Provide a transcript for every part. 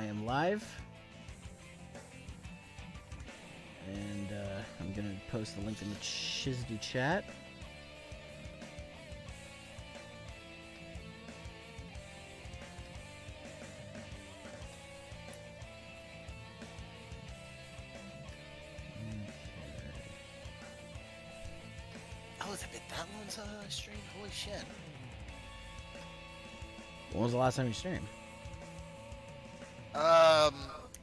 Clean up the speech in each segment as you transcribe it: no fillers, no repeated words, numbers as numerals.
I am live. And I'm going to post the link in the Chizdy chat. Oh, is it that one's stream? Holy shit. When was the last time you streamed? I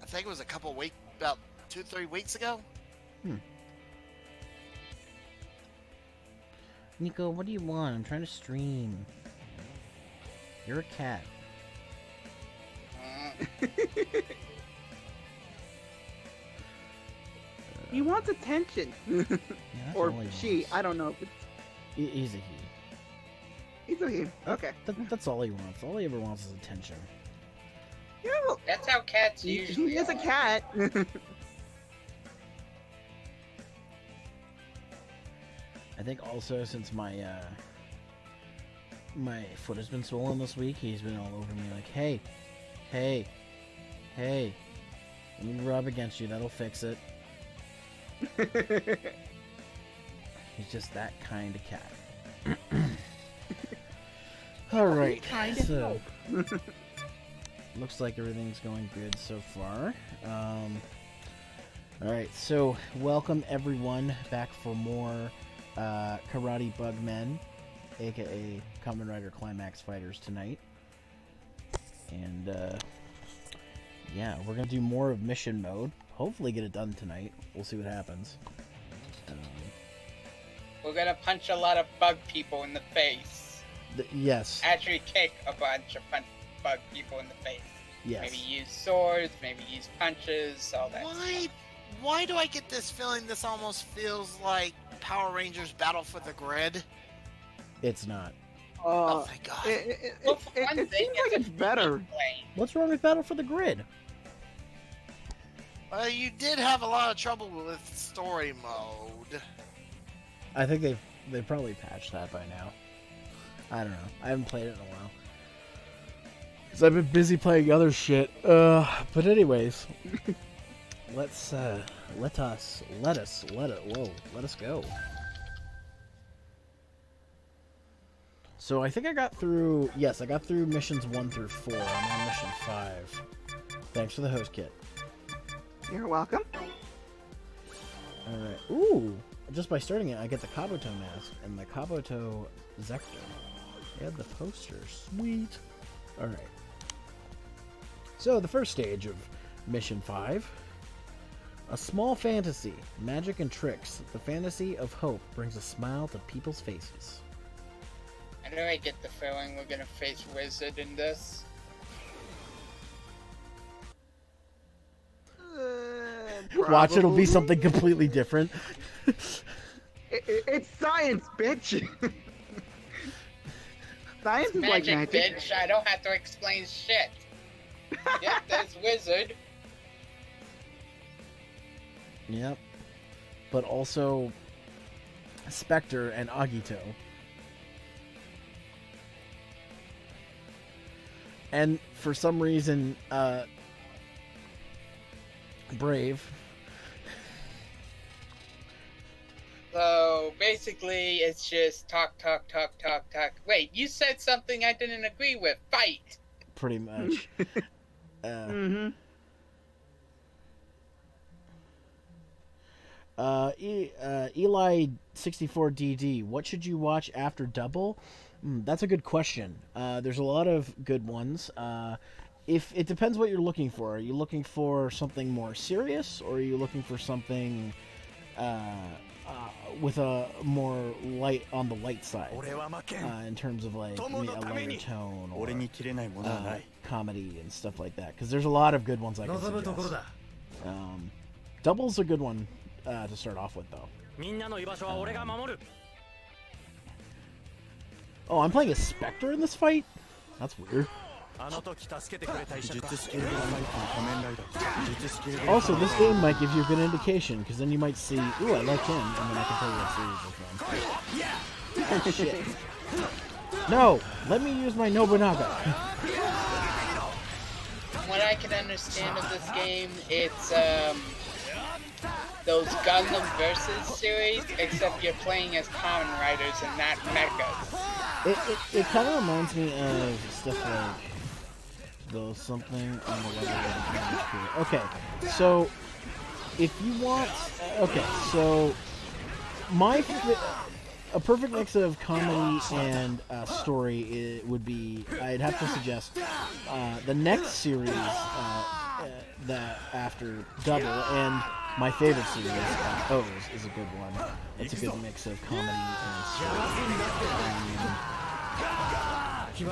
think it was about 2-3 weeks ago. Nico, what do you want? I'm trying to stream. You're a cat. He wants attention. Yeah, Or she. I don't know. He's a he. He's a he. Okay. That's all he wants. All he ever wants is attention. Yeah, well, That's how cats usually he is a are. cat. I think also since my my foot has been swollen this week, he's been all over me like, hey, let me rub against you, that'll fix it. He's just that kind of cat. Alright, so looks like everything's going good so far. Alright, so welcome everyone back for more Karate Bugmen, aka Kamen Rider Climax Fighters tonight. And yeah, we're gonna do more of mission mode. Hopefully get it done tonight. We'll see what happens. We're gonna punch a lot of bug people in the face. Yes. Actually kick a bunch of bug people in the face. Yes. Maybe use swords, maybe use punches, all that stuff. Why do I get this feeling this almost feels like Power Rangers Battle for the Grid? It's not. Oh my god. Well, for one It thing, seems like it's better. plain. What's wrong with Battle for the Grid? You did have a lot of trouble with story mode. I think they've probably patched that by now. I don't know. I haven't played it in a while. Cause I've been busy playing other shit. But anyways, let us go. So I think I got through. Yes, I got through missions 1 through 4. I'm on mission 5. Thanks for the host kit. You're welcome. All right. Ooh. Just by starting it, I get the Kabuto mask and the Kabuto Zector. Add the poster. Sweet. Alright. So, the first stage of Mission 5. A small fantasy. Magic and tricks. The fantasy of hope brings a smile to people's faces. I know I get the feeling we're gonna face Wizard in this. Watch, it'll be something completely different. It's science, bitch. Science is like Magic, magic. bitch. I don't have to explain shit. Yep, there's Wizard. Yep. But also Spectre and Agito. And for some reason, Brave. So basically, it's just talk. Wait, you said something I didn't agree with. Fight. Pretty much. Eli 64DD. What should you watch after Double? That's a good question. There's a lot of good ones. If it depends what you're looking for. Are you looking for something more serious, or are you looking for something with a more light on the light side, in terms of like a lighter tone or comedy and stuff like that? Because there's a lot of good ones I can suggest. Double's a good one to start off with, though. Oh, I'm playing a Spectre in this fight? That's weird. Also, this game might give you a good indication, because then you might see, ooh, I like him, and then I can tell you a series of them. Shit. No! Let me use my Nobunaga! what I can understand of this game, it's those Gundam Versus series, except you're playing as Kamen Riders and not mechas. It kind of reminds me of stuff like though something on the level of the Okay, so if you want, okay, so a perfect mix of comedy and story would be, I'd have to suggest the next series that after Double, and my favorite series, O's, is a good one. It's a good mix of comedy and story.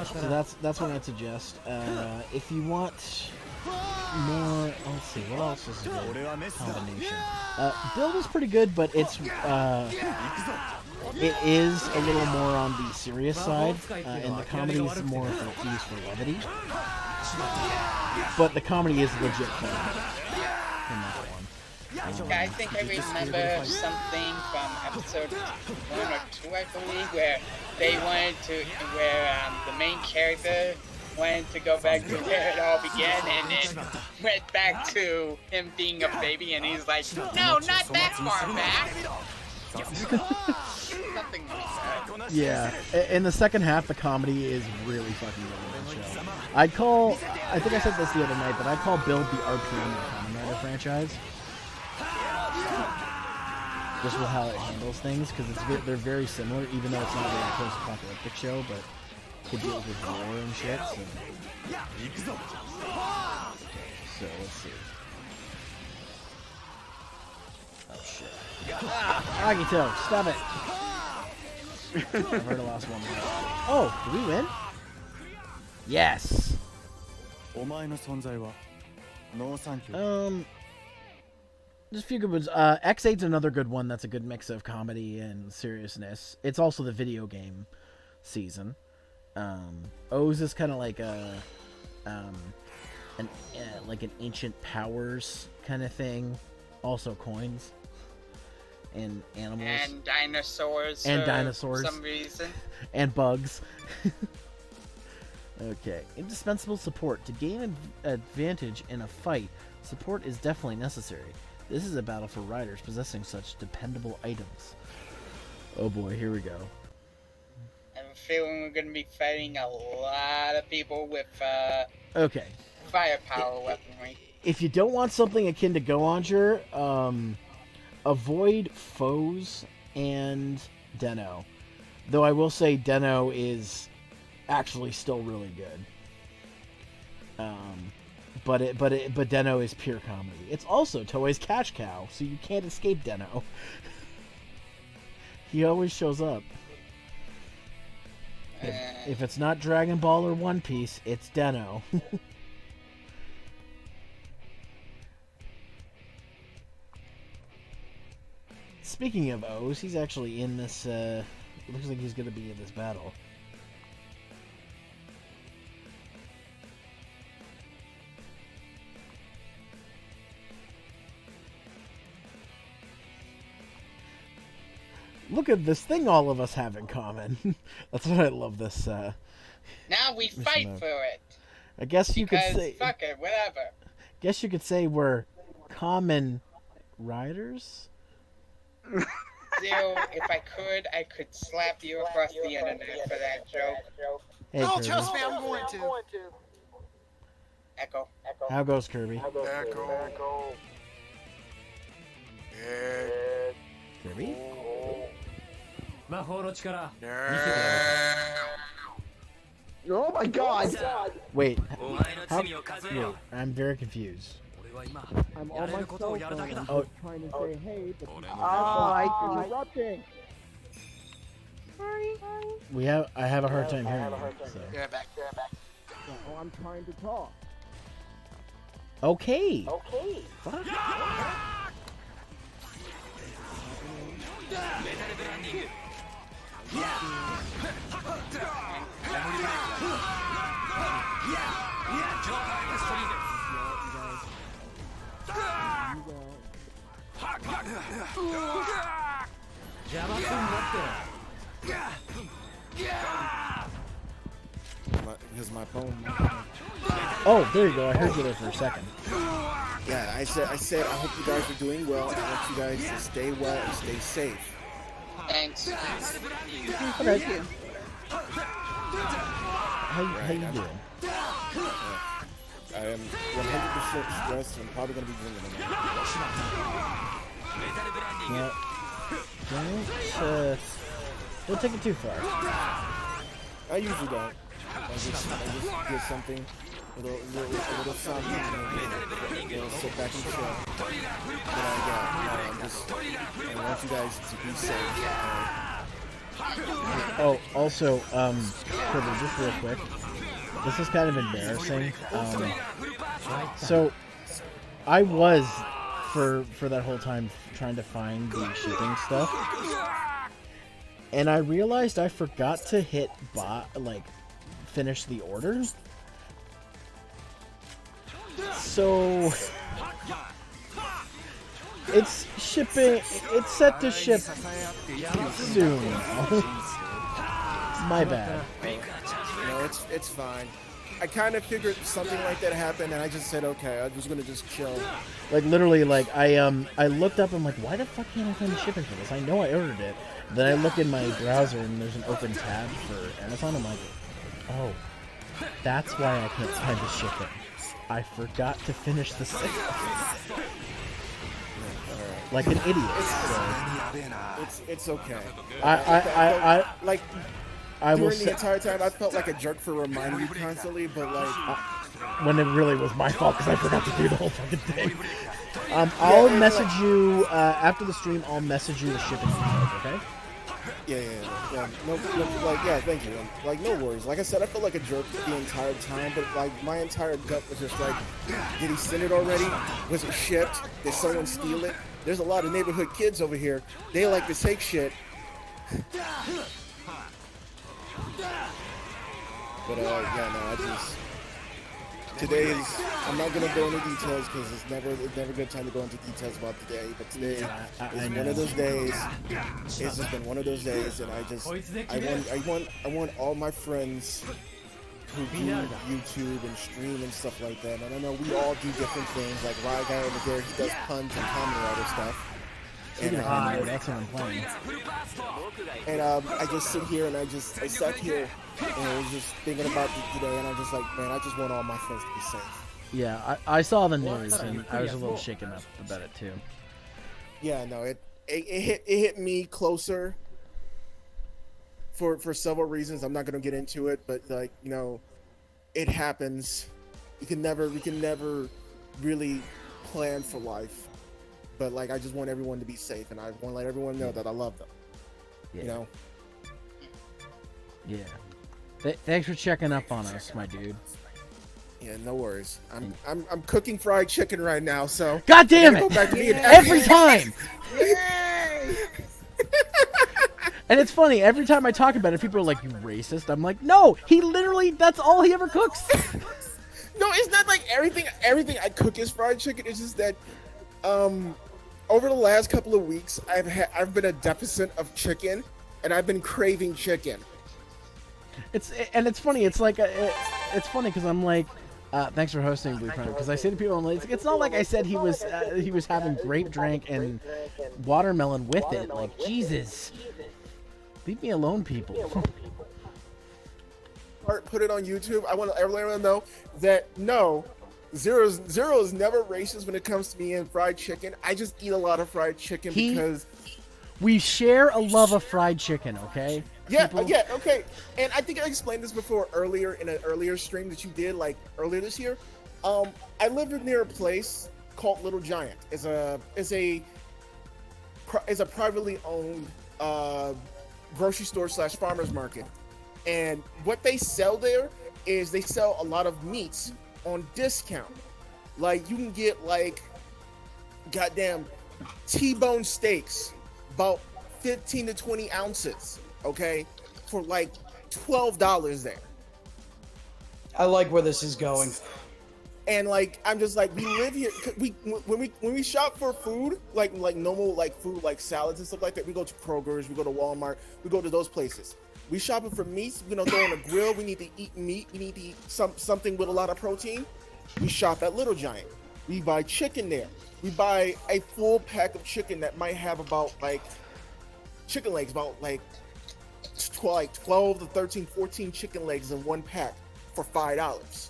So that's what I'd suggest. If you want more, let's see, what else is a good combination? Build is pretty good, but it is a little more on the serious side, and the comedy is more used for levity. But the comedy is legit fun in that one. Yeah, I think I remember something from episode 1 or 2, I believe, where they wanted to, the main character wanted to go back to where it all began, and it went back to him being a baby, and he's like, no, not that far back! Something like that. Yeah, in the second half, the comedy is really fucking good in the show. I think I said this the other night, but I call Build the RPM of the Kamen Rider franchise. Just with how it handles things, because they're very similar, even though it's not really a post-apocalyptic show, but it deals with war and shit. So let's see. Oh shit! Agito, stop it! I've already lost one more. Oh, did we win? Yes. Just a few good ones. X8's another good one that's a good mix of comedy and seriousness. It's also the video game season. O's is kind of like like an ancient powers kind of thing. Also coins and animals and dinosaurs. And dinosaurs for some reason. And bugs. Okay, indispensable support to gain an advantage in a fight. Support is definitely necessary. This is a battle for riders possessing such dependable items. Oh boy, here we go. I have a feeling we're going to be fighting a lot of people with Okay. firepower weaponry. If you don't want something akin to Go-Onger, avoid foes and Deno. Though I will say Deno is actually still really good. But Deno is pure comedy. It's also Toei's cash cow, so you can't escape Deno. He always shows up. If it's not Dragon Ball or One Piece, it's Deno. Speaking of O's, he's actually in this, it looks like he's going to be in this battle. Look at this thing all of us have in common. That's what I love this, now we fight for it. I guess you could Because say... fuck it, whatever. Guess you could say we're common riders? Zero, if I could slap you across the internet for that joke. Hey, No, Kirby. trust me, I'm going to. Echo. How goes Kirby? Echo. Kirby? Oh my god! Wait, I'm very confused. I'm on my cell phone. Oh, Trying to say hey, but I interrupting. I have a hard time hearing you. So. Get back. Oh, I'm trying to talk. Okay. Fuck. because my phone. Oh, there you go. I heard you there for a second. Yeah, I said I hope you guys are doing well. I want you guys to stay well and stay safe. Thanks. Okay. How you doing? I am 100% stressed. I'm probably gonna be drinking tonight. Yeah. Don't take it too far. I usually don't. I just get something, a little something, and sit back and chill. But I want you guys to be safe. Oh, also, Cribbler, just real quick. This is kind of embarrassing. So, I was, for that whole time, trying to find the shipping stuff. And I realized I forgot to hit finish the order. So it's shipping. It's set to ship soon. My bad. No, it's fine. I kind of figured something like that happened, and I just said, okay, I'm just gonna just chill. Like literally, like I looked up. I'm like, why the fuck can't I find the shipping for this? I know I ordered it. Then I look in my browser and there's an open tab for Amazon. I'm like, oh, that's why I can't find the shipping. I forgot to finish the sale. Like an idiot. So. It's okay. During the entire time, I felt like a jerk for reminding you constantly, but when it really was my fault because I forgot to do the whole fucking thing. I'll message you after the stream. I'll message you the shipping details, okay? Yeah. No, thank you. No worries. Like I said, I felt like a jerk the entire time, but my entire gut was just like, did he send it already? Was it shipped? Did someone steal it? There's a lot of neighborhood kids over here. They like to take shit. But I'm not gonna go into details because it's never a good time to go into details about today. But today is one of those days. It's just been one of those days, and I want all my friends who do YouTube and stream and stuff like that. And I know we all do different things. Like Rye Guy over there, he does puns and Kamen Rider stuff. And I just sit here and I sat here and I was just thinking about today, and I'm just like, man, I just want all my friends to be safe. Yeah, I saw the news and I was a little shaken up about it too. Yeah, no, it hit me closer for several reasons. I'm not gonna get into it, but it happens. We can never really plan for life. But I just want everyone to be safe, and I want to let everyone know that I love them. Yeah. Yeah. Thanks for checking up on us, my dude. Yeah, no worries. I'm cooking fried chicken right now, so. God damn it! Every time. And it's funny. Every time I talk about it, people are like, "You racist." I'm like, "No, he literally. That's all he ever cooks." No, it's not like everything I cook is fried chicken. It's just that. Over the last couple of weeks, I've been a deficit of chicken, and I've been craving chicken. It's funny. It's like it's funny because I'm like, thanks for hosting, Blue Prime. Because I say to people, I'm like, it's not like I said he was having grape drink and watermelon with it. Like Jesus, leave me alone, people. Put it on YouTube. I want everyone to know that no. Zero is never racist when it comes to me and fried chicken. I just eat a lot of fried chicken because we share a love of fried chicken. Okay. Yeah. Okay. And I think I explained this before earlier in an earlier stream that you did earlier this year. I live near a place called Little Giant. It's a privately owned grocery store / farmers market, and what they sell there is they sell a lot of meats on discount. Like you can get goddamn T-bone steaks, about 15 to 20 ounces, okay, for $12 there. I like where this is going. And I'm just like, we live here. When we shop for food, like normal food, like salads and stuff like that, we go to Kroger's, we go to Walmart, we go to those places. We shopping for meats. We're gonna throw on a grill. We need to eat meat. We need to eat something with a lot of protein. We shop at Little Giant. We buy chicken there. We buy a full pack of chicken that might have about like chicken legs, about like 12 to 13, 14 chicken legs in one pack for $5.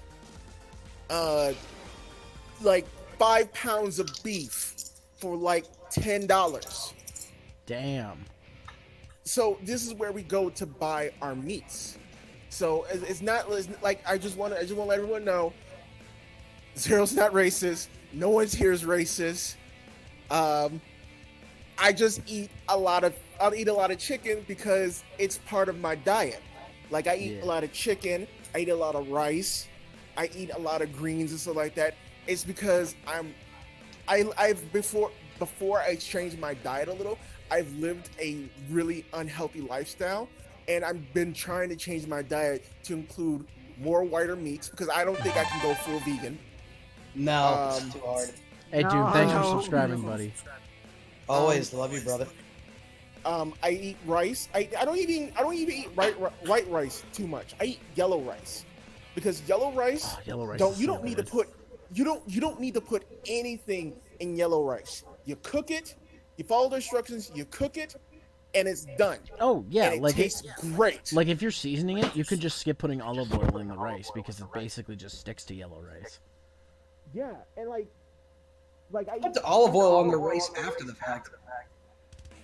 Like 5 pounds of beef for like $10. Damn. So this is where we go to buy our meats. So it's not like I just want to let everyone know, Zero's not racist. No one's here is racist. I just eat I'll eat a lot of chicken because it's part of my diet. Like I eat a lot of chicken, I eat a lot of rice, I eat a lot of greens and stuff like that. It's because I've before I changed my diet a little, I've lived a really unhealthy lifestyle, and I've been trying to change my diet to include more whiter meats because I don't think I can go full vegan. No, it's too hard. Hey, dude, thanks for subscribing, buddy. Always love you, brother. I eat rice. I don't even eat white rice too much. I eat yellow rice because yellow rice. You don't need to put anything in yellow rice. You cook it, you follow the instructions, you cook it, and it's done. Oh yeah, and it tastes great. Like if you're seasoning it, you could just skip putting olive oil in the rice because it basically just sticks to yellow rice. Yeah, and like I put the olive oil on the rice after the fact.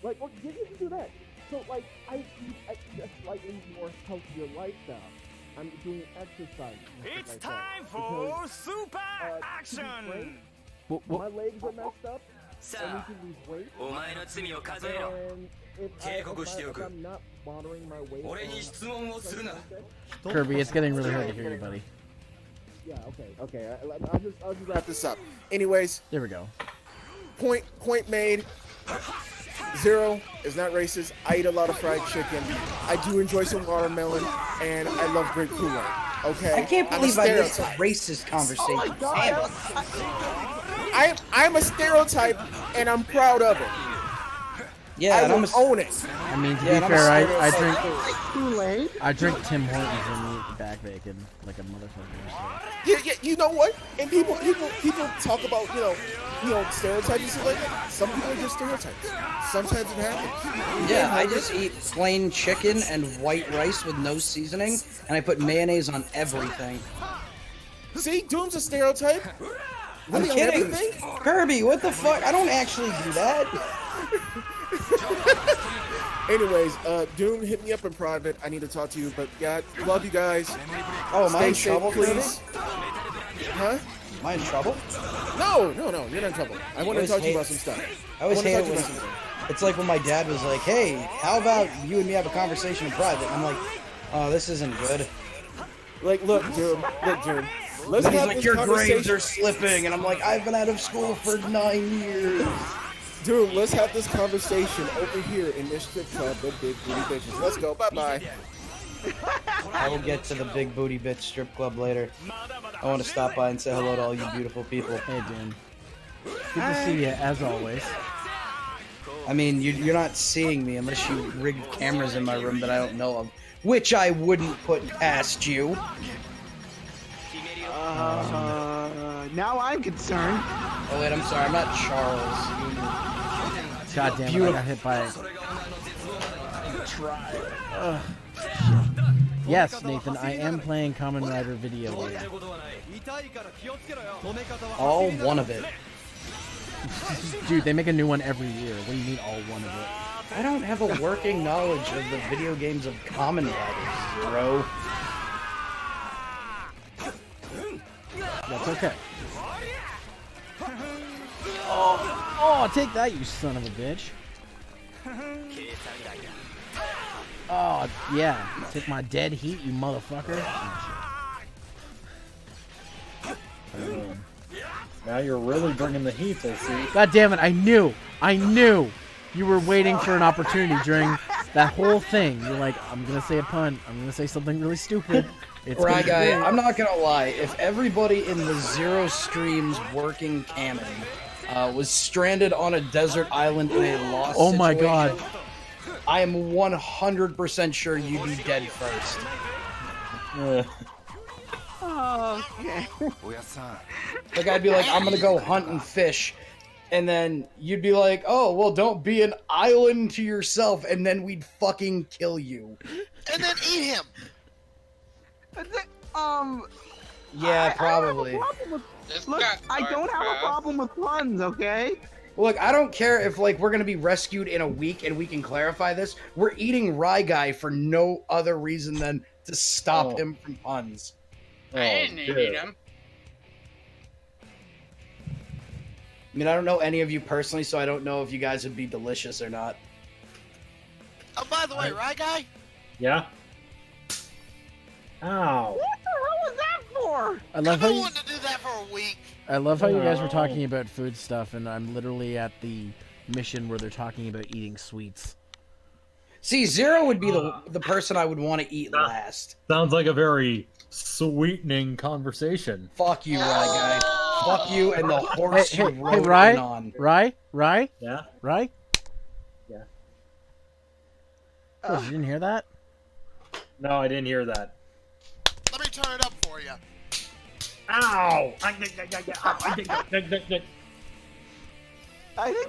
Like, well, you can do that. So, like, I eat a slightly more healthier lifestyle. I'm doing exercise. It's time for super action! My legs are messed up. I need to lose weight. And if I'm not monitoring my weight, Kirby, it's getting really hard to hear you, buddy. Yeah, okay. I'll just wrap this up. Anyways, there we go. Point made. Zero is not racist. I eat a lot of fried chicken. I do enjoy some watermelon, and I love great Kool-Aid. Okay. I can't believe I missed a racist conversation. I'm a stereotype, and I'm proud of it. Yeah, I will own it. I mean, to be fair, I drink Tim Hortons and eat back bacon like a motherfucker. Yeah, you know what? And people talk about you know stereotypes and stuff like that. Some people are just stereotypes. Sometimes it happens. Yeah, I just eat plain chicken and white rice with no seasoning, and I put mayonnaise on everything. See, Doom's a stereotype. I'm kidding. Kirby, what the fuck? I don't actually do that. Anyways, Doom, hit me up in private. I need to talk to you, but yeah, love you guys. Oh, am I in Stay trouble, safe, please? Huh? Am I in trouble? No, you're not in trouble. I want to talk to you about some stuff. I always hate it when it's like when my dad was like, "Hey, how about you and me have a conversation in private?" And I'm like, "Oh, this isn't good." Like, look, Doom. Let's and he's have like, this "Your conversation. grades are slipping," and I'm like, "I've been out of school for 9 years." Dude, let's have this conversation over here in this strip club with big booty bitches. Let's go. Bye-bye. I will get to the big booty bitch strip club later. I want to stop by and say hello to all you beautiful people. Hey, Doom. Good to see you, as always. I mean, you're not seeing me unless you rig cameras in my room that I don't know of, which I wouldn't put past you. Now I'm concerned. Oh wait, I'm sorry, I'm not Charles. God damn it, I got hit by a... Yes, Nathan, I am playing Kamen Rider video game. All one of it. Dude, they make a new one every year. What do you mean all one of it? I don't have a working knowledge of the video games of Kamen Rider, bro. That's okay. Oh, take that, you son of a bitch. Oh, yeah. Take my dead heat, you motherfucker. Now you're really bringing the heat, I see. God damn it, I knew you were waiting for an opportunity during that whole thing. You're like, I'm gonna say a pun. I'm gonna say something really stupid. It's right, guy, I'm not gonna lie. If everybody in the Zero Streams working Kamen was stranded on a desert island in a lost situation, God. I am 100% sure you'd be dead first. Oh, okay. Like, I'd be like, I'm gonna go hunt and fish. And then you'd be like, oh, well, don't be an island to yourself. And then we'd fucking kill you. And then eat him. Yeah, probably. Look, I don't have a problem with puns, okay? Look, I don't care if, like, we're gonna be rescued in a week and we can clarify this. We're eating Rye Guy for no other reason than to stop him from puns. I didn't eat him. I mean, I don't know any of you personally, so I don't know if you guys would be delicious or not. Oh, by the way, right, guy? Yeah? Ow. What the hell was that for? I love how I you, wanted to do that for a week. I love how you guys were No. talking about food stuff, and I'm literally at the mission where they're talking about eating sweets. See, Zero would be the person I would want to eat last. Sounds like a very sweetening conversation. Fuck you, Rye Guy. Fuck you and the horse Hey, you hey, rode Rye? in on. Rye? Yeah? Right? Yeah. Oh, you didn't hear that? No, I didn't hear that. Let me turn it up for you. Ow! I think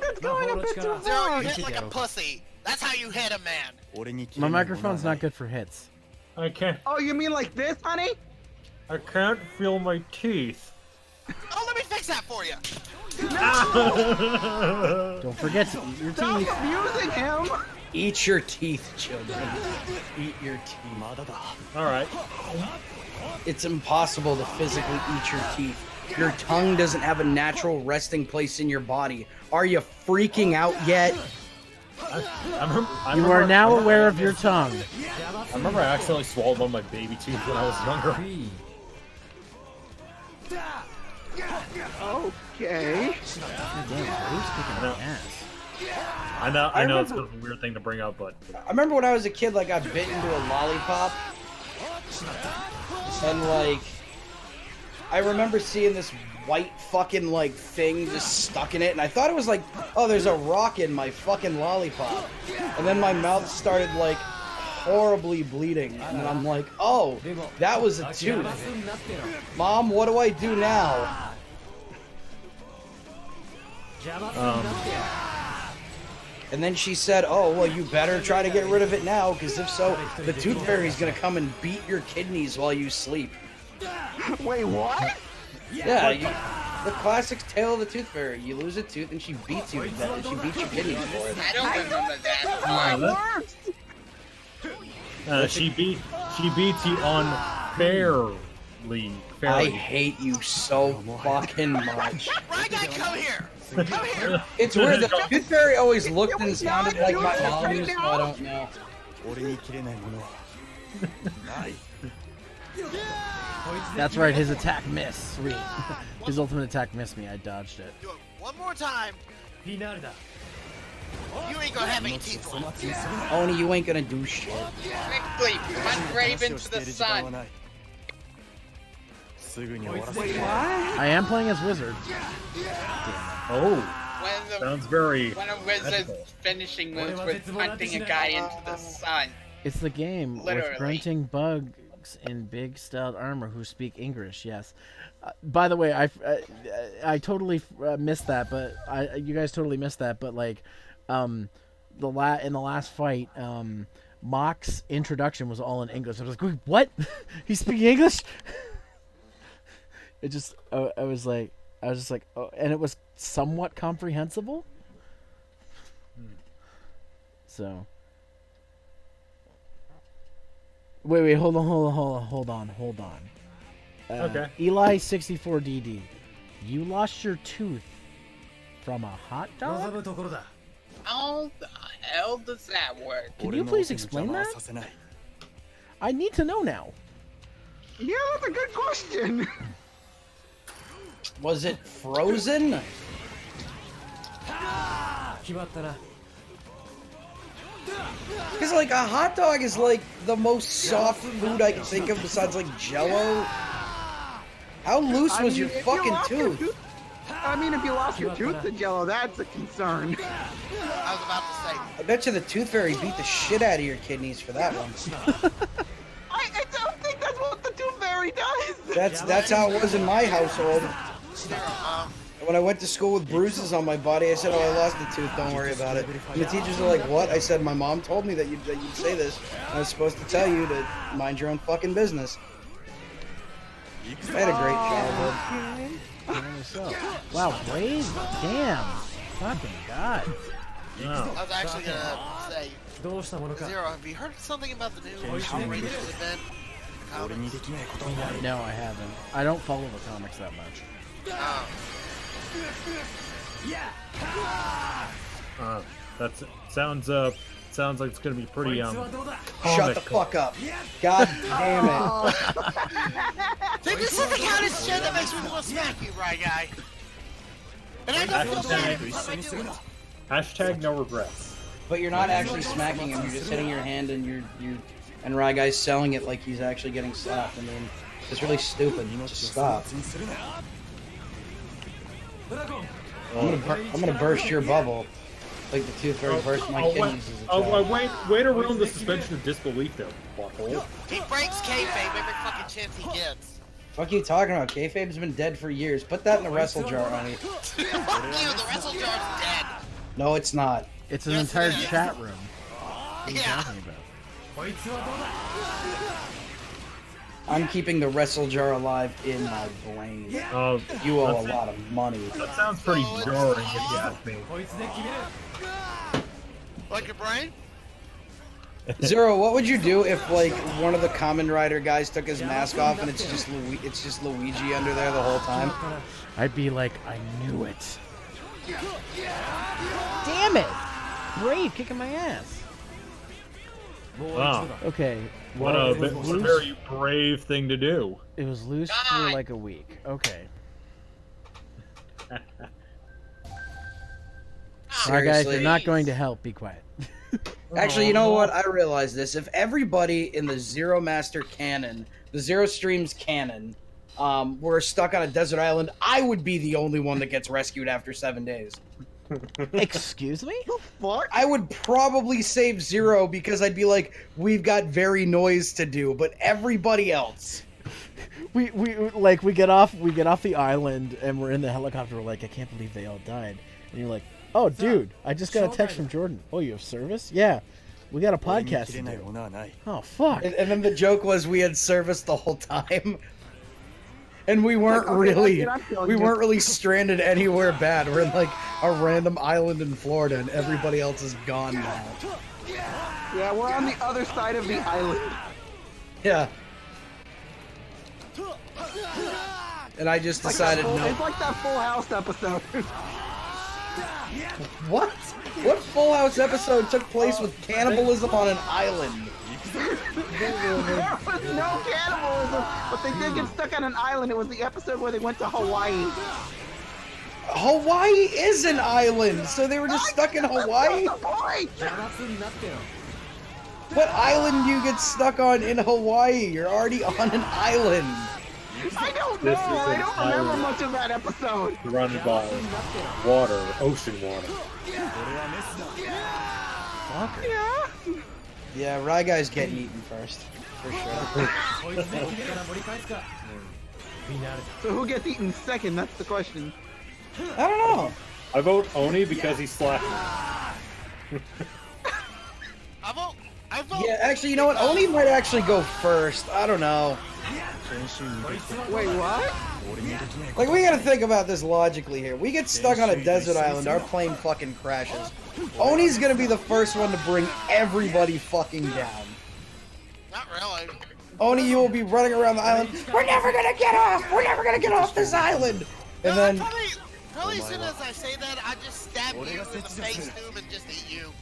that's going a bit too Zero, far. you hit like a pussy. That's how you hit a man. My microphone's not good for hits. I can't Oh, you mean like this, honey? feel my teeth. Oh, let me fix that for you. Don't forget to eat your Stop teeth. abusing him. Eat your teeth, children. Eat your teeth. Alright. It's impossible to physically eat your teeth. Your tongue doesn't have a natural resting place in your body. Are you freaking out yet? You are now aware of your tongue. I remember I accidentally swallowed one of my baby teeth when I was younger. Okay. God damn, who's kicking my ass? I know it's remember- kind of a weird thing to bring up, but I remember when I was a kid, like, I bit into a lollipop. And, like, I remember seeing this white fucking, like, thing just stuck in it. And I thought it was like, oh, there's a rock in my fucking lollipop. And then my mouth started, like, horribly bleeding. And then I'm like, oh, that was a tooth. Mom, what do I do now? And then she said, oh, well, you better try to get rid of it now, because if so, the Tooth Fairy's going to come and beat your kidneys while you sleep. Wait, what? Yeah, the classic tale of the Tooth Fairy. You lose a tooth and she beats you to death, and she beats your kidneys for it. I don't remember that. she beats you unfairly. I hate you so fucking much. Right, guy, come here. Come here. It's weird, the Tooth Fairy always looked and sounded like my mom used, so I don't know. That's right, his attack missed. Sweet. His ultimate attack missed me. I dodged it. Do it one more time. You ain't gonna have any teeth left. Oni, you ain't gonna do shit. Quickly, run brave into the sun. I am playing as Wizard. Oh, One of the sounds very. one of Wizard's finishing moves was punting a guy into the sun. It's the game Literally. with grunting bugs in big styled armor who speak English. Yes. By the way, I totally missed that, but you guys totally missed that. But like, in the last fight, Mock's introduction was all in English. I was like, wait, what? He's speaking English? It just, I was just like, oh, and it was somewhat comprehensible. So. Wait, hold on. Okay. Eli 64DD, you lost your tooth from a hot dog? How the hell does that work? Can you please explain that? I need to know now. Yeah, that's a good question. Was it frozen? Because, like, a hot dog is, like, the most soft food I can think of besides, like, Jell-O. How loose was your if you fucking lost your tooth? I mean, if you lost your tooth to Jello, that's a concern. I was about to say. I bet you the Tooth Fairy beat the shit out of your kidneys for that one. I don't think that's what the Tooth Fairy does. That's how it was in my household. Zero, When I went to school with bruises on my body, I said, "Oh, I lost a tooth. Don't worry about it." And the teachers are like, "What?" I said, "My mom told me that you'd say this. I was supposed to tell you to mind your own fucking business." I had a great childhood. Wow, Brave? Damn. Fucking God. No. I was actually gonna say, Zero, have you heard something about the new Power Rangers event? No, I haven't. I don't follow the comics that much. That sounds like it's gonna be pretty Shut the fuck up. God damn it. Think this is the kind of shit that makes me want to smack you, right, guy? And I don't feel bad if I do it. Hashtag no regrets. But you're not actually smacking him. You're just hitting your hand, and and Rye Guy's selling it like he's actually getting slapped. I mean, it's really stupid. Just stop. I'm gonna burst your bubble, like the Tooth Fairy burst my kidneys as a child. Way to ruin the suspension of disbelief, though, butthole. He breaks kayfabe every fucking chance he gets. Fuck you talking about? Kayfabe's been dead for years. Put that in the wrestle jar, honey. Fuck you, the wrestle jar's dead. No, it's not. It's an entire chat room. Yeah. I'm keeping the wrestle jar alive in my brain. You owe a lot of money. That sounds pretty jarring if you ask me. Like your brain? Zero, what would you do if like one of the Kamen Rider guys took his mask off and it's just Luigi under there the whole time? I'd be like, I knew it. Damn it! Brave kicking my ass. Wow. Okay. What a very brave thing to do. It was loose for like a week. Okay. Alright guys, they're not going to help. Be quiet. Actually, you know what? I realize this. If everybody in the Zeromaster canon, the Zero Streams canon, were stuck on a desert island, I would be the only one that gets rescued after 7 days. Excuse me? What? I would probably save Zero because I'd be like, we've got very noise to do, but everybody else. We get off the island and we're in the helicopter. We're like, I can't believe they all died. And you're like, oh dude, I just got a text from Jordan. Oh, you have service? Yeah, we got a podcast to do. Oh fuck. And then the joke was we had service the whole time. And we weren't really stranded anywhere bad. We're in like a random island in Florida, and everybody else is gone now. Yeah, we're on the other side of the island. Yeah. And I just decided no. It's like that Full House episode. What? What Full House episode took place with cannibalism on an island? There was no cannibalism, but they did get stuck on an island. It was the episode where they went to Hawaii. Hawaii is an island, so they were just stuck in Hawaii? What island do you get stuck on in Hawaii? You're already on an island. I don't know. I don't remember much of that episode. Surrounded by water, ocean water. Fucker. Yeah. Yeah, Rye Guy's getting eaten first, for sure. So who gets eaten second? That's the question. I don't know. I vote Oni because he slapped me. I vote. Yeah, actually, you know what? Oni might actually go first. I don't know. Wait, what? Like, we gotta think about this logically here. We get stuck on a desert island, our plane fucking crashes. Oni's gonna be the first one to bring everybody fucking down. Not really. Oni, you will be running around the island. We're never gonna get off! We're never gonna get off this island! And then... Probably as soon as I say that, I just stab you in the face, Doom, and just eat you.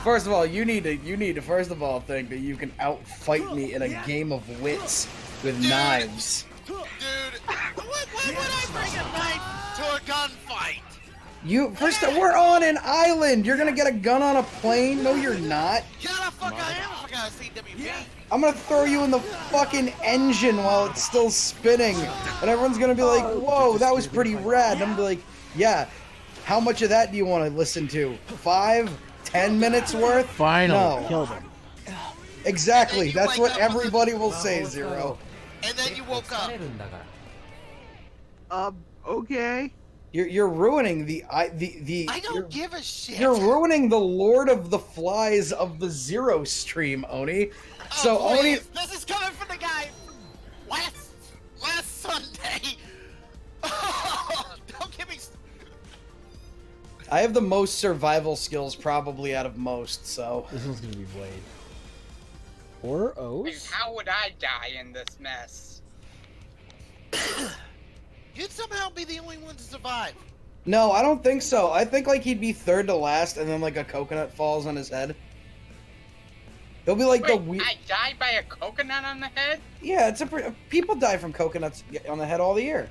First of all, you need to first of all think that you can outfight me in a game of wits with knives. Dude, why would I bring a knife to a gunfight? We're on an island. You're gonna get a gun on a plane? No, you're not. Yeah, the fuck I am if I gotta see AWP. I'm gonna throw you in the fucking engine while it's still spinning, and everyone's gonna be like, "Whoa, that was pretty rad." And I'm gonna be like, "Yeah, how much of that do you want to listen to? 5, 10 minutes worth?" Final. No. Killed him. Exactly. That's what everybody will say, Zero. And then you woke up. Okay. You're ruining the I don't give a shit. You're ruining the Lord of the Flies of the Zero stream, Oni. So oh, Oni, this is coming from the guy last Sunday. Oh, don't give me. I have the most survival skills probably out of most, so. This one's gonna be Blade. Or O's? How would I die in this mess? You'd somehow be the only one to survive. No, I don't think so. I think like he'd be third to last, and then like a coconut falls on his head. He'll be like Wait, the weird. I died by a coconut on the head? Yeah, people die from coconuts on the head all the year.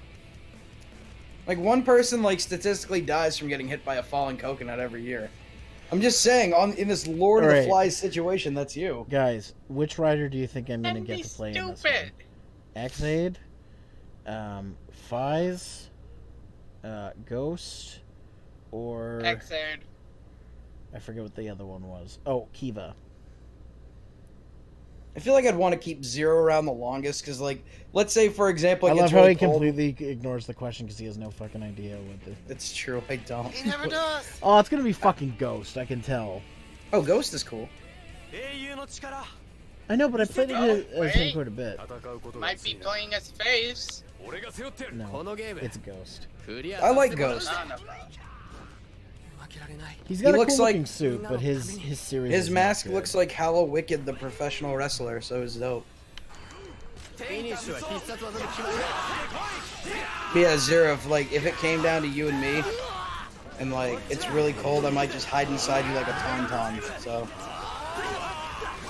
Like one person like statistically dies from getting hit by a falling coconut every year. I'm just saying, in this Lord of the Flies situation, that's you. Guys, which rider do you think I'm gonna get to play in this one? Xade, Fies, Ghost, or Xade. I forget what the other one was. Oh, Kiva. I feel like I'd want to keep Zero around the longest, because, like, let's say, for example, I it love gets how really he cold. completely ignores the question because he has no fucking idea what the... It's true, I don't. He never does. Oh, it's gonna be fucking Ghost, I can tell. Oh, Ghost is cool. I know, but I played it as him quite a bit. Might be playing his face. No, it's a Ghost. I like Ghost. He's got He a looks cool like- looking suit, but his series His is mask not good. looks like Hallow Wicked, the professional wrestler, so it's dope. But yeah, Zero, if it came down to you and me, and like it's really cold, I might just hide inside you like a tauntaun. So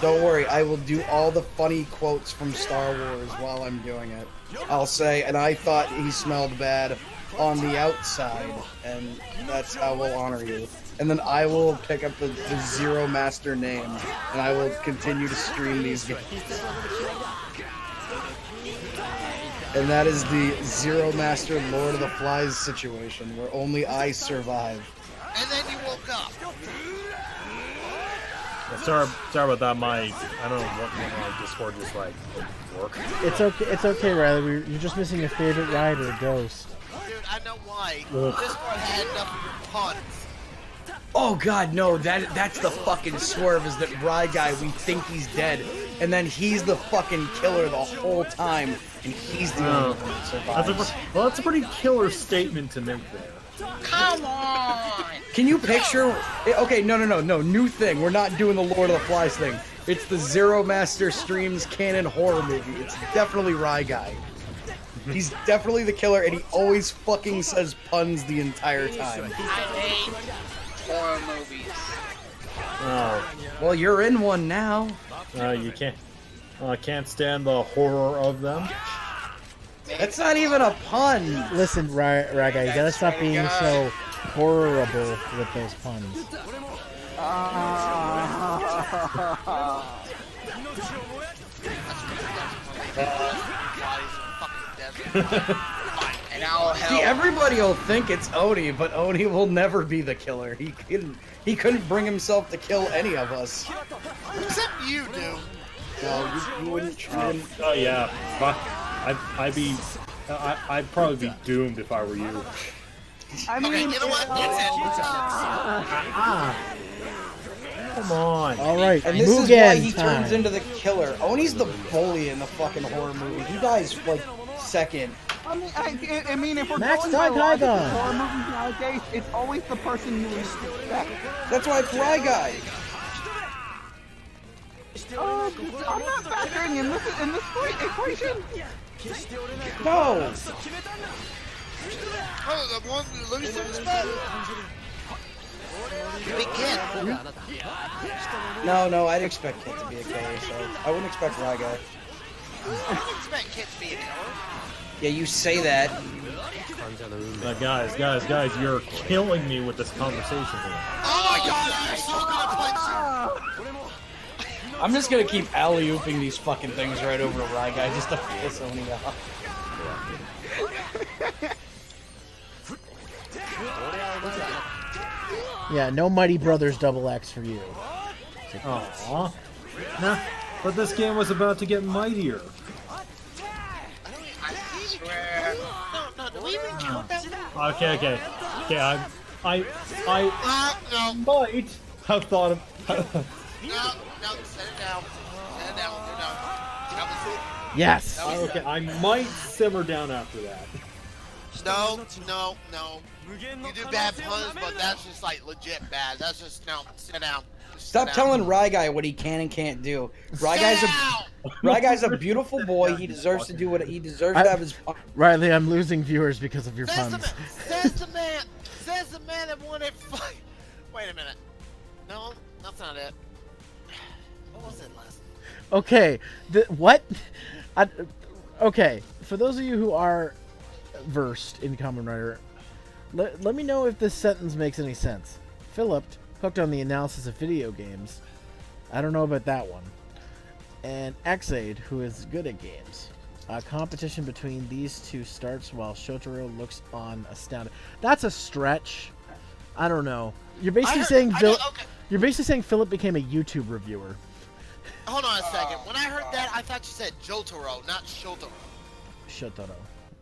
don't worry, I will do all the funny quotes from Star Wars while I'm doing it. I'll say, and I thought he smelled bad on the outside, and that's how we'll honor you. And then I will pick up the Zeromaster name, and I will continue to stream these games. And that is the Zeromaster Lord of the Flies situation, where only I survive. And then you woke up. Yeah, sorry about that. I don't know what my Discord just like work. It's okay, Riley. You're just missing your favorite rider, Ghost. Dude, I know why. This one had enough of your puns. Oh god, no, that's the fucking swerve, is that Rye guy, we think he's dead, and then he's the fucking killer the whole time, and he's the only one that survives. That's a pretty killer statement to make there. Come on! Can you picture... Okay, no, new thing. We're not doing the Lord of the Flies thing. It's the Zeromaster streams canon horror movie. It's definitely Rye guy. He's definitely the killer, and he always fucking says puns the entire time. I hate horror movies. Oh. Well, you're in one now. You can't... I can't stand the horror of them. That's not even a pun. Listen, Rye guy, you gotta stop being so horrible with those puns. And I'll help. See, everybody will think it's Oni, but Oni will never be the killer. He couldn't bring himself to kill any of us. Except you do. No, you wouldn't. Oh yeah, I'd probably be doomed if I were you. I mean, Okay, you know what? Come on. All right, And this is why he time. turns into the killer. Oni's the bully in the fucking horror movie. He dies like second. I mean, if we're Max going by logic Tygon. of horror movies nowadays, it's always the person you least expect. That's why it's Rye Guy. I'm not factoring in this equation. No. Oh, the one Looney Tunes fan? Big Kid. No, I'd expect Kit to be a killer, so I wouldn't expect Rye Guy. I didn't expect Kid to be a killer. Yeah, you say that. Guys, you're killing me with this conversation today. Oh my god, I'm so gonna punch you! I'm just gonna keep alley-ooping these fucking things right over to Rye Guy just to piss Oni off. Yeah, no Mighty Brothers Double X for you. Aww. Nah, but this game was about to get mightier. I swear. No, do we even count that one? Okay. I No. might have thought of. No, set it down. Set it down. You're done. That was it. Yes. Okay, I might simmer down after that. No. You do bad puns, but that's just like legit bad. That's just, no, sit down. Just Stop sit down. telling Rye Guy what he can and can't do. Rye Guy's a beautiful boy. He deserves to do what he deserves to have his fun. Riley, I'm losing viewers because of your puns. Says the man that wanted fight. Wait a minute. No, that's not it. What was it last? Okay, what? Okay, for those of you who are versed in Kamen Rider, let me know if this sentence makes any sense. Philip, hooked on the analysis of video games. I don't know about that one. And Accel, who is good at games. A competition between these two starts while Shotaro looks on astounded. That's a stretch. I don't know. You're basically saying You're basically saying Philip became a YouTube reviewer. Hold on a second. When I heard that, I thought you said Jotaro, not Shotaro. Shotaro.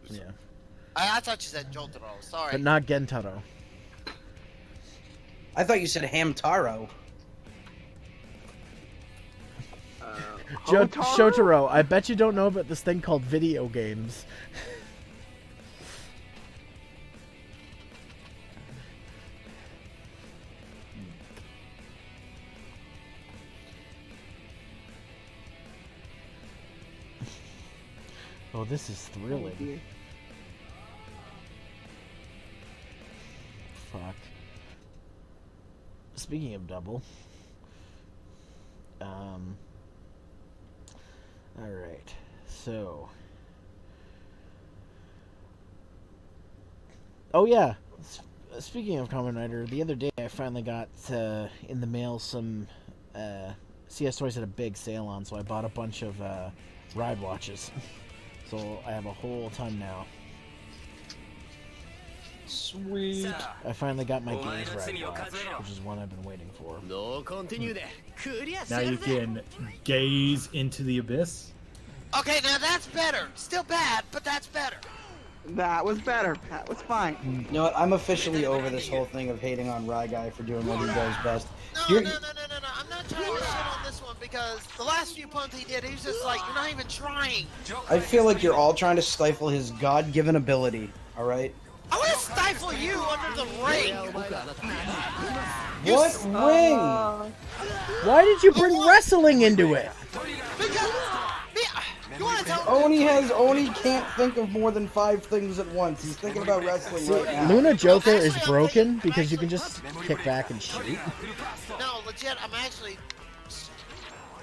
Yeah. I thought you said Jotaro. Sorry. But not Gentaro. I thought you said Hamtaro. Shotaro, I bet you don't know about this thing called video games. Oh, this is thrilling. Fuck. Speaking of double. Alright. So. Oh, yeah. Speaking of Kamen Rider, the other day I finally got in the mail some CS Toys had a big sale on, so I bought a bunch of ride watches. So I have a whole ton now. Sweet. I finally got my gaze ride watch, which is one I've been waiting for. Now you can gaze into the abyss. Okay, now that's better. Still bad, but that's better. That was better. That was fine. You know what? I'm officially over this whole thing of hating on Rye Guy for doing what he does best. No. I'm not trying to shit on this one because the last few punts he did, he was just like, you're not even trying. I feel like you're all trying to stifle his God-given ability, alright? I want to stifle you under the ring. What ring? Why did you bring wrestling into it? Because, you want to tell Oni can't think of more than 5 things at once. He's thinking about wrestling right now. Luna Joker is broken because you can just kick back and shoot. No, legit, I'm actually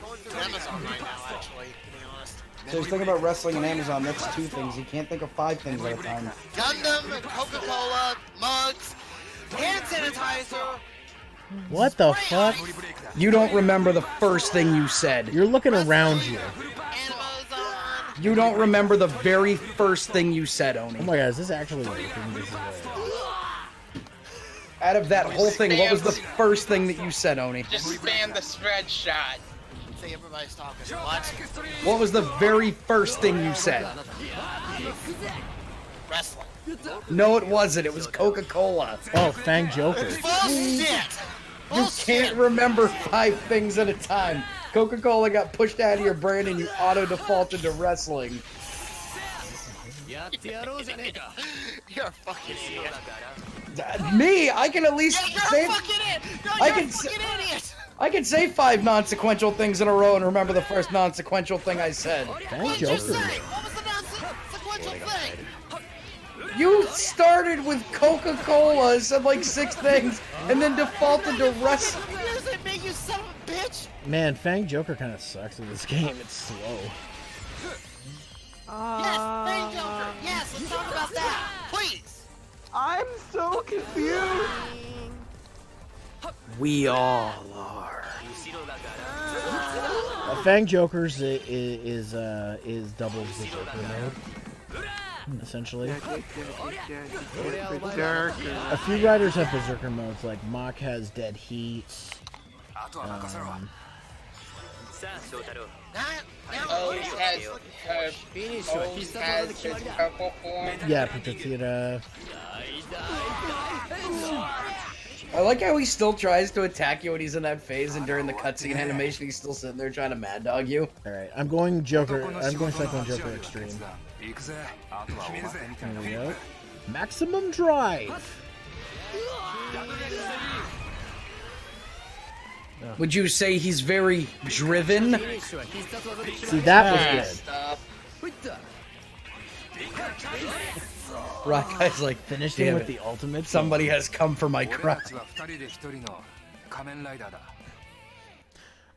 going through Amazon right now, actually, to be honest. So he's thinking about wrestling and Amazon. That's 2 things. He can't think of 5 things at a time. Gundam, Coca-Cola, mugs, hand sanitizer. What the fuck? You don't remember the first thing you said. You're looking around you. You don't remember the very first thing you said, Oni. Oh my god, is this actually working? This is Out of that whole thing, what was the first thing that you said, Oni? Just spam the spread shot. See, everybody's talking. What? What was the very first thing you said? Wrestling. No, it wasn't. It was Coca-Cola. Oh, Fang Joker. Bullshit! You can't remember 5 things at a time. Coca-Cola got pushed out of your brain and you auto-defaulted to wrestling. You're a fucking idiot. Me? I can at least say... I can say 5 non-sequential things in a row and remember the first non-sequential thing I said. Fang Joker. What was the non-sequential thing? You started with Coca-Cola, said like 6 things, and then defaulted to wrestling. You son of a bitch! Man, Fang Joker kind of sucks in this game. It's slow. Yes, Fang Joker! Yes, let's talk about that! Please! I'm so confused. We all are. Fang Joker's is double the Joker mode, essentially. A few riders have berserker modes, like Mach has Dead Heat. Has his purple form. Yeah, Pikachu. I like how he still tries to attack you when he's in that phase, and during the cutscene animation, he's still sitting there trying to mad dog you. Alright, I'm going Joker. I'm going Cyclone Joker Extreme. There we go. Maximum Drive! Would you say he's very driven? See, that was good. Right, guys, like, Finished him damn with it. the ultimate. Somebody has come for my crown.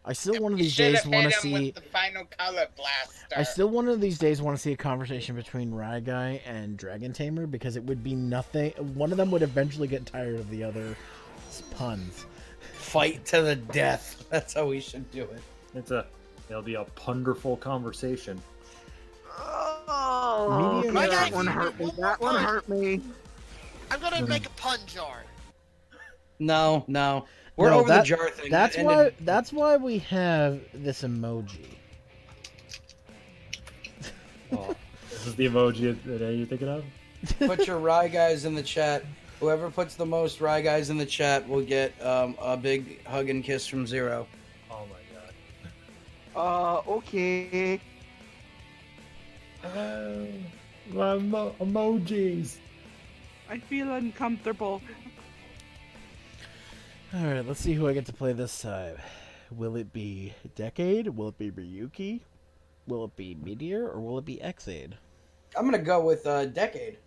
I still one of these days want to see. With the final color blaster. I still one of these days want to see a conversation between Guy and Dragon Tamer, because it would be nothing. One of them would eventually get tired of the other's puns. Fight to the death. That's how we should do it. It'll be a wonderful conversation. Oh, that one hurt me. That one hurt me. I'm gonna make a pun jar. No. We're over the jar thing. That's why we have this emoji. Oh. This is the emoji that you're thinking of? Put your Rye Guys in the chat. Whoever puts the most Rye Guys in the chat will get a big hug and kiss from Zero. Oh my god. Okay. Emojis. I feel uncomfortable. Alright, let's see who I get to play this time. Will it be Decade? Will it be Ryuki? Will it be Meteor? Or will it be Xade? I'm gonna go with Decade.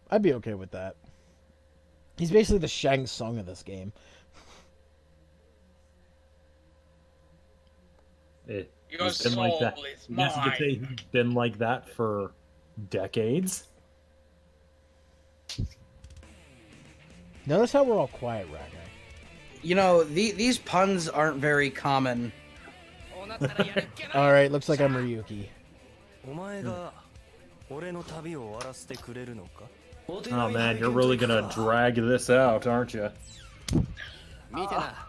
I'd be okay with that. He's basically the Shang Tsung of this game. Your He's been soul like that. is I guess you could say mine. he's been like that for decades. Notice how we're all quiet right now. You know, these puns aren't very common. Alright, looks like I'm Ryuki. Oh man, you're really gonna drag this out, aren't you? I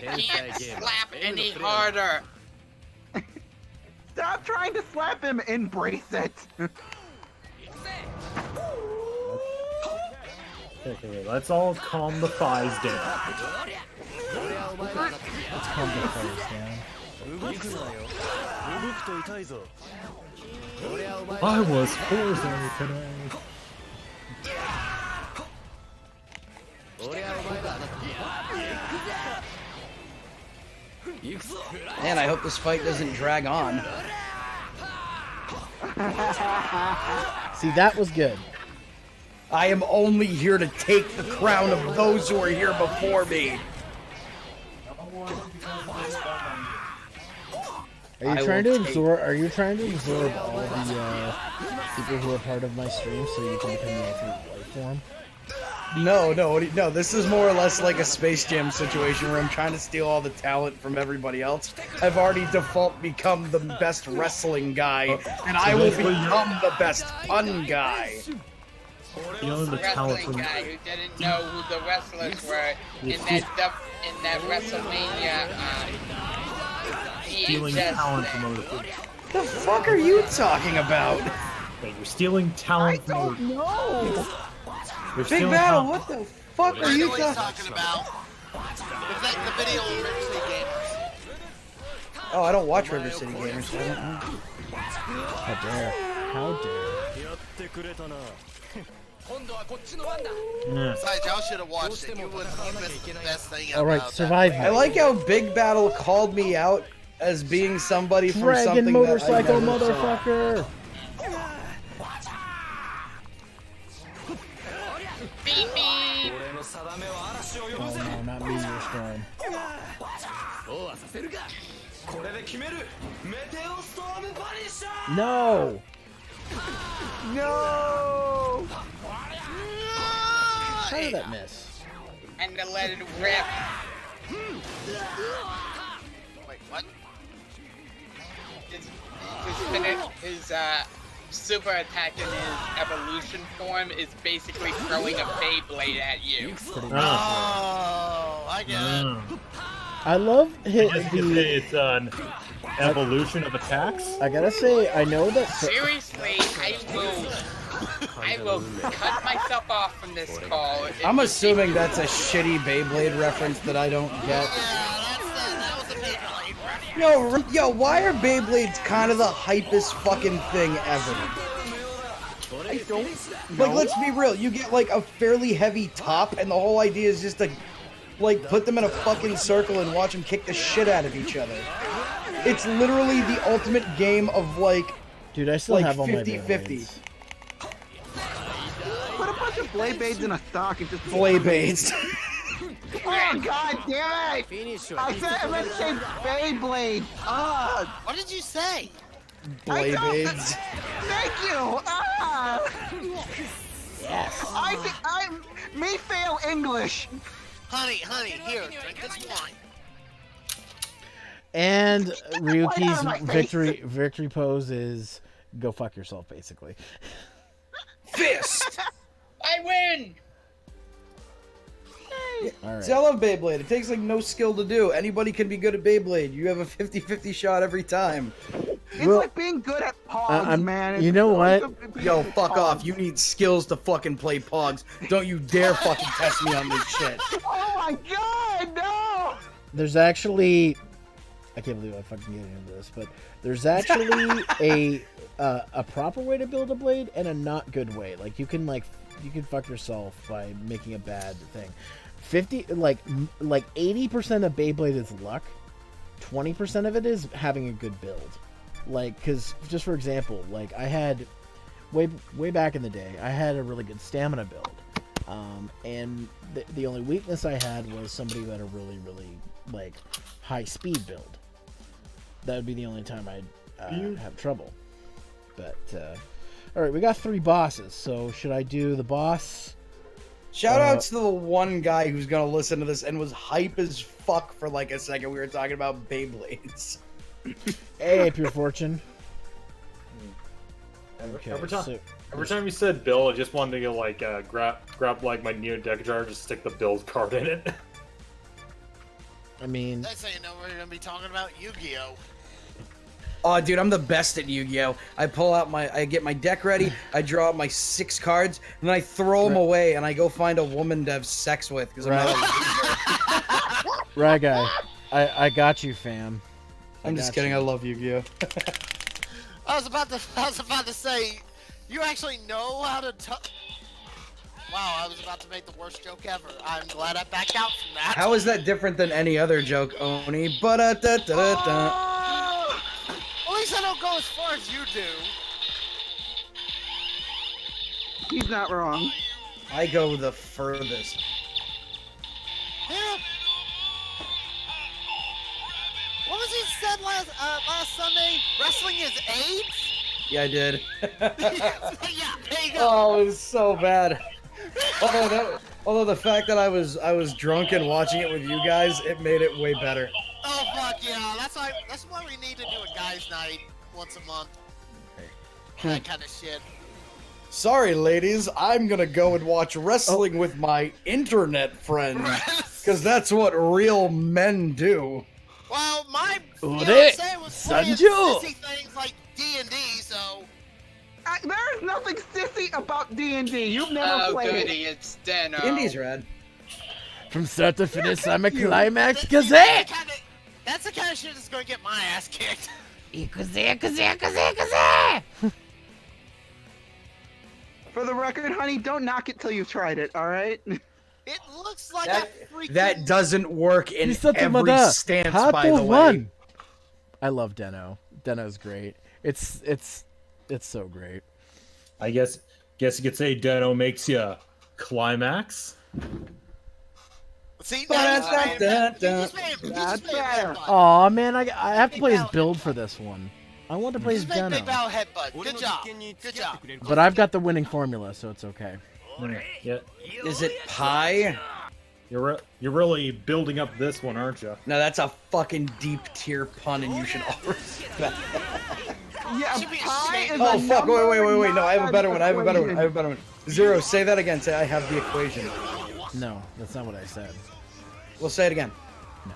can't slap any harder. Stop trying to slap him. Embrace it. Okay, let's all calm the thighs down. Let's calm the players down. I was Forza today. Man, I hope this fight doesn't drag on. See, that was good. I am only here to take the crown of those who are here before me. Are you trying to absorb? Are you trying to absorb all the people who are part of my stream so you can become the ultimate life form? No. This is more or less like a Space Jam situation where I'm trying to steal all the talent from everybody else. I've already default become the best wrestling guy, and I will become the best pun guy. You know the talent from Guy who didn't know who the wrestlers were in that WrestleMania stealing talent from other people. The fuck are you talking about? Wait, you're stealing talent from other people. No. Big Battle, what the fuck are you I know what he's talking talking about. The video of River City Gamers. Oh, I don't watch River City Gamers. So I don't know. How dare? How dare? Yeah. Besides, y'all should have watched it. You missed the best thing All right, about survive me. I like how Big Battle called me out as being somebody from Dragon something motorcycle, that I never saw. motherfucker! beep beep. Oh no, not Meteor Storm. No! No. How did that miss? And to let it rip. his super attack in his evolution form is basically throwing a Beyblade at you. Oh, I get it. I love You can say it's an evolution of attacks. I gotta say, I know that. Seriously, I will cut myself off from this call. I'm assuming that's a shitty Beyblade reference that I don't get. Yeah, that was a Beyblade reference. Yo, why are Beyblades kind of the hypest fucking thing ever? I don't Like, let's be real. You get like a fairly heavy top, and the whole idea is just to, like, put them in a fucking circle and watch them kick the shit out of each other. It's literally the ultimate game of like, Dude, I still have all my 50-50. Beyblades. Put a bunch of Beyblades in a stock and just Beyblades. Oh god damn it! I meant to say Beyblade. What did you say? Beyblades. Thank you. Yes. I may fail English. Honey, here, drink this wine. And Ryuki's my face. victory pose is go fuck yourself, basically. Fist. I win. All right. See, I love Beyblade. It takes like no skill to do. Anybody can be good at Beyblade. You have a 50-50 shot every time. It's like being good at Pogs, man. You know what? Yo, fuck off. You need skills to fucking play Pogs. Don't you dare fucking test me on this shit. Oh my god, no! There's actually, I can't believe I fucking get into this, but there's actually a proper way to build a blade and a not good way. Like you can fuck yourself by making a bad thing. 80% of Beyblade is luck. 20% of it is having a good build. Like, cause just for example, like I had way back in the day, I had a really good stamina build. And the only weakness I had was somebody who had a really like high speed build. That would be the only time I'd have trouble. But all right, we got 3 bosses. So should I do the boss? Shout outs to the one guy who's gonna listen to this and was hype as fuck for like a second. We were talking about Beyblades. Hey, Pure Fortune. Okay, every time you said Bill, I just wanted to like grab like my Neo deck jar, just stick the build card in it. I mean, That's how you know we're gonna be talking about Yu-Gi-Oh. Oh, dude, I'm the best at Yu-Gi-Oh! I get my deck ready, I draw out my 6 cards, and then I throw them away, and I go find a woman to have sex with, because I'm not a loser. Right, guy. I got you, fam. I'm just kidding, I love Yu-Gi-Oh! I was about to say, you actually know how to Wow, I was about to make the worst joke ever. I'm glad I backed out from that. How is that different than any other joke, Oni? Ba-da-da-da-da-da. At least I don't go as far as you do. He's not wrong. I go the furthest. Yeah. What was he said last Sunday? Wrestling is AIDS? Yeah, I did. Yeah, there you go. Oh, it was so bad. Although the fact that I was drunk and watching it with you guys, it made it way better. Oh fuck yeah! That's why we need to do a guys' night once a month. That kind of shit. Sorry, ladies, I'm gonna go and watch wrestling with my internet friends, because that's what real men do. Well, my fiance was playing sissy things like D&D, so... There's nothing sissy about D&D. You've never played goody, it. it's Deno. D&D's rad. From start to finish, I'm a Climax Gazette! That's the kind of shit that's gonna get my ass kicked. For the record, honey, don't knock it till you've tried it, alright? It looks like a freaking... That doesn't work in every stance, by the way. I love Deno. Deno's great. It's so great. I guess you could say Deno makes you Climax. See, that's better. Aw, man, I have to play his build for this one. I want to play his Big Deno. Bow headbutt. Good job. Good job. But I've got the winning formula, so it's okay. Yeah. Is it pie? You're really building up this one, aren't you? No, that's a fucking deep tier pun, and you should all respect that. Yeah, Should be pi is Oh a fuck! number, Wait! No, I have a not better an one. I have a better one. equation. I have a better one. Zero, say that again. Say I have the equation. No, that's not what I said. We'll say it again. No.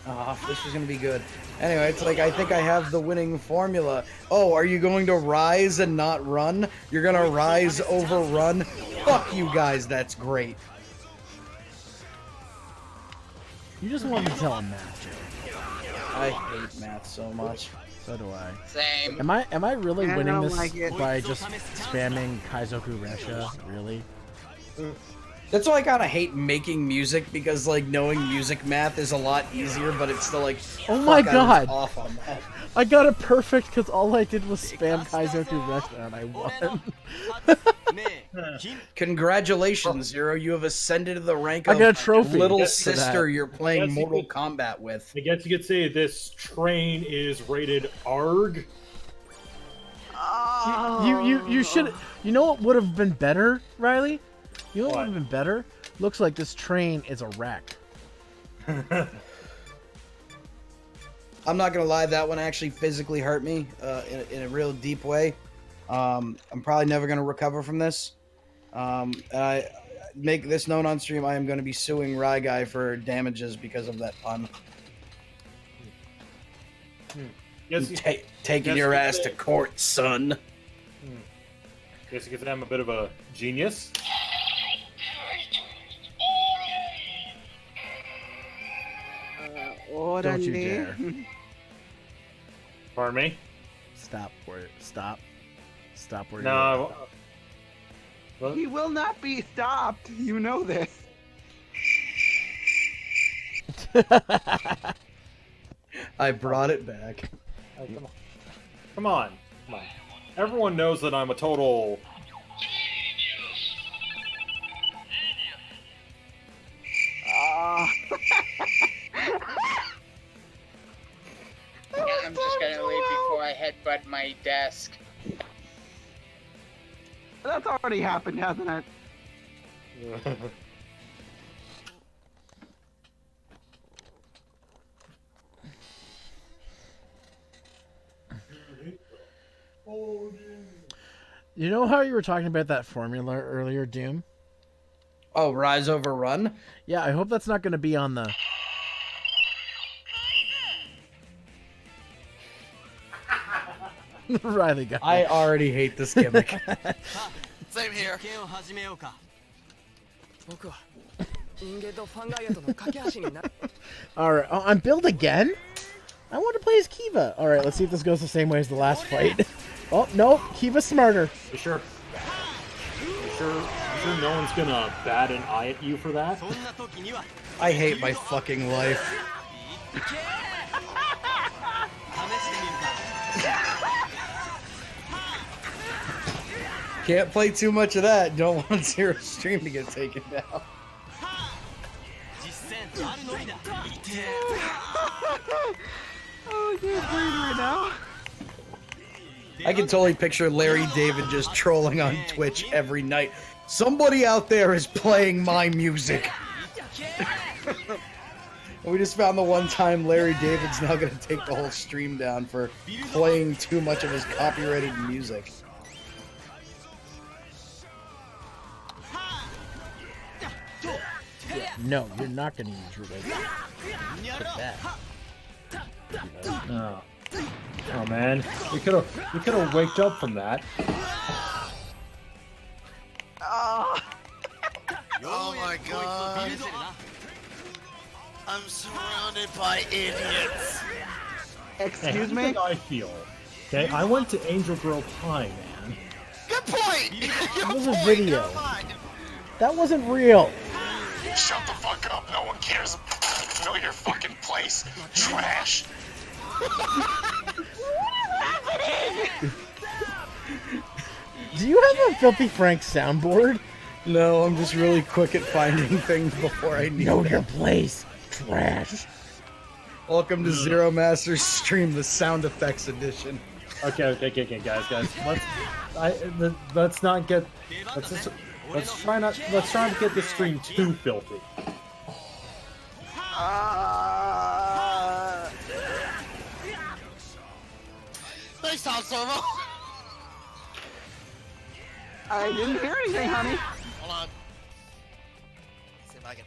Ah, this is gonna be good. Anyway, it's like I think I have the winning formula. Oh, are you going to rise and not run? You're gonna rise over run? Fuck you guys, that's great. You just wanted to tell a math joke. I hate math so much. So do I. Same. Am I really I winning don't this like it. by just spamming Kaizoku Resha? Really? That's why I kinda hate making music, because like knowing music math is a lot easier, but it's still like, Oh my fuck, I was God. off on that. I got it perfect because all I did was spam Kaizoku Resha and I won. Congratulations, Zero. You have ascended to the rank I of got a trophy little for sister that. you're playing Yes, you Mortal did. Kombat with. I guess you could say this train is rated ARG. You should. You know what would have been better, Riley? You know what would What? have been better? Looks like this train is a wreck. I'm not gonna lie, that one actually physically hurt me in a real deep way. I'm probably never gonna recover from this. And I make this known on stream. I am gonna be suing Rye Guy for damages because of that pun. Yes, Taking yes, your you ass could to say- court, son. Guess you could say I'm a bit of a genius. Don't you dare. Pardon me? Stop where. Stop. Stop where No. Well, He will not be stopped. You know this. I brought it back. come on. Come on. Come on. Everyone knows that I'm a total. I'm just gonna leave before I headbutt my desk. That's already happened, hasn't it? You know how you were talking about that formula earlier, Doom? Oh, Rise over Run? Yeah, I hope that's not going to be on the. Riley guy. I already hate this gimmick. Same here. Alright, oh, I'm Build again? I want to play as Kiva. Alright, let's see if this goes the same way as the last fight. Oh, no, Kiva's smarter. You sure? You sure no one's gonna bat an eye at you for that? I hate my fucking life. Can't play too much of that. Don't want Zero stream to get taken down. Oh, I can't breathe right now. I can totally picture Larry David just trolling on Twitch every night. Somebody out there is playing my music. We just found the one time Larry David's now going to take the whole stream down for playing too much of his copyrighted music. No, you're not going to use your weight. Take that. Oh. Oh man, we could have waked up from that. Oh my god. I'm surrounded by idiots. Excuse Hey, me? how I feel. Okay, I went to Angel Grove High, man. Good point! That was a video. That wasn't real. Shut the fuck up, no one cares. Know your fucking place. Trash. Do you have a Filthy Frank soundboard? No, I'm just really quick at finding things before I need Know them. your place. Trash. Welcome to Zeromaster's stream, the sound effects edition. Okay, guys. Let's not get. Let's try not to get this stream too filthy. They Nice on Servo. I didn't hear anything, honey. Hold on. See if I can.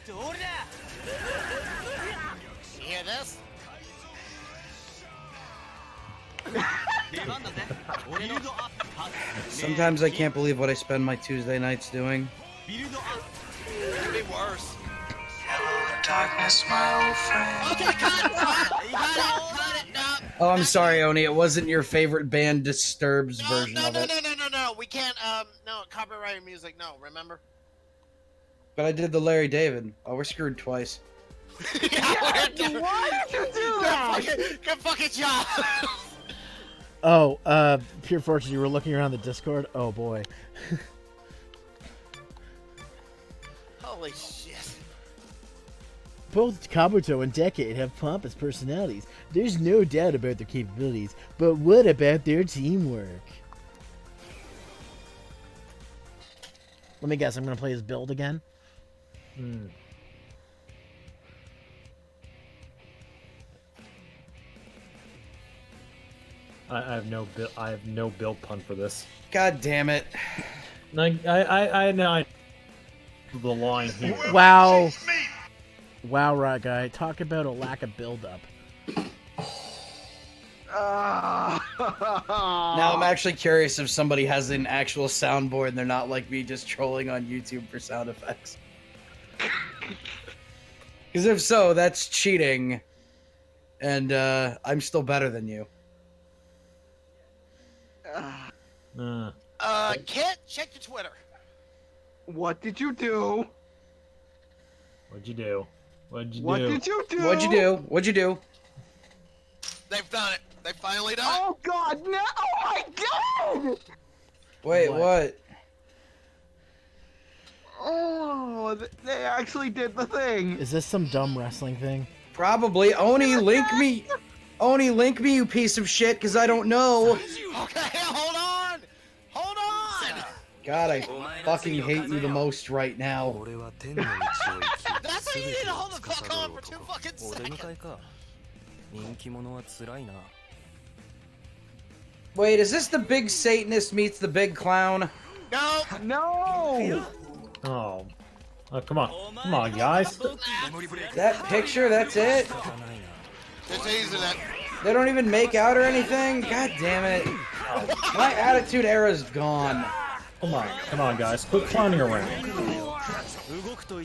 You hear this? Sometimes I can't believe what I spend my Tuesday nights doing. It could be worse. Darkness, my old friend. Okay, cut it, no. Oh, I'm sorry, Oni. It wasn't your favorite band Disturbed's version of it. No. We can't, no, copyrighted music, no, remember? But I did the Larry David. Oh, we're screwed twice. Yeah, Why did you do that? Good fucking job. Oh, pure fortune, you were looking around the Discord? Oh, boy. Holy shit. Both Kabuto and Decade have pompous personalities. There's no doubt about their capabilities, but what about their teamwork? Let me guess, I'm gonna play his build again? I have no build pun for this. God damn it. I know the line here. Wow. Wow, right guy. Talk about a lack of build-up. Now I'm actually curious if somebody has an actual soundboard and they're not like me just trolling on YouTube for sound effects. Because if so, that's cheating. And I'm still better than you. Kit, check your Twitter. What did you do? What'd you do? What did you do? What'd you do? What'd you do? They've done it. They finally done Oh God, no! Oh my God! Wait, what? Oh, they actually did the thing. Is this some dumb wrestling thing? Probably. Oni, link me. Oni, link me, you piece of shit, because I don't know. Okay, hold on! Hold on! God, I fucking hate you the most right now. That's how you need to hold the clock on for 2 fucking seconds. Wait, is this the big Satanist meets the big clown? No! No! Oh. Oh, come on, guys. That picture, that's it? Just easing it. They don't even make out or anything? God damn it. My attitude era's gone. Come on, guys. Quit clowning around.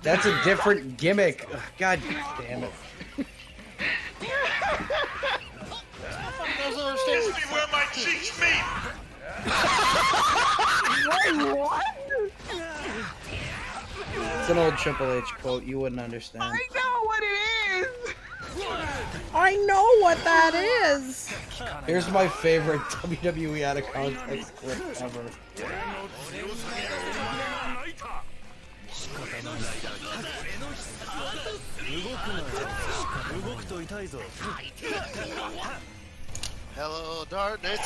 That's a different gimmick. Ugh, God damn it. Kiss me where my cheeks meet. Wait, what? It's an old Triple H quote. You wouldn't understand. I know what it is. I know what that is! Here's my favorite WWE out of context clip ever. Hello, darkness.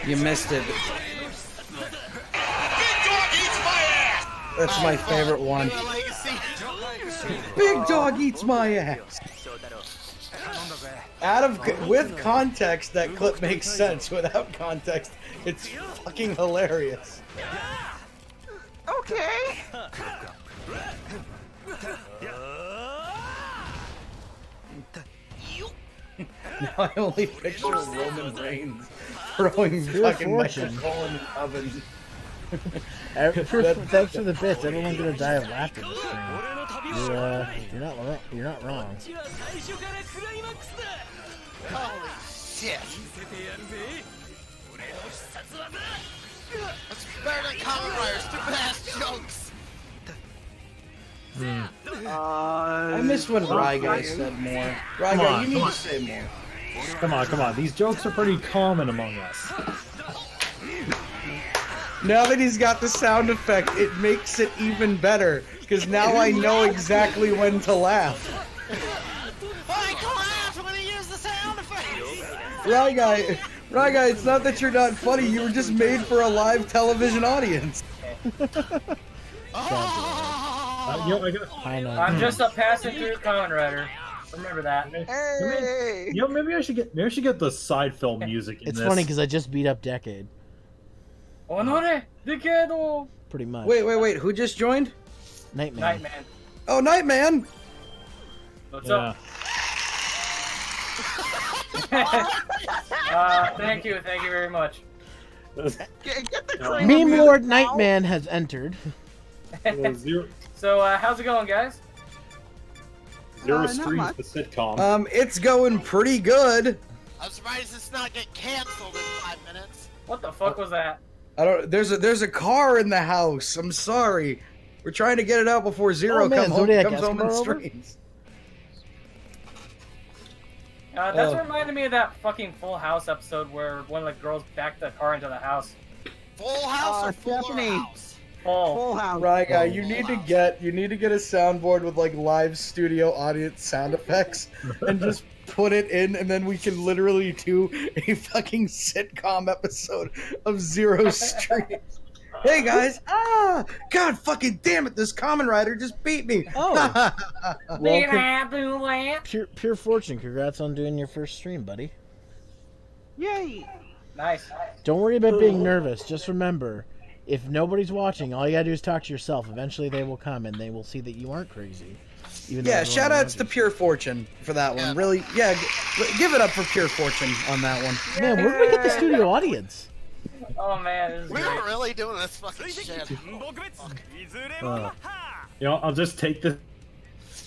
You missed it. Big dog eats my ass. That's my favorite one. Big dog eats my ass. With context, that clip makes sense. Without context, it's fucking hilarious. Okay. Now I only picture Roman Reigns throwing fucking microphone in the oven. Thanks for the bits. Everyone's gonna die of laughter this stream. You're not wrong. Holy shit. That's better than Kamen Rider. Stupid ass jokes. I miss when Rye Guy said more. Rye Guy, you need to say more. Come on. These jokes are pretty common among us. Now that he's got the sound effect, it makes it even better. Because now I know exactly when to laugh. I laughed when he used the sound effect. Rye Guy, it's not that you're not funny. You were just made for a live television audience. I know. I'm just a passing through Kamen Rider. Remember that. Hey! You know, maybe I should get the side film music in It's this. funny because I just beat up Decade. Honore, Decado. Pretty much. Wait. Who just joined? Nightman. Nightman. Oh, Nightman. What's Yeah. up? Thank you very much. Get the Yeah. cream Meme music Lord now. Nightman has entered. Zero So, how's it going, guys? not streams much. the sitcom. It's going pretty good. I'm surprised it's not get canceled in 5 minutes. What the fuck was that? I don't. There's a car in the house. I'm sorry. We're trying to get it out before Zero Oh, man, comes Zodiac home and Escobar over? streams. That's Oh. reminded me of that fucking Full House episode where one of the girls backed the car into the house. Full house or fuller Stephanie. house? Full house. Right, guy. You need to get a soundboard with like live studio audience sound effects and just put it in, and then we can literally do a fucking sitcom episode of Zero streams. Hey guys! God fucking damn it! This Kamen Rider just beat me. Oh. Well, Pure fortune. Congrats on doing your first stream, buddy. Yay! nice. Don't worry about being nervous. Just remember, if nobody's watching, all you gotta do is talk to yourself. Eventually they will come and they will see that you aren't crazy. Even though Yeah, everyone shout outs around to you. Pure Fortune for that one. Yeah. Really, yeah, give it up for Pure Fortune on that one. Man, where did we get the studio audience? Oh man, this is We're great. really doing this fucking shit. You know, I'll just take this.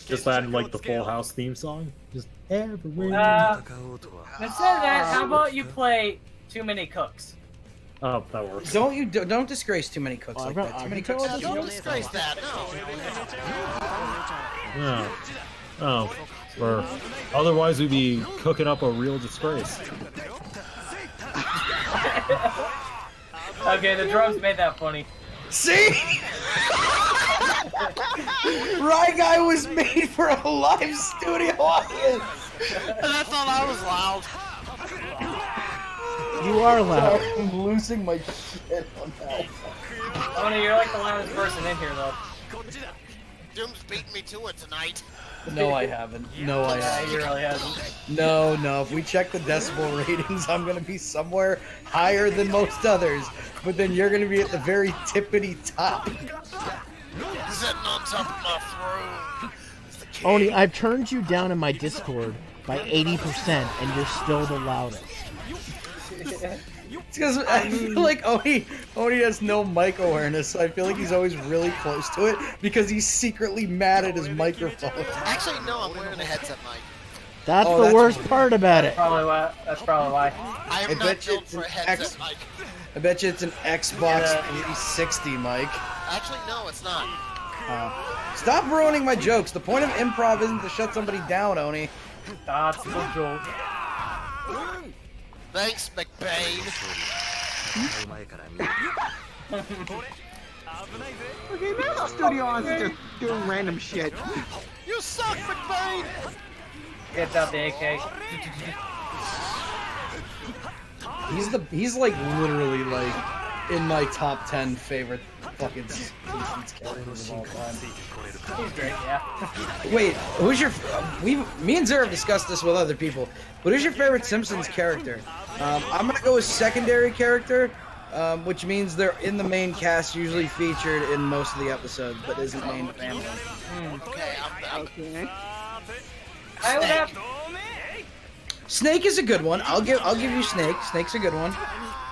Just add like the Full House theme song. Just everywhere. Instead of that, how about you play Too Many Cooks? Oh, that works. Don't disgrace too many cooks Oh, like I that. got- Too I many can cooks. tell Don't disgrace that. No. Oh, or otherwise we'd be cooking up a real disgrace. Okay, the drums made that funny. See? Right Guy was made for a live studio audience. And I thought I was loud. You are loud. I'm losing my shit on that. Oh no, you're like the loudest person in here though. Doom's beating me to it tonight. No, I haven't. No, I Yeah, haven't. he really hasn't. No. If we check the decibel ratings, I'm gonna be somewhere higher than most others. But then you're gonna be at the very tippity top. Sitting on top of my throne. Oni, I've turned you down in my Discord by 80%, and you're still the loudest. It's because I feel like Oni has no mic awareness, so I feel like he's always really close to it because he's secretly mad at his microphone. Actually, no, I'm wearing a headset mic. That's Oh, the that's worst part about it. That's probably why. I am I not bet you built it's for a an headset mic. I bet you it's an Xbox 360 mic. Actually, no, it's not. Stop ruining my jokes. The point of improv isn't to shut somebody down, Oni. That's the joke. Thanks, McBain. Okay, now the studio audience is just doing random shit. You suck, McBain! Gets out the AK. He's like literally like in my top 10 favorite fucking Simpsons characters of all time. He's great, yeah. Wait, who's your? Me and Zero have discussed this with other people. But who's your favorite Simpsons character? I'm gonna go with secondary character, which means they're in the main cast, usually featured in most of the episodes, but isn't main family. Okay, I'm Okay. I would have. Snake is a good one. I'll give you Snake. Snake's a good one.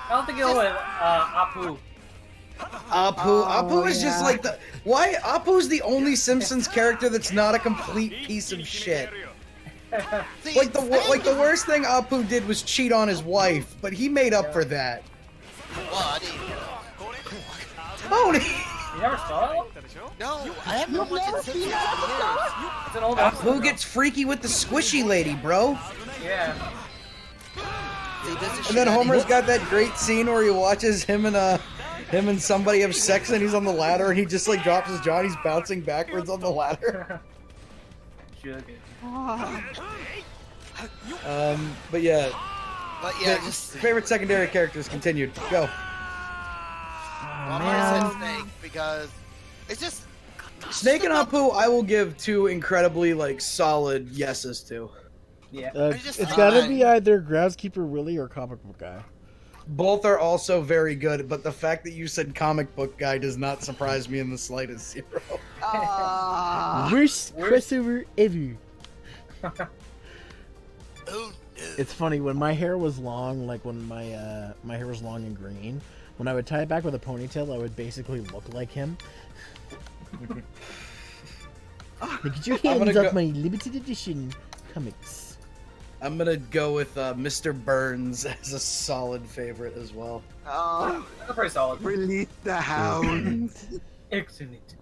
I'll have to go with Apu. Apu is just yeah. like the why Apu's the only Simpsons character that's not a complete piece of shit. Like the worst thing Apu did was cheat on his wife, but he made up for that. What? Tony! You never saw it? No, I haven't watched it since years. It's an old episode. Apu gets freaky with the squishy lady, bro. Yeah. See, this is And shit then I Homer's need- got that great scene where he watches him and somebody have sex and he's on the ladder and he just like drops his jaw and he's bouncing backwards on the ladder. But yeah. But yeah, the just favorite secondary characters continued. Go. I'm gonna say Snake because it's just Snake and Apu, I will give 2 incredibly like solid yeses to. Yeah. It's gotta be either Groundskeeper Willie or Comic Book Guy. Both are also very good, but the fact that you said Comic Book Guy does not surprise me in the slightest, Zero. Worst crossover ever. It's funny when my hair was long, like when my hair was long and green. When I would tie it back with a ponytail, I would basically look like him. Get your hands off my limited edition comics. I'm gonna go with Mr. Burns as a solid favorite as well. That's pretty solid. Release the hounds. Excellent.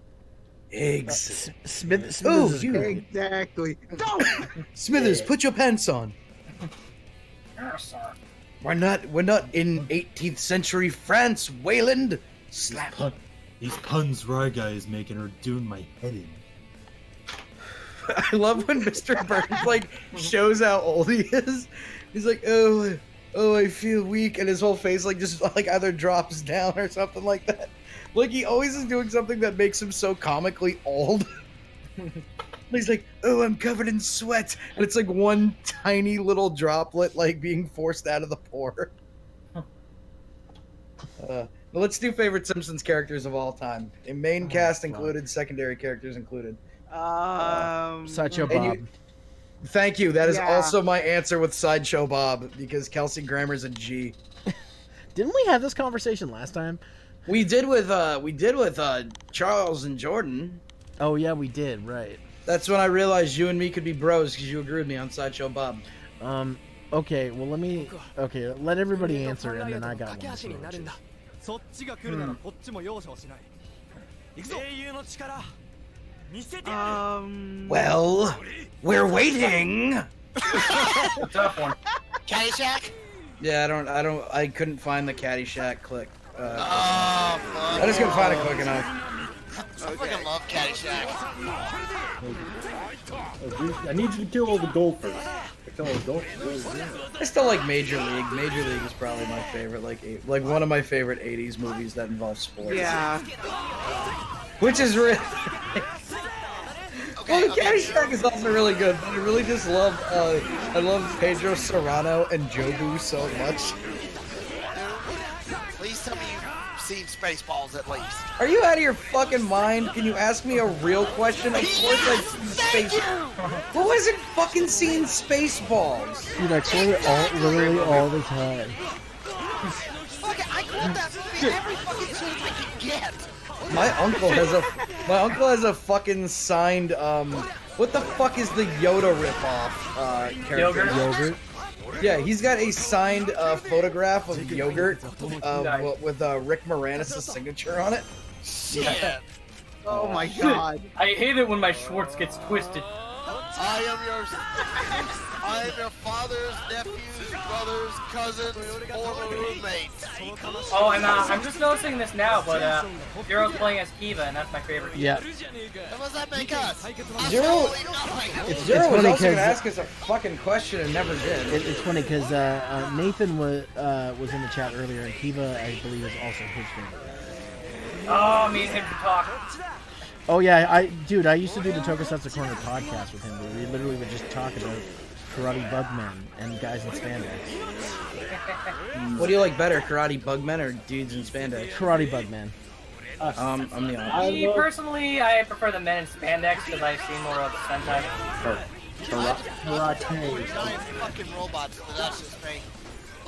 Smithers. Oh, Exactly. Don't. Smithers, put your pants on. Yes, sir. We're not in 18th century France, Wayland. Slap. These puns Ryga is making are doing my head in. I love when Mr. Burns like shows how old he is. He's like, oh, I feel weak, and his whole face like just like either drops down or something like that. Like he always is doing something that makes him so comically old. He's like, oh, I'm covered in sweat, and it's like one tiny little droplet like being forced out of the pore. Let's do favorite Simpsons characters of all time. In main cast included, secondary characters included. Sideshow Bob. Thank you. That is also my answer with Sideshow Bob, because Kelsey Grammer's a G. Didn't we have this conversation last time? We did with Charles and Jordan. Oh yeah, we did. Right. That's when I realized you and me could be bros, because you agreed with me on Sideshow Bob. Okay. Well, let everybody answer, and then I got one. Well, we're waiting. Tough one. Caddyshack? Yeah, I couldn't find the Caddyshack click. I just couldn't find it quick enough. I fucking love Caddyshack. I need you to kill all the golfers. I still like Major League. Major League is probably my favorite, like one of my favorite 80s movies that involves sports. Yeah. Which is really... Well, Caddyshack is also really good, but I really just love, I love Pedro Serrano and Jobu so much. Please tell me you've seen Spaceballs at least. Are you out of your fucking mind? Can you ask me a real question? Of course I've seen Who hasn't fucking seen Spaceballs? Dude, I quote it literally all the time. Fuck, I quote that movie every fucking chance I can get. My uncle has a fucking signed what the fuck is the Yoda ripoff character? Yogurt. Yeah, he's got a signed photograph of Yogurt with Rick Moranis' signature on it. Shit. Oh my god. I hate it when my Schwartz gets twisted. I am your father's nephew's brother's cousin's former roommate. Oh, and I'm just noticing this now, but Zero's playing as Kiva, and that's my favorite. Yeah. What does that make us? Zero It's was funny also gonna because ask us a fucking question and never did. it's funny because Nathan was in the chat earlier, and Kiva, I believe, is also his favorite. Oh, me and him can talk. Oh yeah, I used to do the Tokusatsu Corner podcast with him, where we literally would just talk about Karate Bugmen and guys in spandex. What do you like better, Karate Bugmen or dudes in spandex? Karate Bugmen. I'm the opposite. Me personally, I prefer the men in spandex because I've seen more of the Sentai. Giant fucking robots, but that's just me.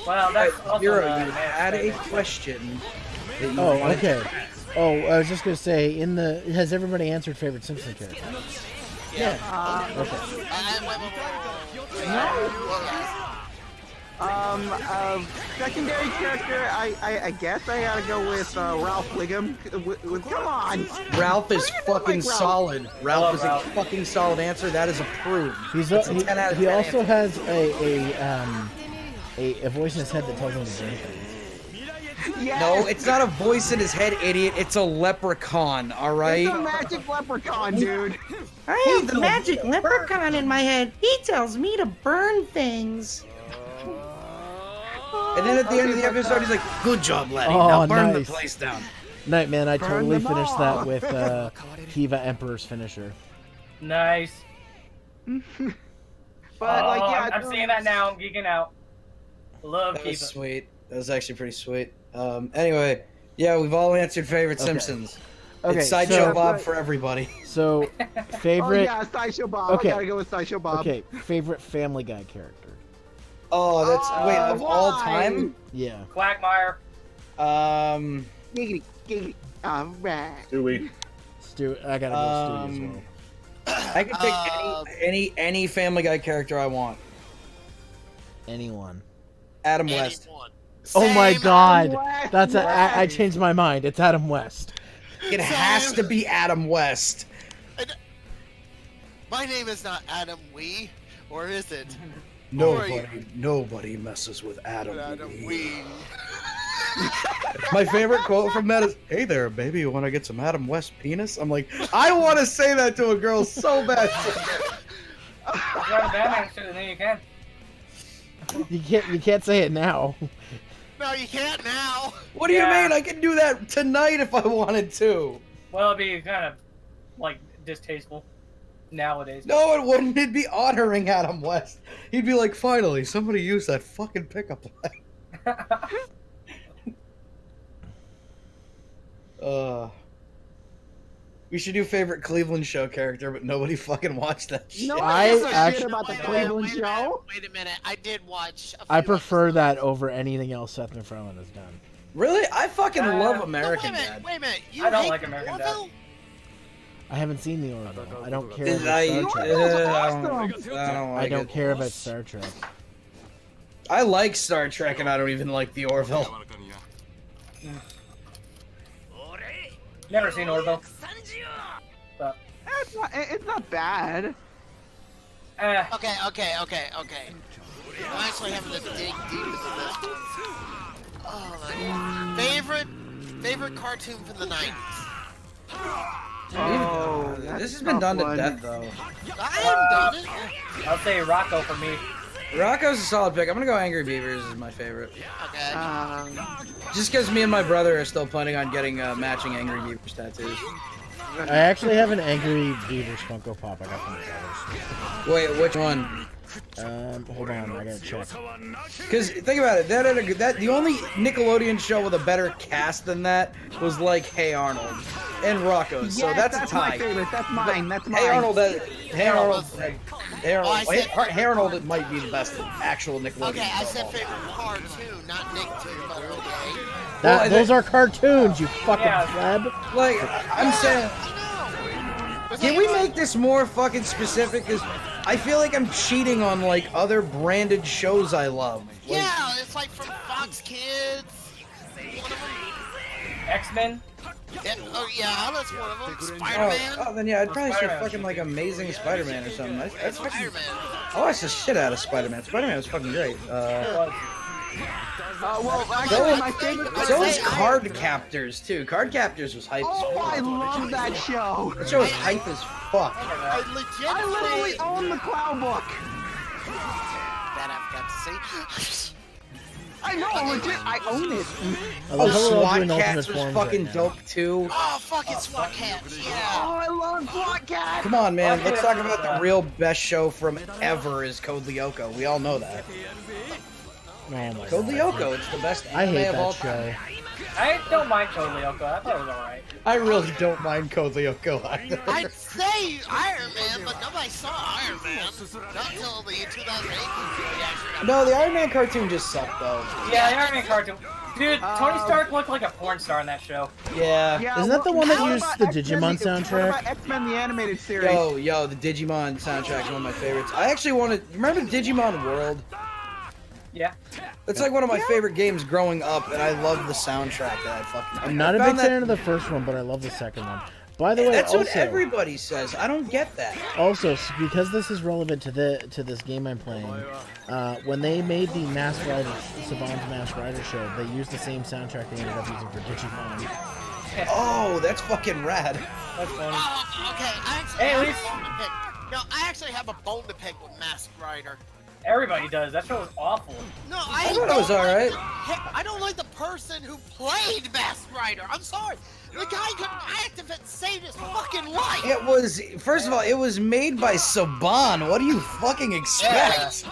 Well, that's also Zero, the you men had in a spandex. question. That you Oh, wanted okay. Oh, I was just gonna say, has everybody answered favorite Simpson character? Yeah. Okay. Secondary character, I guess I gotta go with Ralph Wiggum. Come on! Ralph is fucking Ralph. solid. Ralph is a fucking solid answer. That is approved. That's a 10 out of He 10 also answer. has a voice in his head that tells him to drink things. Yes. No, it's not a voice in his head, idiot. It's a leprechaun, alright? It's a magic leprechaun, dude. I have the magic leprechaun in my head. He tells me to burn things. And then at the end of the episode, he's like, good job, laddie. Oh, Now burn nice. the place down. Night, man. I Burn totally them finished all. that with Kiva Emperor's finisher. Nice. But like, yeah, I'm seeing that now. I'm geeking out. Love That was Kiva. sweet. That was actually pretty sweet. Anyway, yeah, we've all answered favorite Okay. Simpsons. Okay, It's Sideshow so- Bob for everybody. So, Oh favorite. yeah, Sideshow Bob. Okay. I gotta go with Sideshow Bob. Okay, favorite Family Guy character. Oh, that's wait of all why? time. Yeah. Quagmire. Giggity, giggity. Alright. Stewie. Stu. I gotta go with Stewie as well. I can pick any Family Guy character I want. Anyone. Adam West. Anyone. Oh my Same. God, West. that's I changed my mind. It's Adam West. It has to be Adam West. My name is not Adam Wee, or is it? Nobody messes with Adam. Adam Wee. My favorite quote from that is, "Hey there, baby, you want to get some Adam West penis?" I'm like, I want to say that to a girl so bad. Go to Batman sooner than you can. You can't say it now. No, you can't now. What do you mean? I can do that tonight if I wanted to. Well, it'd be kind of like distasteful nowadays. No, it wouldn't. It'd be honoring Adam West. He'd be like, finally, somebody used that fucking pickup line. We should do favorite Cleveland show character, but nobody fucking watched that shit. No one I gives a actually- shit about the Cleveland show. Wait a minute. I did watch. I prefer that over anything else Seth MacFarlane has done. Really? I fucking love American Wait a minute. Dad. Wait a minute. You I don't hate like American Dad. Orville? I haven't seen the Orville. I don't care Did about I Star Trek. I I don't it. care about Star Trek. I like Star Trek and I don't even like the Orville. Never seen Orville. But It's not bad. Okay. I'm actually having to dig deep into this one. Oh my God. Favorite cartoon from the 90s. Oh, This has been done to death, though. I haven't done it. I'll say Rocco for me. Rocco's a solid pick. I'm gonna go Angry Beavers is my favorite. Okay. Just because me and my brother are still planning on getting matching Angry Beavers tattoos. I actually have an Angry Beavers Funko Pop. I got from the brothers. Wait, which one? Hold on, I gotta check. Because think about it, that the only Nickelodeon show with a better cast than that was like Hey Arnold and Rocco's. So Yes, that's a my tie. favorite. That's mine. That's mine. Hey Arnold, Hey Arnold, I said Hey Arnold, it might be the best actual Nickelodeon. Okay, I show said of all favorite time. cartoon, not Nicktoon, but okay. Those are cartoons, you fucking pleb. Like I'm saying. Can we make this more fucking specific? Because I feel like I'm cheating on like other branded shows I love. Like, Yeah, it's like from Fox Kids. X-Men. Yeah, oh yeah, that's one of them. Spider-Man. Oh, then yeah, I'd probably say Spider-Man. fucking like Amazing Spider-Man or something. That's fucking. Spider-Man. I watched the shit out of Spider-Man. Spider-Man was fucking great. Well, actually, my favorite. So was Card Captors too. Card Captors was hype. Oh, as I fuck. love that show. That show was hype as fuck. I I literally legitimately. own the Cloud Book. That I've got to see. I know, legit. I own it. I love how we're all SWAT doing alternate Cats was forms fucking right now. dope too. Oh, fucking SWAT Cats. Yeah. Oh, I love SWAT Cat. Come on, man. Let's talk about the real best show from ever is Code Lyoko. We all know that. Oh my Code God. Lyoko, it's the best I anime hate of all that time. show. I don't mind Code Lyoko. I thought it was alright. I really don't mind Code Lyoko either. I'd say Iron Man, but nobody saw Iron Man. Not until the 2008 movie actually. No, the Iron Man cartoon just sucked though. Yeah, the Iron Man cartoon. Dude, Tony Stark looked like a porn star in that show. Yeah. Isn't that the one that what used about the X-Men Digimon What soundtrack? about X-Men the Animated Series? Yo, the Digimon soundtrack is one of my favorites. I actually wanted. Remember Digimon World? Yeah. It's like one of my favorite games growing up, and I love the soundtrack that I fucking. I'm not a found big fan of the first one, but I love the second one. By the way, That's what also, everybody says. I don't get that. also because this is relevant to this game I'm playing, when they made the Masked Rider, Saban's Masked Rider show, they used the same soundtrack they ended up using for Digimon. Oh, that's fucking rad. That's funny. Oh, okay. I actually Hey, have at least- a bone to pick. No, I actually have a bone to pick with Masked Rider. Everybody does. That show was awful. No, I thought it was alright. I don't like the person who played Masked Rider. I'm sorry. The guy couldn't act if it saved his fucking life. It was, first of all, it was made by Saban. What do you fucking expect?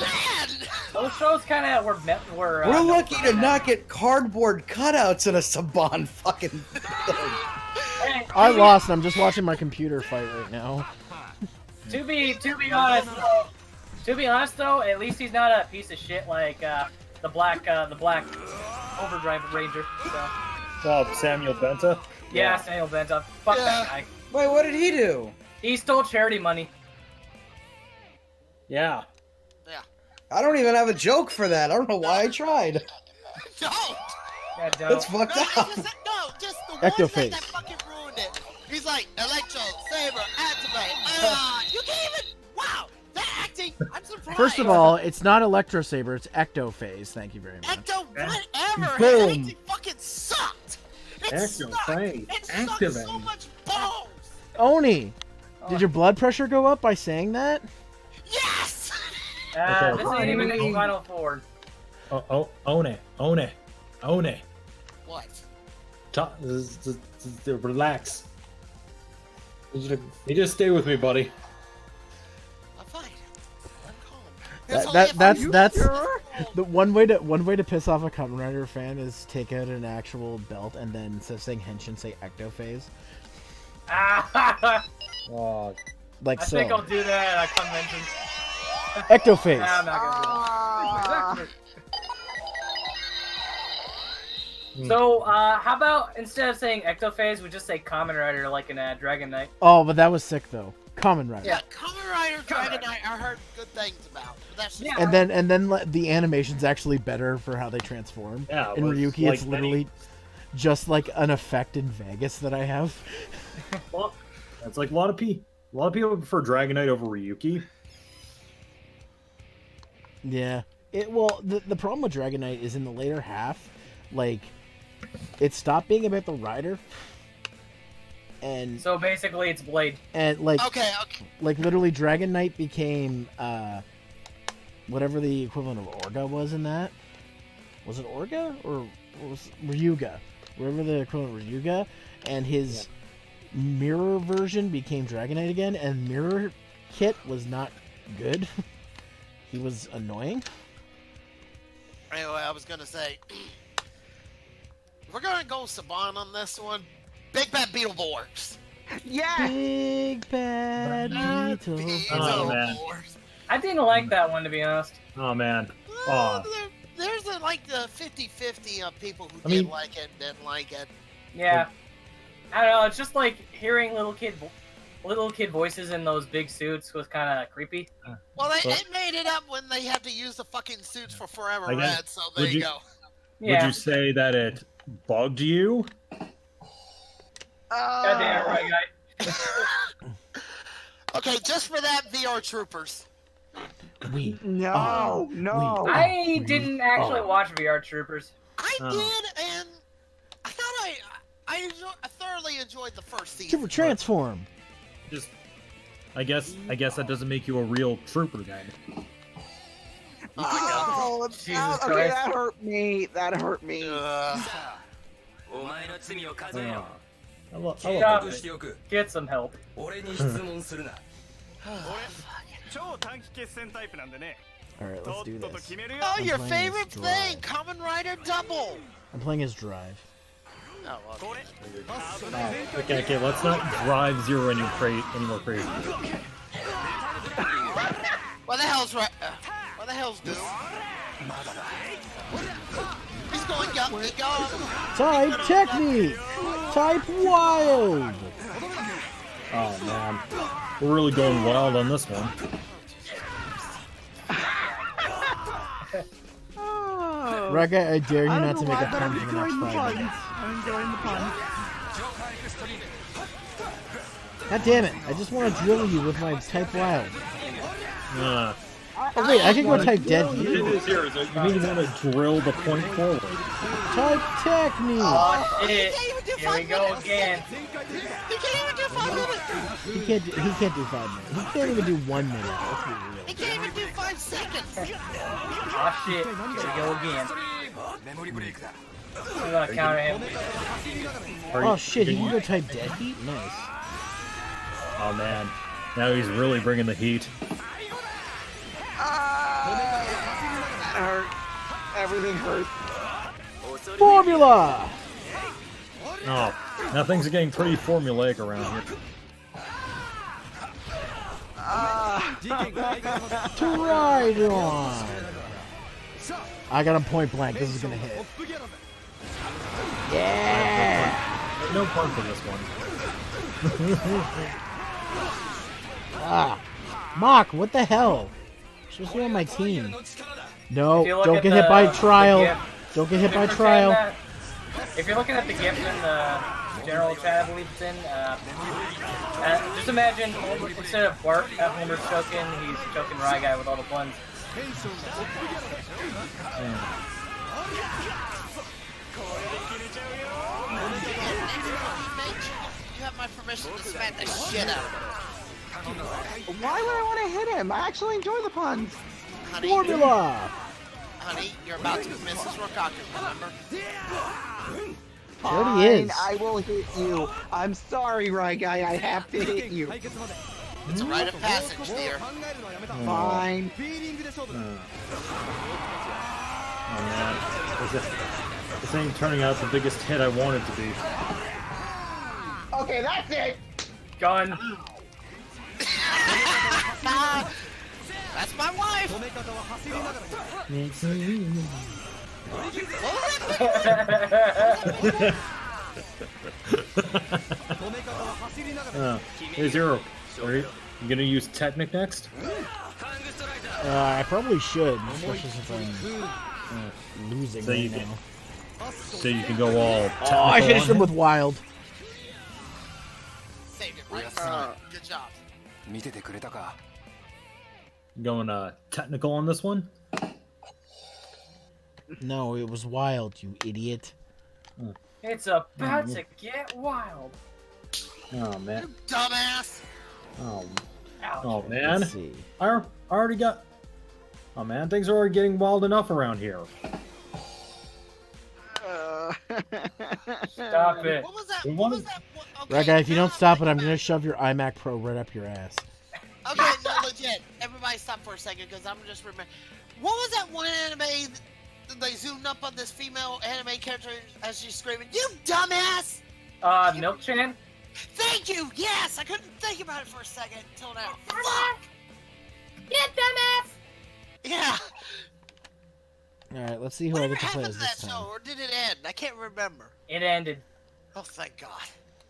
Those shows kind of were We're lucky to not get cardboard cutouts in a Saban fucking thing. I lost. I'm just watching my computer fight right now. To be honest though, at least he's not a piece of shit like the black Overdrive Ranger. So. Oh, Samuel Benta? Yeah, Samuel Benta. Fuck that guy. Wait, what did he do? He stole charity money. Yeah. I don't even have a joke for that. I don't know why I tried. Don't. Yeah, don't. That's fucked up. Just the one thing Ectophase. that fucking ruined it. He's like, Electro, Saber, Activate. You can't even. Wow, that acting. I'm surprised. First of all, it's not Electro Saber, it's Ectophase. Thank you very much. Ecto, whatever. Boom. His acting fucking sucked. It sucked. Ectophase. It sucked so much balls. Oni, did your blood pressure go up by saying that? Yes. This ain't even the Final Four. Own it. What? Relax. You just stay with me, buddy. I'm fine. I'm calm. That's the one way to piss off a Kamen Rider fan is take out an actual belt and then instead of saying henshin say Ectophase. Like I so. think I'll do that at a convention. Ectophase. Nah, I'm not gonna do that. So, how about instead of saying Ectophase, we just say Kamen Rider like in Dragon Knight? Oh, but that was sick though. Kamen Rider. Yeah, Kamen Rider Dragon Knight I heard good things about. But that's just And then the animation's actually better for how they transform. Yeah, in it was Ryuki, like it's literally just like an effect in Vegas that I have. Well, it's like a lot of people prefer Dragon Knight over Ryuki. Yeah. The problem with Dragon Knight is in the later half, like, it stopped being about the rider. And so basically it's Blade. And like okay. Like literally Dragon Knight became whatever the equivalent of Orga was in that. Was it Orga or was Ryuga? Whatever the equivalent of Ryuga, and his mirror version became Dragon Knight again, and Mirror Kit was not good. He was annoying. Anyway, I was gonna say, we're gonna go Saban on this one. Big Bad Beetleborgs. Yeah. Big Bad Beetleborgs. Oh man. I didn't like that one, to be honest. Oh man. There's like the 50-50 of people who did like it and didn't like it. Yeah. I don't know, it's just like hearing little kid voices in those big suits was kind of creepy. Well, it made it up when they had to use the fucking suits for Forever Red, so there you go. Would you say that it bugged you? Goddamn right, guy. Okay, just for that, VR Troopers. No. I didn't actually watch VR Troopers. I did, and I thought I thoroughly enjoyed the first season. Trooper Transform. Just, I guess that doesn't make you a real trooper then. Oh, Jesus okay, Christ. that hurt me. That hurt me. Stop it. Get some help. Alright, let's do this. Oh, I'm your playing favorite as thing, Kamen Rider Double. I'm playing as Drive. Oh, Okay, let's not drive Zero any more crazy. What the hell's right? What the hell's Doom? He's going go. Type Technique! Type Wild! Oh man, we're really going wild on this one. Raga, I dare you not to make a pun for the next 5 minutes. I'm enjoying the pun. God damn it, I just want to drill you with my Type Wild. Oh wait, I can go Type Dead You here. mean you want to drill the point forward? Type Technique! Oh, shit. Here we go again. He can't even do 5 minutes. He can't do 5 minutes. He can't even do 1 minute. Let's be real. He can't even do 5 seconds. Oh shit. Here we go again. I'm gonna counter him. Oh shit, he can go type dead heat? Nice. Oh man, now he's really bringing the heat. That hurt. Everything hurt. Formula! Oh, now things are getting pretty formulaic around here. Tridon! I got him point blank. This is gonna hit. Yeah! No fun for this one. Ah. Mock, what the hell? You're supposed to be on my team. No, don't get hit by trial. Don't get hit by trial. If you're looking at the gift in the general chat, I believe it's in, just imagine instead of Bart at Homer's choking, he's choking Rye Guy with all the puns. You have my permission to smack the shit out of him. Why would I want to hit him? I actually enjoy the puns. Honey, Formula! honey, you're about to miss this Rokaku, remember? There he is. I will hit you. I'm sorry, Rye Guy. I have to hit you. It's a rite of passage, dear. Fine. Oh man, this ain't turning out the biggest hit I wanted to be. Okay, that's it. Gun. That's my wife. Hey Zero, are you gonna use Technic next? I probably should, especially since I'm losing right now. So you can go all technical. Oh, I finished him with Wild. Saved it right on. Good job. Going technical on this one? No, it was Wild, you idiot. It's about to get wild. Oh man. Dumbass. Oh man. Let's see. I already got. Oh man, things are already getting wild enough around here. Stop it. What was that? We What wanted- was that? Okay, Right, guy, if you don't stop it, I'm gonna shove your iMac Pro right up your ass. okay, no, legit. Everybody stop for a second, because I'm just remembering. What was that one anime that they zoomed up on this female anime character as she's screaming, "You dumbass!" Milk-chan? Thank you! Yes! I couldn't think about it for a second until now. Fuck! Yeah, dumbass! Yeah! Alright, let's see who I Whatever get to play happened as to that this show, time. or did it end? I can't remember. It ended. Oh, thank God.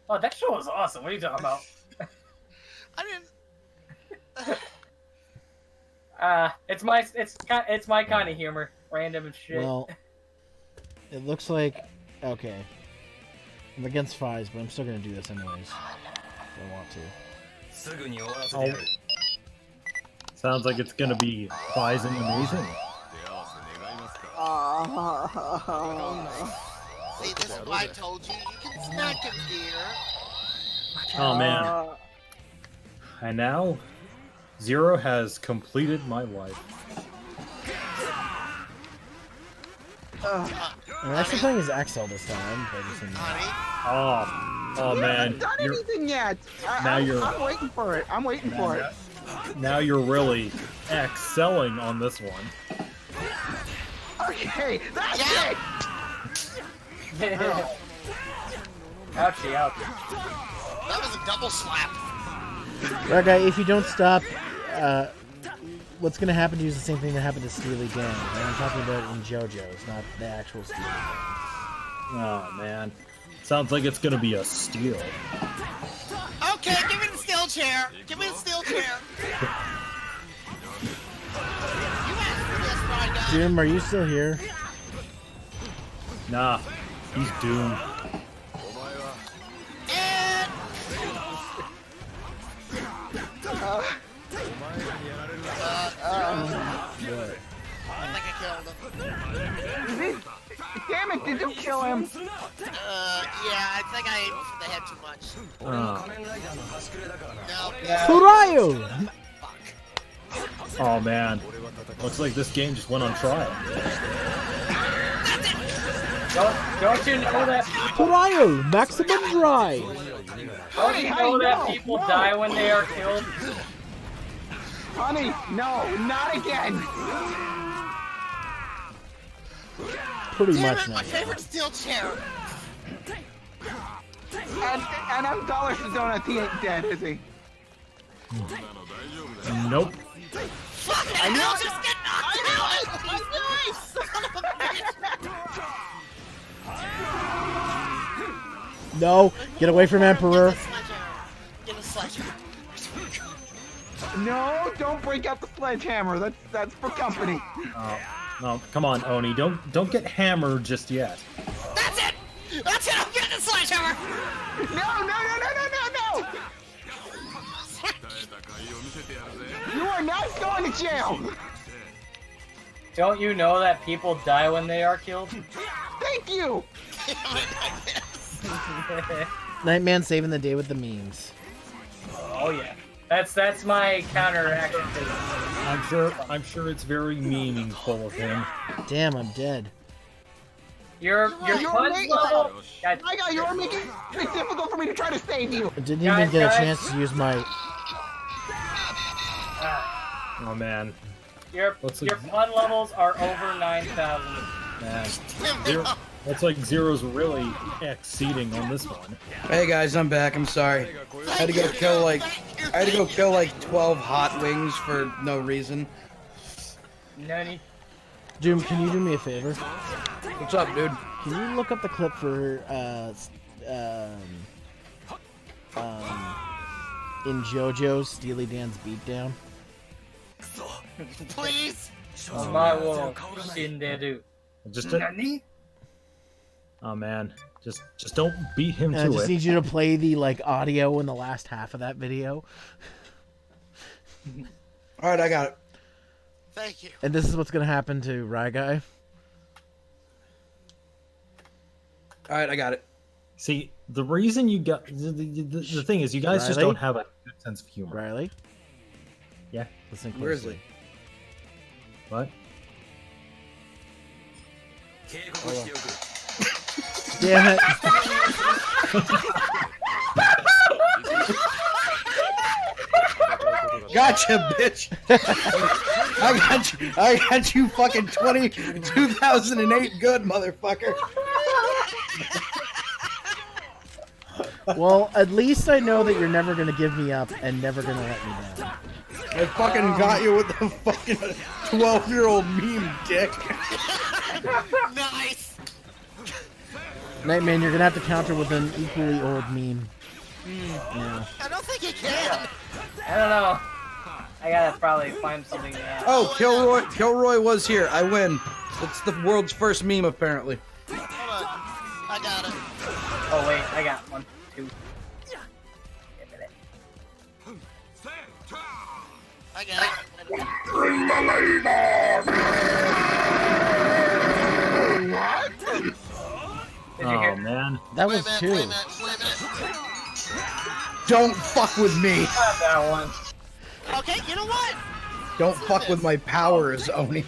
Oh, that show was awesome. What are you talking about? I didn't... It's my kind of humor. Random and shit. Well, it looks like... Okay. I'm against Fies, but I'm still gonna do this anyways. If I want to. Oh. Sounds like it's gonna be wise and amazing. See, this is why I told you. You can snack him, dear. Oh man. And now, Zero has completed my life. I'm actually playing as Accel this time. I haven't played this in Oh I man. haven't done anything yet. I'm waiting for it. I'm waiting for it. Now you're really excelling on this one. Okay, that's it. Ouchie, ouch. That was a double slap. Right, guy, if you don't stop, what's gonna happen to you is the same thing that happened to Steely Dan. And I'm talking about in JoJo's, not the actual Steely Dan. Oh man. Sounds like it's gonna be a steal. Okay, give me the steel chair. Give me the steel chair. You asked for this, right, guy? Doom, are you still here? Nah, he's doomed. And... What? I think I killed him. Damn it, did you kill him? Yeah, I think I ate before they had too much. Turayo! Oh man, looks like this game just went on trial. Don't you know that? Turayo! Maximum drive! Don't you know that people die when they are killed? Honey, no, not again. Pretty Damn much it, my not. favorite steel chair. And I'm Dollar Sedona. He ain't dead, is he? Nope. Fuck it, I'll just get knocked out! Nice! Son of a bitch! No! Get away from Emperor! Get a sledgehammer. No, don't break out the sledgehammer. That's for company. No, come on, Oni. Don't get hammered just yet. That's it! That's it! I'm getting the sledgehammer! No! You are not going to jail! Don't you know that people die when they are killed? Thank you! Nightman saving the day with the memes. Oh yeah. That's my counteraction to this. I'm sure it's very meaningful of him. Damn, I'm dead. Your punch level. My God, you're making it difficult for me to try to save you. I didn't even get a chance to use my... Oh man. Your pun levels are over 9,000. Man. That's like Zero's really exceeding on this one. Hey guys, I'm back. I'm sorry. I had to go kill like 12 hot wings for no reason. Nani? Doom, can you do me a favor? What's up, dude? Can you look up the clip for in JoJo's Steely Dan's beatdown? Please. My world, Shinderu. Nani? Oh man, just don't beat him to it. I just need you to play the audio in the last half of that video. All right, I got it. Thank you. And this is what's gonna happen to Ryguy. All right, I got it. See, the reason you got the thing is, you guys just Riley? don't have a good sense of humor. Riley? Yeah. Listen Where is closely. What? Damn it. Gotcha, bitch. I got you fucking 2008 good, motherfucker. Well, at least I know that you're never gonna give me up and never gonna let me down. I fucking got you with the fucking 12-year-old meme, dick. Nice. Nightman, you're gonna have to counter with an equally old meme. Yeah. I don't think he can. I don't know. I gotta probably find something. Oh, Kilroy was here. I win. It's the world's first meme, apparently. Hold on. I got it. Oh wait, I got 1, 2. I got it. What? Oh man, that was Wait a 2. minute, wait a minute. Don't fuck with me. Not that one. Okay, you know what? Don't fuck with my powers, Oni.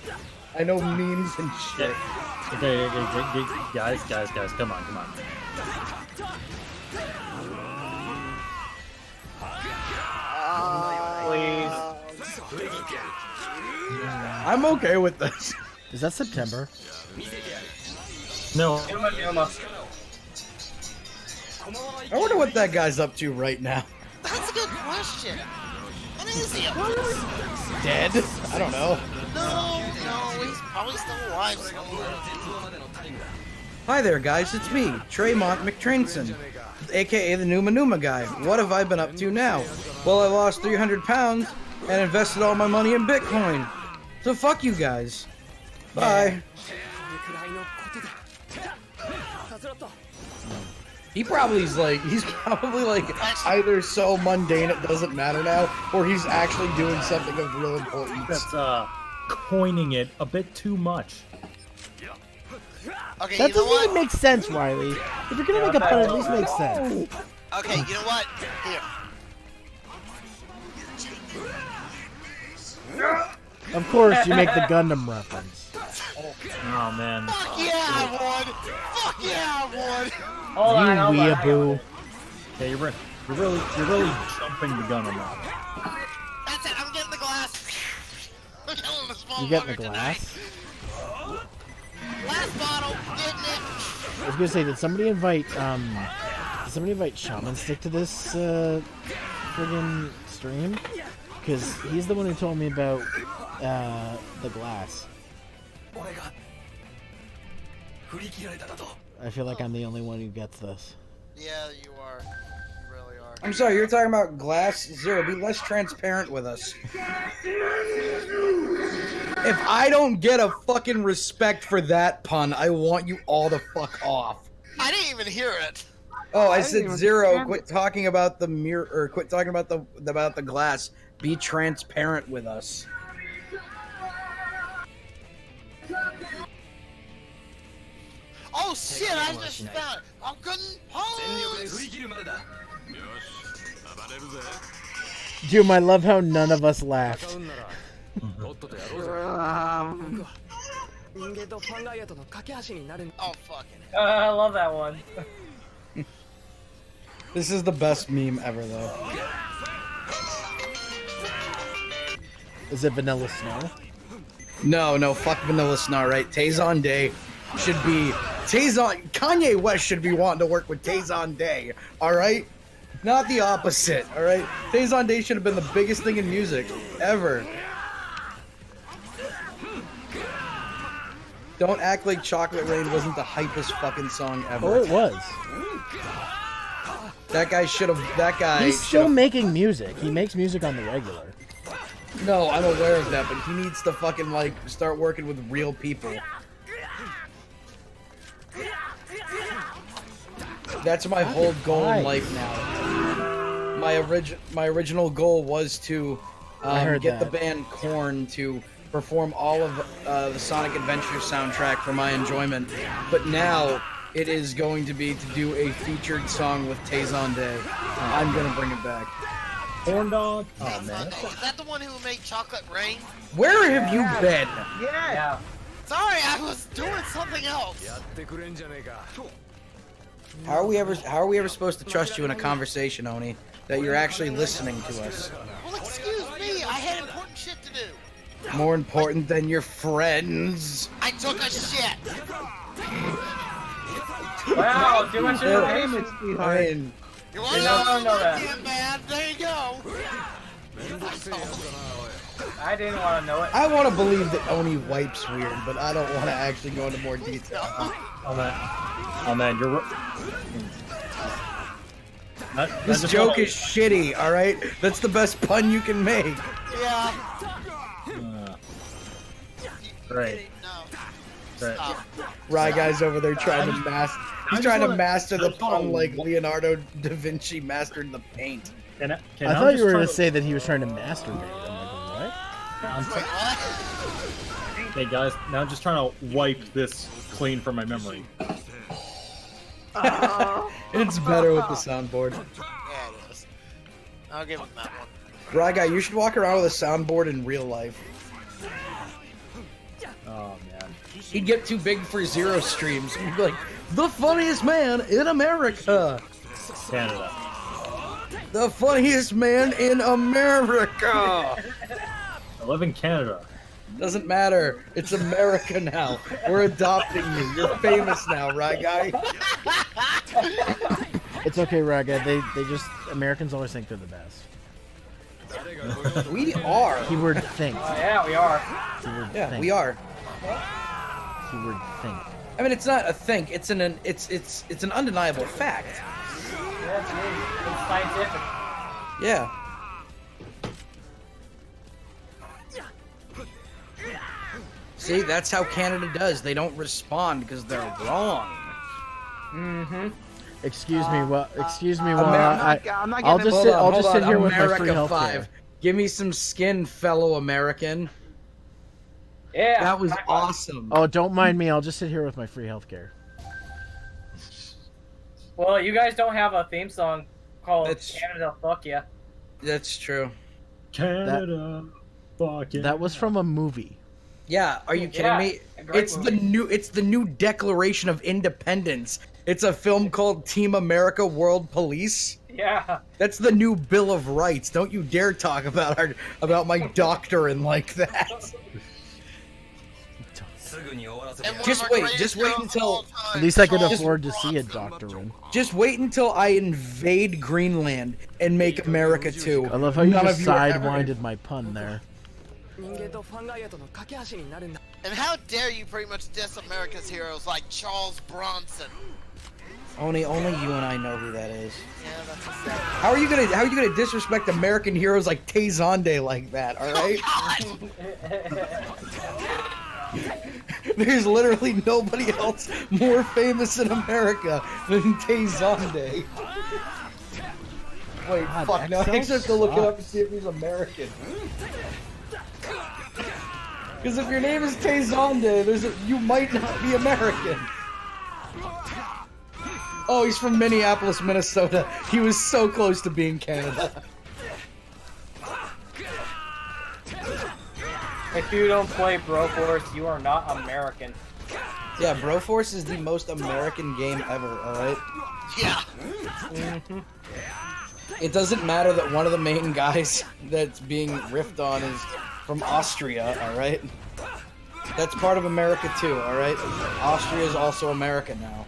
I know memes and shit. Okay, guys, come on. Please. I'm okay with this. Is that September? No. Yuma. I wonder what that guy's up to right now. That's a good question. What is he up to? Dead? I don't know. No, he's probably still alive somewhere. Hi there, guys. It's me, Tremont McTrainson, aka the Numa guy. What have I been up to now? Well, I lost 300 pounds and invested all my money in Bitcoin. So fuck you guys. Bye. He's probably either so mundane it doesn't matter now, or he's actually doing something of real importance. That's coining it a bit too much. Okay, That you know doesn't what? even make sense, Riley. If you're gonna make a pun, at least make sense. Okay, you know what? Here. Of course, you make the Gundam reference. Oh man. Fuck yeah, I won! Fuck yeah, I won! Hold on, hold on. Weeaboo. Yeah, you're really jumping the gun on that. That's it, I'm getting the glass. I'm killing this You getting the motherfucker glass? tonight. Last bottle, getting it. I was gonna say, did somebody invite Shaman Stick to this friggin' stream? Because he's the one who told me about the glass. I feel like I'm the only one who gets this. Yeah, you are. You really are. I'm sorry, you're talking about glass? Zero, be less transparent with us. If I don't get a fucking respect for that pun, I want you all to fuck off. I didn't even hear it. Oh, I said Zero, quit talking about the mirror, or quit talking about the glass. Be transparent with us. Oh shit, I just found it. I'm getting puns. Doom, I love how none of us laughed. Oh fucking hell. I love that one. This is the best meme ever, though. Is it Vanilla Snow? No, fuck Vanilla Snow, right? Tazon Day should be Kanye West should be wanting to work with Tazon Day, alright? Not the opposite, alright? Tazon Day should have been the biggest thing in music ever. Don't act like Chocolate Rain wasn't the hypest fucking song ever. Oh, it was. That guy should have. That guy. He's still making music. He makes music on the regular. No, I'm aware of that, but he needs to fucking like start working with real people. That's my whole goal in life now. My original goal was to get the band Korn to perform all of the Sonic Adventure soundtrack for my enjoyment, but now it is going to be to do a featured song with Tazon Day. I'm gonna bring it back. Corn dog? Oh man. Is that the one who made Chocolate Rain? Where have you been? Yeah. Sorry, I was doing something else. How are we ever supposed to trust you in a conversation, Oni? That you're actually listening to us? Well, excuse me, I had important shit to do. More important than your friends. I took a shit. Wow, too much information. You want to know that? Man, there you go. I didn't want to know it. I want to believe that Oni wipes weird, but I don't want to actually go into more detail. Oh man, you're. This joke is shitty, alright? That's the best pun you can make. Yeah. Right. Right. Rye guy's over there trying to master. He's trying to master the pun like Leonardo da Vinci mastered the paint. I thought you were going to say that he was trying to masturbate. I'm like, what? Hey guys, now I'm just trying to wipe this clean from my memory. It's better with the soundboard. Yeah, it is. I'll give him that one. Rye guy, you should walk around with a soundboard in real life. Oh man. He'd get too big for Zero streams. He'd be like, the funniest man in America. Canada. The funniest man in America. I live in Canada. Doesn't matter. It's America now. We're adopting you. You're famous now, right, guy? It's okay, Raga. They just Americans always think they're the best. We are. Keyword think. Yeah, we are. Keyword Yeah, think. we are. Keyword think. I mean, it's not a think. It's an undeniable fact. Yeah, it's scientific. Yeah. See, that's how Canada does. They don't respond because they're wrong. Mm-hmm. Excuse me. Well, excuse me. While I'll just sit here with my free America healthcare. 5. Give me some skin, fellow American. Yeah. That was awesome. Oh, don't mind me. I'll just sit here with my free healthcare. Well, you guys don't have a theme song called That's- Canada Fuck Ya. That's true. Canada, fuck yeah. That was from a movie. Yeah, are you kidding Yeah, me? a great movie. It's the new Declaration of Independence. It's a film called Team America World Police. Yeah. That's the new Bill of Rights. Don't you dare talk about my doctrine like that. Just wait until At least I could afford to see a doctorate. just wait until I invade Greenland and make America too. I love how you None just of you are ever- sidewinded my pun there. And how dare you pretty much diss America's heroes like Charles Bronson? Only you and I know who that is. Yeah, that's exactly. How are you gonna disrespect American heroes like Tezonde like that? All right. There's literally nobody else more famous in America than Tezonde. Wait, God, fuck no! I Accel just have to look it up and sucks. see if he's American. Because if your name is Tezonde, you might not be American. Oh, he's from Minneapolis, Minnesota. He was so close to being Canada. If you don't play Broforce, you are not American. Yeah, Broforce is the most American game ever, alright? Yeah. It doesn't matter that one of the main guys that's being riffed on is from Austria, alright? That's part of America too, alright? Austria is also America now.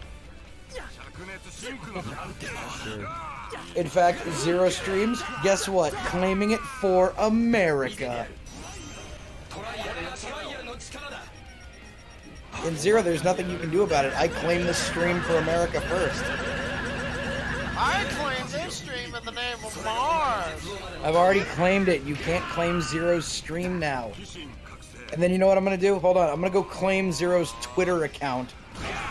In fact, Zero Streams, guess what? Claiming it for America. In Zero, there's nothing you can do about it. I claim this stream for America first. I claim this stream in the name of Mars. I've already claimed it. You can't claim Zero's stream now. And then you know what I'm gonna do? Hold on. I'm gonna go claim Zero's Twitter account.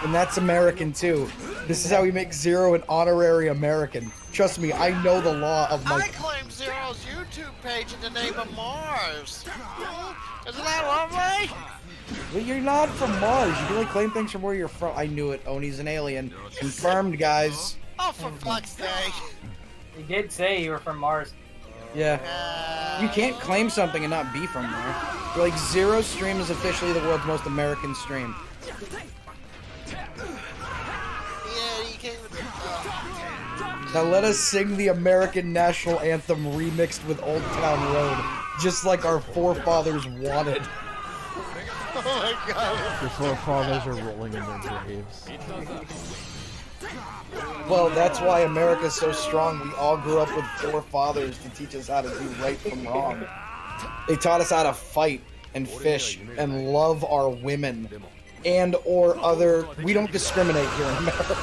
And that's American too. This is how we make Zero an honorary American. Trust me, I know the law of my... I claim Zero's YouTube page in the name of Mars. Isn't that lovely? Well, you're not from Mars. You can only claim things from where you're from. I knew it. Oni's an alien. Confirmed, guys. Oh, for fuck's sake. You did say you were from Mars. Yeah. You can't claim something and not be from there. You're like, Zero Stream is officially the world's most American stream. Yeah, you can't even... Now let us sing the American National Anthem remixed with Old Town Road, just like our forefathers wanted. Oh my god. Your forefathers are rolling in their graves. Well, that's why America's so strong. We all grew up with forefathers to teach us how to do right from wrong. They taught us how to fight and fish and love our women and or other... We don't discriminate here in America.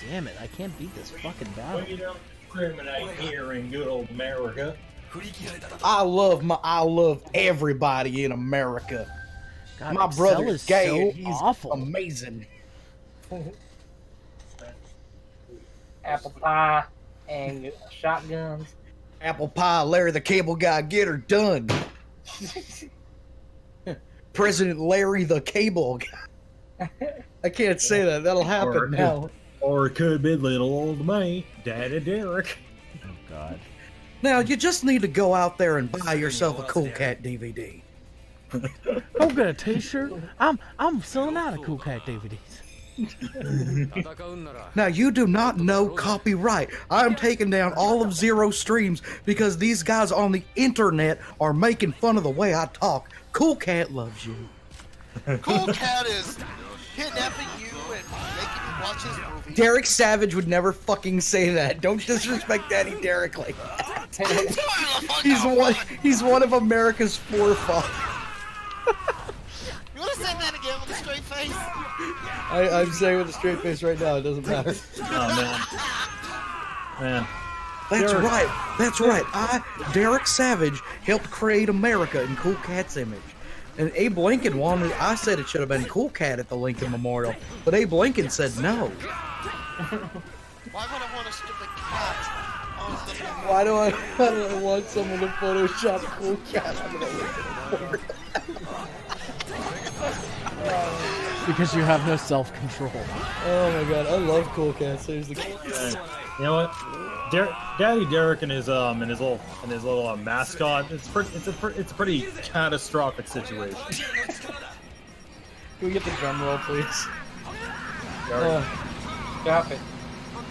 Damn it, I can't beat this fucking battle. We don't discriminate here in good old America. I love everybody in America. God, My Accel brother's is gay so and he's awful. amazing. Apple pie and shotguns. Apple pie, Larry the Cable Guy, get her done. President Larry the Cable Guy. I can't say that. That'll happen now. Or it could be little old me, Daddy Derek. Oh god. Now you just need to go out there and buy yourself a Cool Cat DVD. I'll get a t-shirt. I'm selling out of Cool Cat DVDs. Now you do not know copyright. I'm taking down all of Zero Streams because these guys on the internet are making fun of the way I talk. Cool Cat loves you. Cool Cat is kidnapping you and making you watch his movies. Derek Savage would never fucking say that. Don't disrespect Daddy Derek like that. He's one of America's forefathers. You want to say that again with a straight face? I'm saying with a straight face right now. It doesn't matter. Oh man. That's Derek. right. That's right. Derek Savage, helped create America in Cool Cat's image. And Abe Lincoln wanted, I said it should have been Cool Cat at the Lincoln Memorial, but Abe Lincoln said no. Why would I want a stupid cat Why do I want someone to Photoshop Cool Cat? I'm gonna look for it. Because you have no self-control. Oh my god, I love Cool Cat. Seriously. You know what? Daddy Derek and his little mascot. It's a pretty catastrophic situation. Can we get the drum roll, please? Stop it.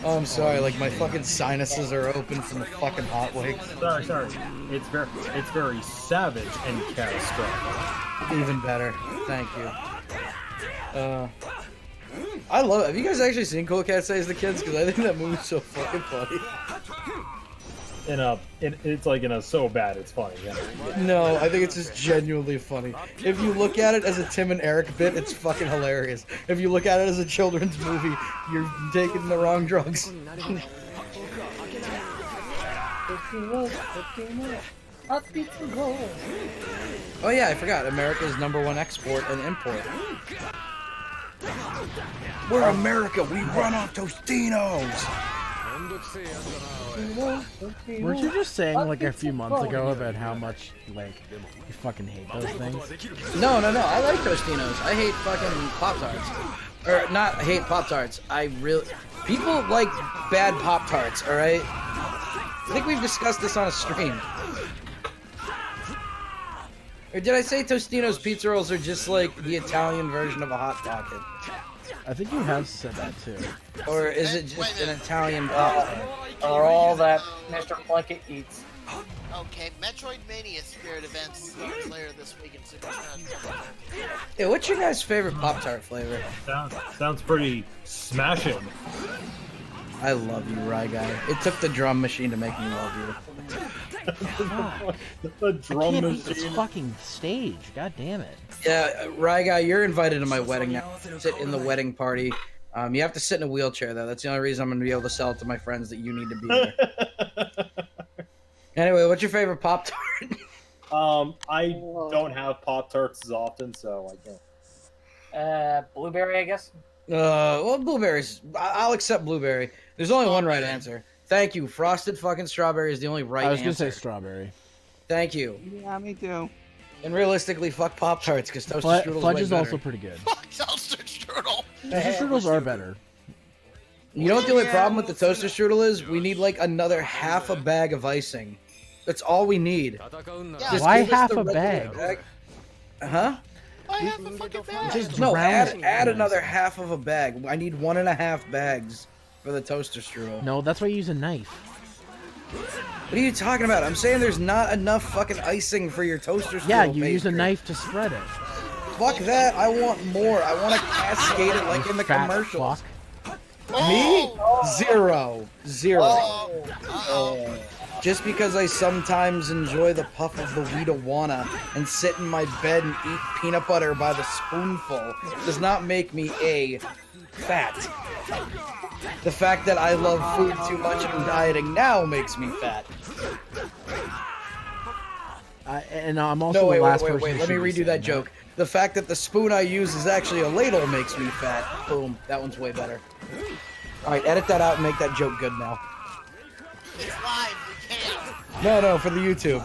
Oh, I'm sorry. Like my fucking sinuses are open from the fucking hot wings. Sorry. It's very savage and catastrophic. Even better. Thank you. I love it. Have you guys actually seen Cool Cat Saves the Kids? Because I think that movie's so fucking funny. It's so bad it's funny. Yeah. No, I think it's just genuinely funny. If you look at it as a Tim and Eric bit, it's fucking hilarious. If you look at it as a children's movie, you're taking the wrong drugs. Oh yeah, I forgot. America's #1 export and import. We're America. We run off Tostinos. Weren't you just saying like a few months ago about how much like you fucking hate those things? No. I like Tostinos. I hate fucking Pop-Tarts. Or not hate Pop-Tarts. People like bad Pop-Tarts. All right. I think we've discussed this on a stream. Or did I say Tostino's pizza rolls are just like the Italian version of a Hot Pocket? I think you have said that too. Or is it just an Italian pizza? Or all that Mr. Plunkett eats. Okay, Metroid Mania Spirit events starts later this week in Super Smash Bros. Yeah, what's your guys' favorite Pop-Tart flavor? Sounds pretty smashing. I love you, Rye Guy. It took the drum machine to make me love you. The drum I can't machine. beat this fucking stage. God damn it. Yeah, Rye Guy, you're invited to my wedding now. Sit in the wedding party. You have to sit in a wheelchair, though. That's the only reason I'm going to be able to sell it to my friends that you need to be there. Anyway, what's your favorite Pop-Tart? I don't have Pop-Tarts as often, so I can't. Blueberry, I guess. Well, blueberries. I'll accept blueberry. There's only one right answer. Thank you. Frosted fucking strawberry is the only right answer. I was gonna say strawberry. Thank you. Yeah, me too. And realistically, fuck Pop-Tarts, because toasted strudels Fudge way is better. also pretty good. Toaster strudel. Toaster strudels are better. You know what the only problem with the toaster strudel is? We need like another half a bag of icing. That's all we need. Just Why give us half the a regular bag? Huh? Why have a fucking bag? Just No, drown it. add another half of a bag. I need 1.5 bags for the toaster strudel. No, that's why you use a knife. What are you talking about? I'm saying there's not enough fucking icing for your toaster strudel. Yeah, you use a pastry. knife to spread it. Fuck that. I want more. I want to cascade it like in the Fat commercials. fuck. Me? Zero. Uh-oh. Just because I sometimes enjoy the puff of the Weedawana and sit in my bed and eat peanut butter by the spoonful does not make me fat. The fact that I love food too much and I'm dieting now makes me fat. And I'm also No, the last wait. person. Let me redo that joke. The fact that the spoon I use is actually a ladle makes me fat. Boom. That one's way better. Alright, edit that out and make that joke good now. It's live, we can't. No, for the YouTube.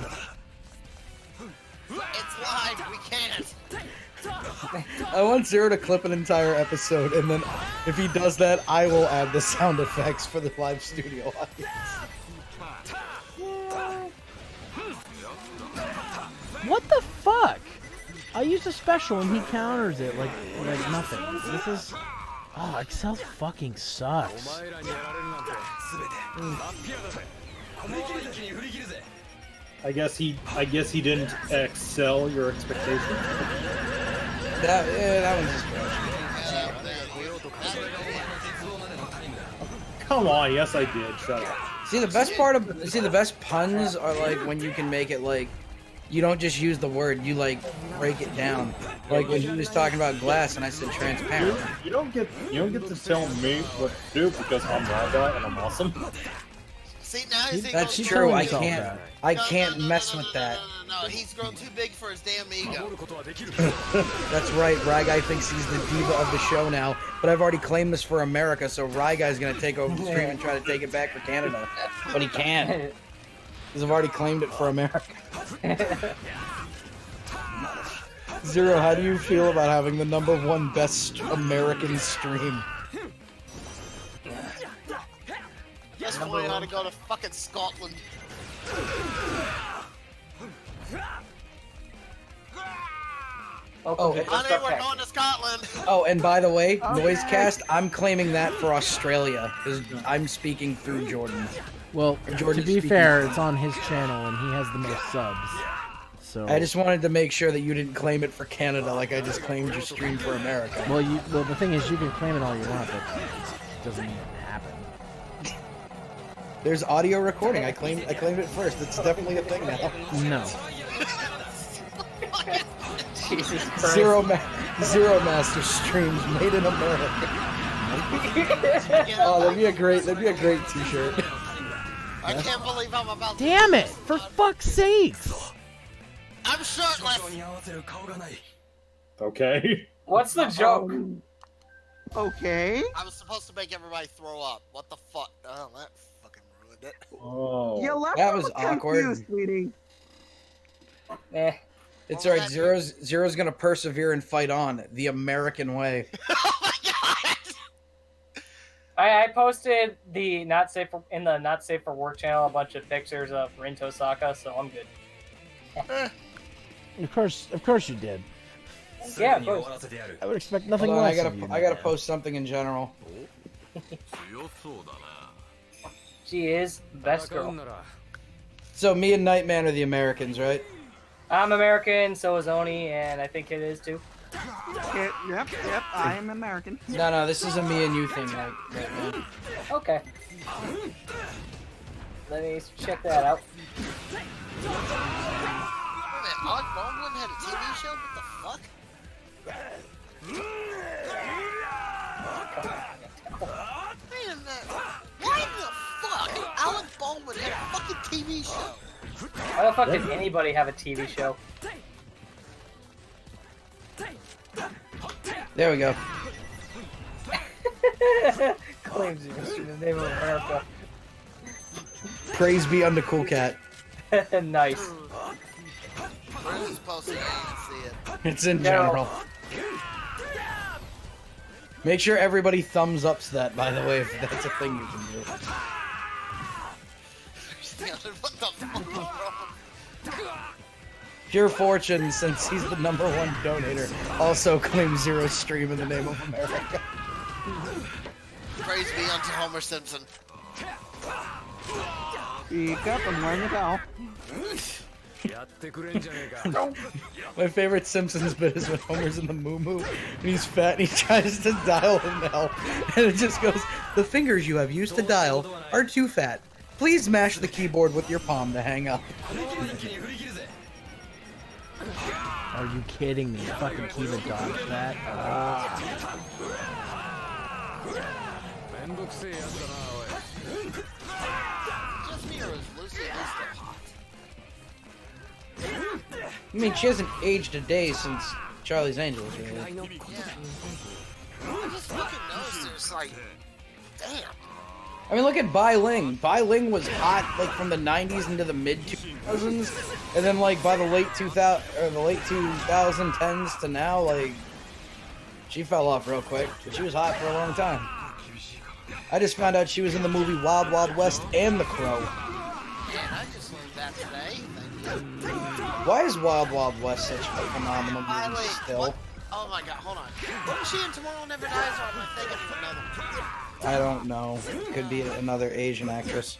It's live, we can't. I want Zero to clip an entire episode, and then if he does that, I will add the sound effects for the live studio audience. What the fuck? I used a special and he counters it like nothing. This is... Oh, Accel fucking sucks. I guess he didn't excel your expectations. That one's just Come on, yes I did. Shut up. See, the best puns are like when you can make it like you don't just use the word, you like break it down. Like when he was talking about glass and I said transparent. You don't get to tell me what to do because I'm Raga and I'm awesome. See, now his ego's That's He's true. telling I himself can't. that. I can't mess with that. No, he's grown too big for his damn ego. That's right. Rye Guy thinks he's the diva of the show now, but I've already claimed this for America, so Rye Guy's gonna take over the stream and try to take it back for Canada, but he can't because I've already claimed it for America. Zero, how do you feel about having the #1 best American stream? Just why you ought to go to fucking Scotland. Oh, Honey, we're going to Scotland. Oh, and by the way, Noisecast, I'm claiming that for Australia because I'm speaking through Jordan. Well, Jordan's to be speaking fair, through. it's on his channel and he has the most subs. So I just wanted to make sure that you didn't claim it for Canada like I just claimed your stream for America. well, the thing is, you can claim it all you want, but it doesn't even happen. There's audio recording. I claimed it first. It's definitely a thing now. No. Jesus Christ. Zeromaster streams made in America. Oh, that'd be a great T-shirt. I can't believe I'm about to... Damn it! For fuck's sake! I'm shirtless. Okay. What's the joke? Okay. I was supposed to make everybody throw up. What the fuck? Oh, that fucking ruined it. Oh. You left That me was awkward. confused, sweetie. Eh. It's alright. Zero's gonna persevere and fight on the American way. I posted the not safe for work channel a bunch of pictures of Rinto Saka, so I'm good. Of course you did. Yeah, of course. I would expect nothing Hold on, less of you. I gotta post something in general. She is the best girl. So me and Nightman are the Americans, right? I'm American, so is Oni, and I think it is too. Yep, I am American. No, this is a me and you thing, right now. Okay. Let me check that out. Wait a minute, Alec Baldwin had a TV show? What the fuck? Wait a minute. Why the fuck? Alec Baldwin had a fucking TV show. Why the fuck did anybody have a TV show? There we go. Claims you in the name of America. Praise be unto Cool Cat. Nice. Where's this posting? I didn't see it. It's in general. Make sure everybody thumbs ups that, by the way, if that's a thing you can do. What the fuck, bro? Pure Fortune, since he's the #1 donator, also claims Zero stream in the name of America. Praise be unto Homer Simpson. Speak up and learn it out. My favorite Simpsons bit is when Homer's in the moo-moo, and he's fat, and he tries to dial him to help, and it just goes, "The fingers you have used to dial are too fat. Please mash the keyboard with your palm to hang up." Are you kidding me? Fucking Kiva dodged that. Just me or is Lucy at least still hot? I mean, she hasn't aged a day since Charlie's Angels, really. I just fucking noticed there's like, damn. I mean, look at Bai Ling. Bai Ling was hot like from the 90s into the mid 2000s, and then like by the late 2010s to now, like she fell off real quick. But she was hot for a long time. I just found out she was in the movie Wild Wild West and The Crow. Man, I just learned that today. Thank you. Why is Wild Wild West such a phenomenal movie Miley, still? what? Oh my god, hold on. Wasn't she in Tomorrow Never Dies, or am I thinking of another one? I don't know. Could be another Asian actress.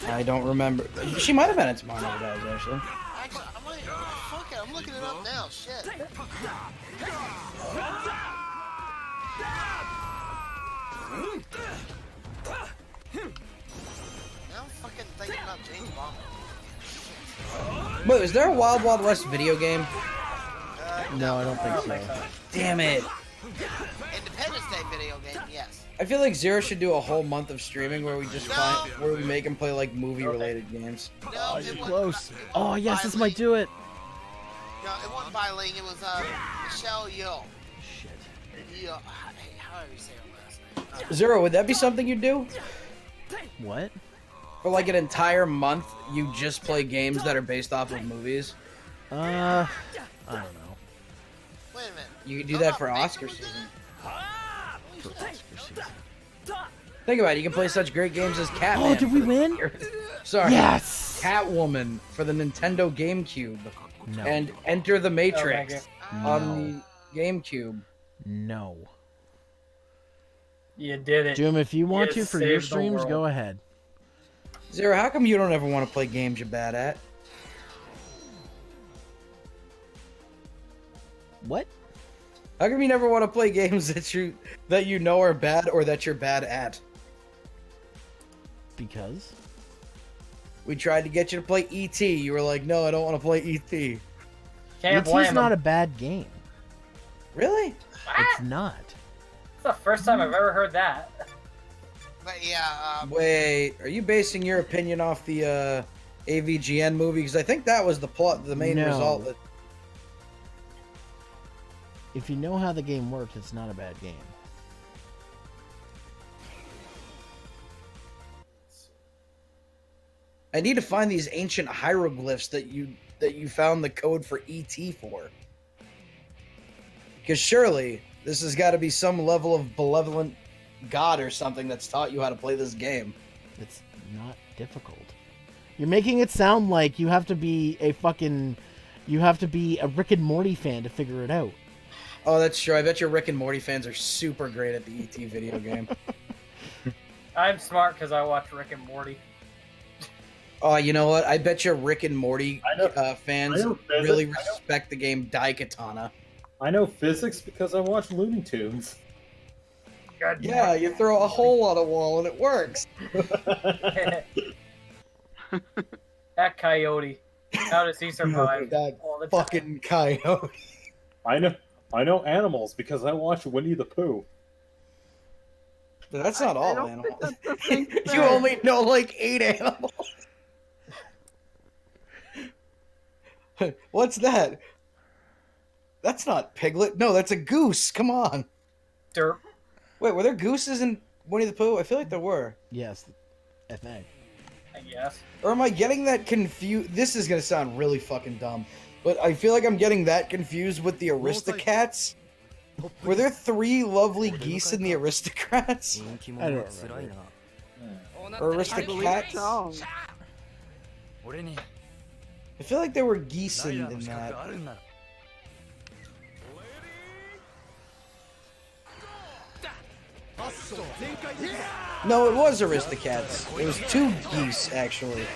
I don't remember. She might have been in Tomorrow Never Dies, actually. Actually, I might, fuck it, I'm looking it up now, shit. Now I'm fucking thinking about James Bond. Wait, is there a Wild Wild West video game? No, I don't think so. Damn it. Independence Day video game, yes. I feel like Zero should do a whole month of streaming where we just where we make him play like movie-related games. Oh, you're close. Oh, yes, this might do it. No, it wasn't Biling. It was Michelle Yeoh. Shit. Yeoh. How do you say her last name? Zero, would that be something you'd do? What? For like an entire month, you just play games that are based off of movies? I don't know. Wait a minute. You could do that for Oscar season. For Oscar season. Think about it, you can play such great games as Catman. Oh, did we win? Sorry. Yes! Catwoman for the Nintendo GameCube. No. And Enter the Matrix No. on the GameCube. No. You did it. Jim, if you want to for your saved the streams, world. go ahead. Zero, how come you don't ever want to play games you're bad at? What? How come you never want to play games that you know are bad or that you're bad at? Because? We tried to get you to play E.T. You were like, no, I don't want to play E.T. Can't blame E.T.'s him. not a bad game. Really? It's not. It's the first time I've ever heard that. But yeah. Wait, are you basing your opinion off the AVGN movie? Because I think that was the main No. result. That... If you know how the game works, it's not a bad game. I need to find these ancient hieroglyphs that you found the code for ET for. Because surely this has got to be some level of benevolent god or something that's taught you how to play this game. It's not difficult. You're making it sound like you have to be a Rick and Morty fan to figure it out. Oh, that's true. I bet your Rick and Morty fans are super great at the ET video game. I'm smart because I watch Rick and Morty. Oh, you know what? I bet your Rick and Morty fans really respect the game Daikatana. I know physics because I watch Looney Tunes. God, yeah, you throw a hole on a wall and it works. That coyote. How does he survive? That all the fucking coyote. I know animals because I watch Winnie the Pooh. That's not all animals. You only know like 8 animals. What's that? That's not Piglet. No, that's a goose. Come on. Derp. Wait, were there gooses in Winnie the Pooh? I feel like there were. Yes, I think. I guess. Or am I getting that confused? This is gonna sound really fucking dumb, but I feel like I'm getting that confused with the Aristocats. Were there 3 lovely geese in the Aristocrats? I don't remember. Or Aristocats? I feel like there were geese in that. No, it was Aristocats. It was 2 geese, actually.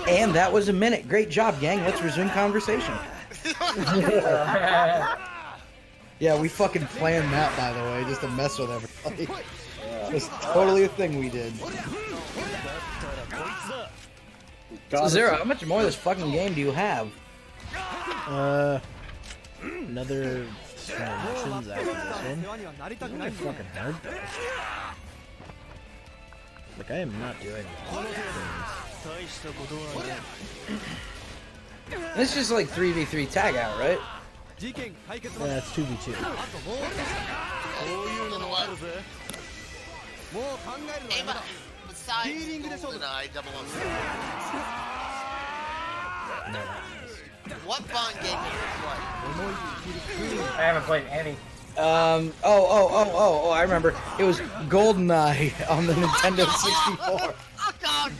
And that was a minute. Great job, gang. Let's resume conversation. Yeah, we fucking planned that, by the way, just to mess with everybody. It was totally a thing we did. So Zero, how much more of this fucking game do you have? Another missions after this one. Really fucking hard though. Like, I am not doing This is just like 3v3 tag out, right? Yeah, it's 2v2. What Bond game did you play? I haven't played any. I remember. It was GoldenEye on the Nintendo 64. Oh God!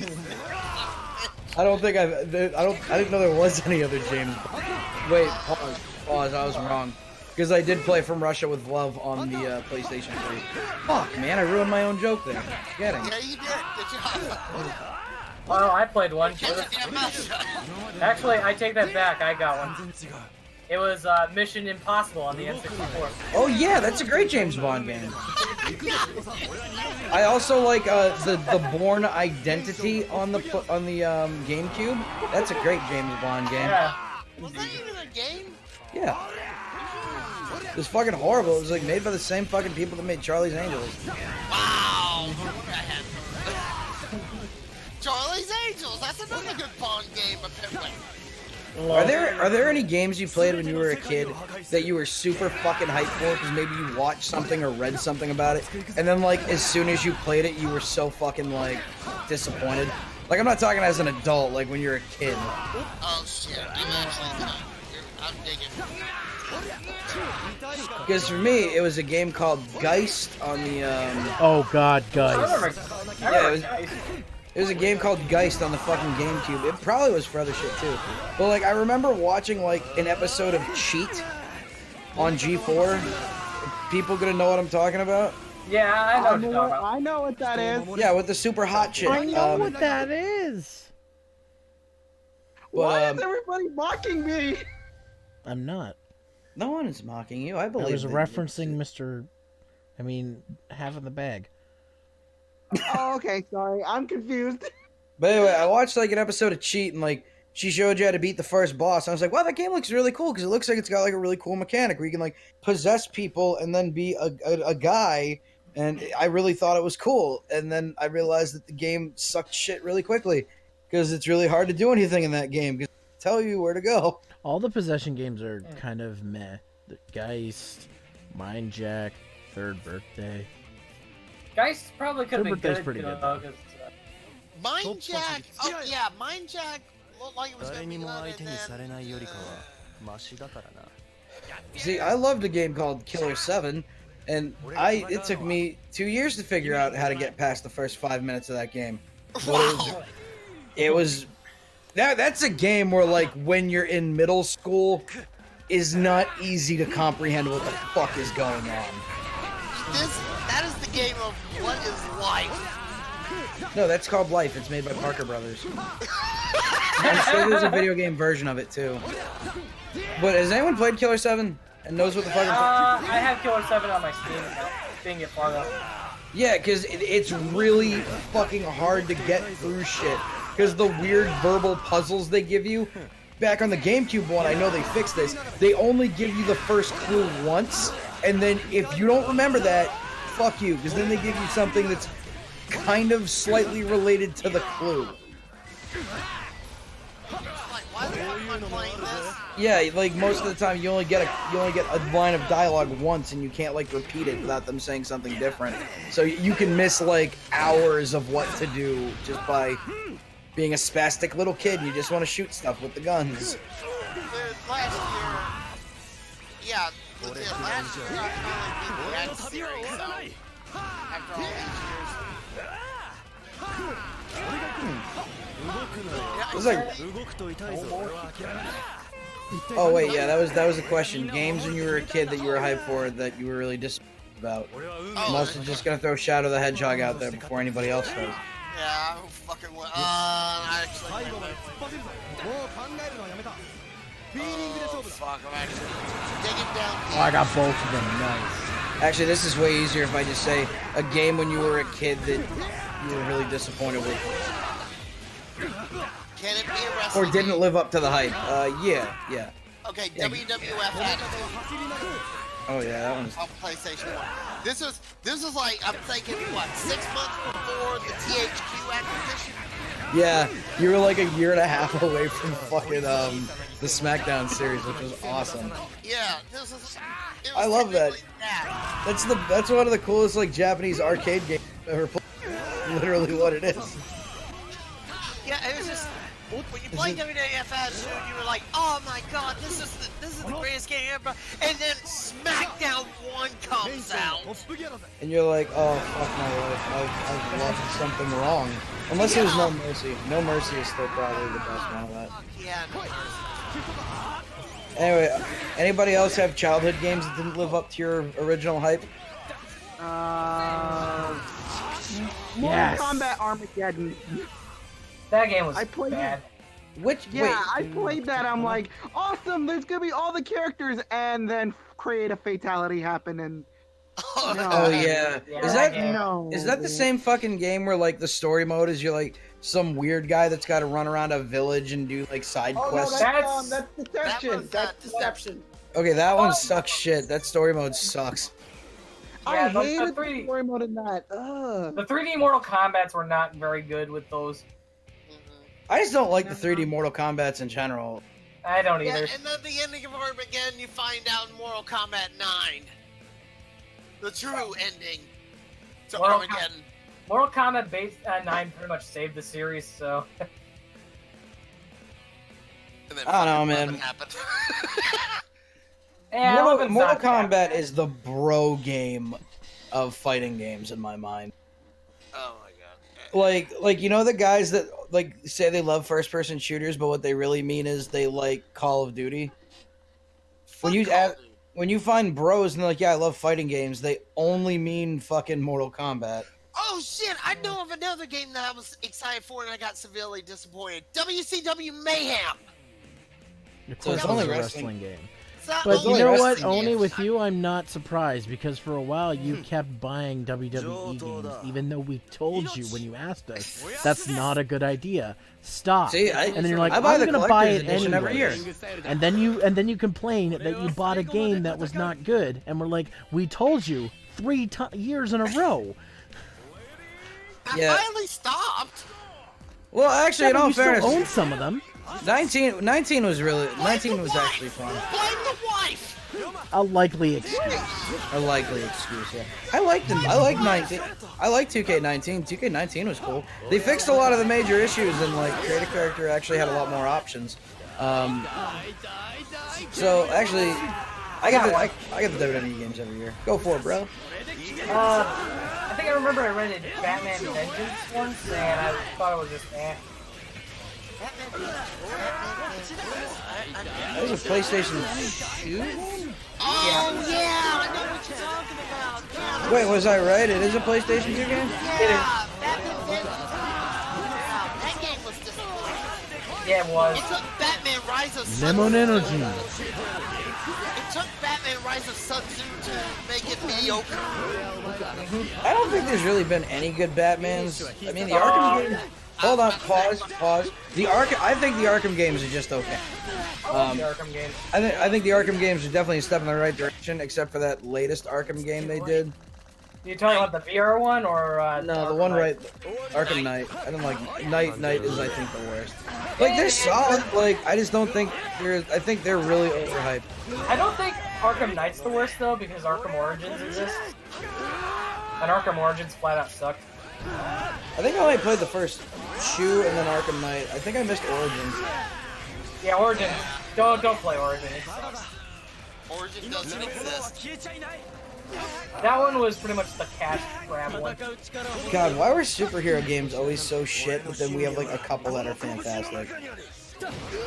I didn't know there was any other James Bond. Wait, pause. I was wrong. Because I did play From Russia with Love on the PlayStation 3. Fuck, man, I ruined my own joke there. Getting. Yeah, you did. Good job. Oh, I played one. Actually, I take that back. I got one. It was Mission Impossible on the N64. Oh yeah, that's a great James Bond game. I also like the Bourne Identity on the GameCube. That's a great James Bond game. Yeah. Was that even a game? Yeah. It was fucking horrible. It was like made by the same fucking people that made Charlie's Angels. Wow. Charlie's Angels. That's another good Bond game, apparently. Are there any games you played when you were a kid that you were super fucking hyped for because maybe you watched something or read something about it, and then like as soon as you played it, you were so fucking like disappointed? Like I'm not talking as an adult, like when you're a kid. Oh shit! I'm digging. Because for me, it was a game called Geist on the Oh God, Geist. Yeah, it was a game called Geist on the fucking GameCube. It probably was for other shit too. But like I remember watching like an episode of Cheat on G4. People gonna know what I'm talking about? Yeah, I know what you're talking about. I know what that is. Yeah, with the super hot chick. I know what that is. Why is everybody mocking me? I'm not. No one is mocking you. I believe. I was referencing half of the bag. Oh, okay, sorry. I'm confused. But anyway, I watched like an episode of Cheat and like she showed you how to beat the first boss. I was like, wow, that game looks really cool because it looks like it's got like a really cool mechanic where you can like possess people and then be a guy. And I really thought it was cool. And then I realized that the game sucked shit really quickly because it's really hard to do anything in that game because it tell you where to go. All the possession games are kind of meh. The Geist, Mind Jack, Third Birthday. Geist probably could have been Birthday's good. pretty good. Mind Jack. Oh yeah, Mind Jack looked like it was gonna be good, and then, See, I loved a game called Killer 7, and it took me 2 years to figure out how to get past the first 5 minutes of that game. Wow. It was that's a game where like when you're in middle school is not easy to comprehend what the fuck is going on. That is the game of what is life. No, that's called Life. It's made by Parker Brothers. I'm sure there's a video game version of it too. But has anyone played Killer 7 and knows what the fuck? I have Killer 7 on my Steam account. Being it far though. Yeah, because it's really fucking hard to get through shit. Because the weird verbal puzzles they give you. Back on the GameCube one, I know they fixed this. They only give you the first clue once, and then if you don't remember that, fuck you. Because then they give you something that's kind of slightly related to the clue. Why the fuck am I playing this? Yeah, like most of the time you only get a line of dialogue once, and you can't like repeat it without them saying something different. So you can miss like hours of what to do just by being a spastic little kid. You just want to shoot stuff with the guns. Dude, last year, yeah, legit, last year I finally beat the X series, so after all these years. It was like, oh wait, yeah, that was a question. Games when you were a kid that you were hyped for that you were really disappointed about. I'm also just gonna throw Shadow the Hedgehog out there before anybody else does. Yeah, I fucking I actually oh, fuck, I'm actually digging down. Oh, I got both of them. Nice. Actually, this is way easier if I just say a game when you were a kid that you were really disappointed with. Can it be a wrestling Or didn't live up to the hype. Yeah. Okay, WWF Attitude. Oh yeah, that one's on PlayStation 1. This was like, I'm thinking, what, 6 months before the THQ acquisition? Yeah, you were like a year and a half away from fucking the SmackDown series, which was awesome. Yeah, I love that. That's one of the coolest like Japanese arcade games I've ever played. Literally what it is. Yeah, it was just when you play WWF Attitude, you were like, oh my god, this is the greatest game ever. And then SmackDown 1 comes out. And you're like, oh fuck my life, I've lost something wrong. Unless it was No Mercy. No Mercy is still probably the best one of that. Yeah, No Mercy. Anyway, anybody else have childhood games that didn't live up to your original hype? Mortal Kombat Armageddon. That game was I played bad. Which? Yeah, I played that. I'm like, awesome. There's gonna be all the characters, and then create a fatality happen, and no. Oh yeah. Is that no? Is that the same fucking game where like the story mode is you're like some weird guy that's got to run around a village and do like side quests? That's Deception. That's Deception. Okay, that one sucks shit. That story mode sucks. I the hated the 3D story mode in that. Ugh. The 3D Mortal Kombats were not very good with those. I just don't like the 3D Mortal Kombats in general. I don't Yeah, either. and then the ending of Armageddon, you find out in Mortal Kombat 9. The true ending to Armageddon. Mortal Kombat 9 pretty much saved the series, so. I don't know, man. Yeah, Mortal Kombat is the bro game of fighting games in my mind. Oh my god. Like you know the guys that like say they love first person shooters, but what they really mean is they like Call of Duty. When you find bros and they're like, yeah, I love fighting games, they only mean fucking Mortal Kombat. Oh shit! I know of another game that I was excited for and I got severely disappointed. WCW Mayhem. Of course, it's it's only a wrestling. wrestling game. not But you only know what? wrestling Only games. with you, I'm not surprised because for a while you kept buying WWE games, even though we told you when you asked us that's not a good idea. Stop. See, and then you're like, I buy I'm the gonna buy it collector's edition every year. And then you complain that you bought a game that was not good, and we're like, we told you 3 years in a row. I finally stopped. Well, actually, Yeah, in but all you still fairness, own some of them. 19 was actually fun. Blame the wife. A likely excuse. A likely excuse, yeah. I like 19. I like 2K19. 2K19 was cool. They fixed a lot of the major issues and like create a character actually had a lot more options. So actually, I get the WWE games every year. Go for it, bro. I think I remember I rented Batman Vengeance once, and I thought it was just That was a PlayStation 2 game? Oh yeah, I know what you're talking about. Yeah, Wait, was I right? It is a PlayStation 2 game? yeah, Batman Vengeance. That game was disappointing. Yeah, it was. It took Batman Rise of Lemon Energy. It took Batman Rise of Sun-Tzu to make it mediocre. I don't think there's really been any good Batmans. I mean, the Arkham games. Hold on, pause. I think the Arkham games are just okay. The Arkham games. I think the Arkham games are definitely a step in the right direction, except for that latest Arkham game they did. You talking about the VR one or No, the one right, Arkham Knight. I don't like Knight is I think the worst. Like they're solid. Like I just don't think I think they're really overhyped. I don't think Arkham Knight's the worst though because Arkham Origins exists. And Arkham Origins flat out sucked. I think I only played the first 2 and then Arkham Knight. I think I missed Origins. Yeah, Origins. Don't play Origins. Origin doesn't exist. That one was pretty much the cash grab one. God, why were superhero games always so shit, but then we have like a couple that are fantastic?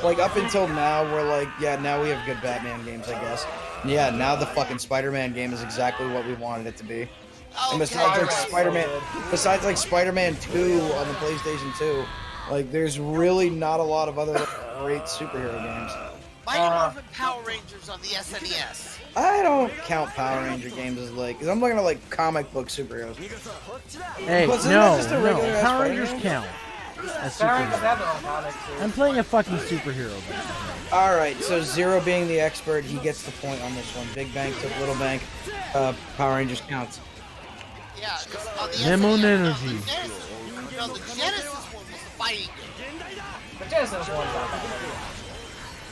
Like up until now, we're like, yeah, now we have good Batman games, I guess. Yeah, now the fucking Spider-Man game is exactly what we wanted it to be. And besides like Spider-Man 2 on the PlayStation 2, like there's really not a lot of other great superhero games. Mighty Morphin Power Rangers on the SNES. I don't count Power Ranger games as like, cause I'm looking at like comic book superheroes. Hey, Plus, isn't no, that just a regular ass Power Spider-Man? Rangers count as Power Rangers superheroes. have their own comics too. I'm playing a fucking superhero game. All right, so Zero being the expert, he gets the point on this one. Big Bang took Little Bang. Power Rangers counts. Yeah, on the Lemon SNES. Energy. No, the Genesis one was the fighting game. The Genesis one's not bad.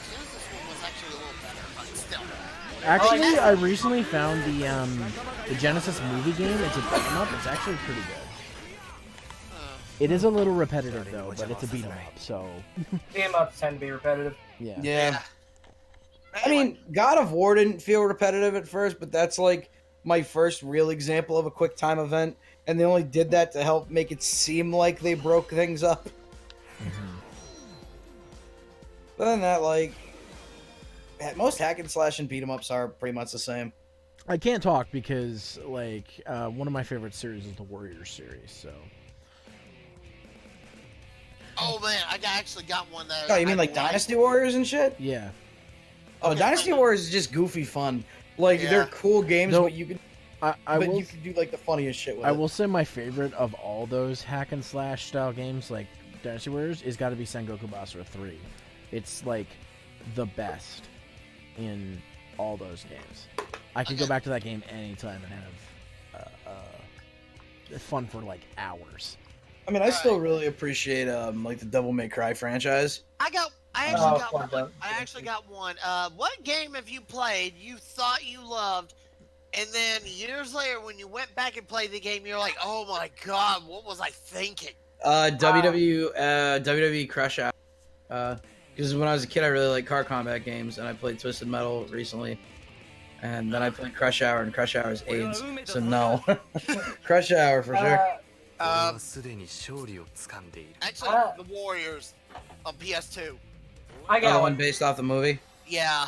Genesis one was actually a little better, but still. Actually, I recently found the Genesis movie game. It's a beat 'em up. It's actually pretty good. It is a little repetitive though, but it's a beat 'em up. So Beat 'em ups tend to be repetitive. Yeah. I mean, God of War didn't feel repetitive at first, but that's like my first real example of a quick time event, and they only did that to help make it seem like they broke things up. Other than that, like, most hack and slash and beat 'em ups are pretty much the same. I can't talk because like one of my favorite series is the Warriors series. So. Oh man, I actually got one that. Oh, you mean like Dynasty Warriors and shit? Yeah. Oh, Dynasty Warriors is just goofy fun. Like they're cool games, but you can. You can do like the funniest shit with it. I will say my favorite of all those hack and slash style games, like Dynasty Warriors, is got to be Sengoku Basara 3. It's like the best in all those games. I could go back to that game anytime and have fun for like hours. I mean, I still really appreciate like the Devil May Cry franchise. I actually got one. What game have you played you thought you loved, and then years later when you went back and played the game, you're like, oh my god, what was I thinking? WWE Crush Out. Because when I was a kid, I really liked car combat games, and I played Twisted Metal recently. And then I played Crush Hour, and Crush Hour is AIDS, so no. Crush Hour for sure. Actually, the Warriors on PS2. I got one based off the movie. Yeah.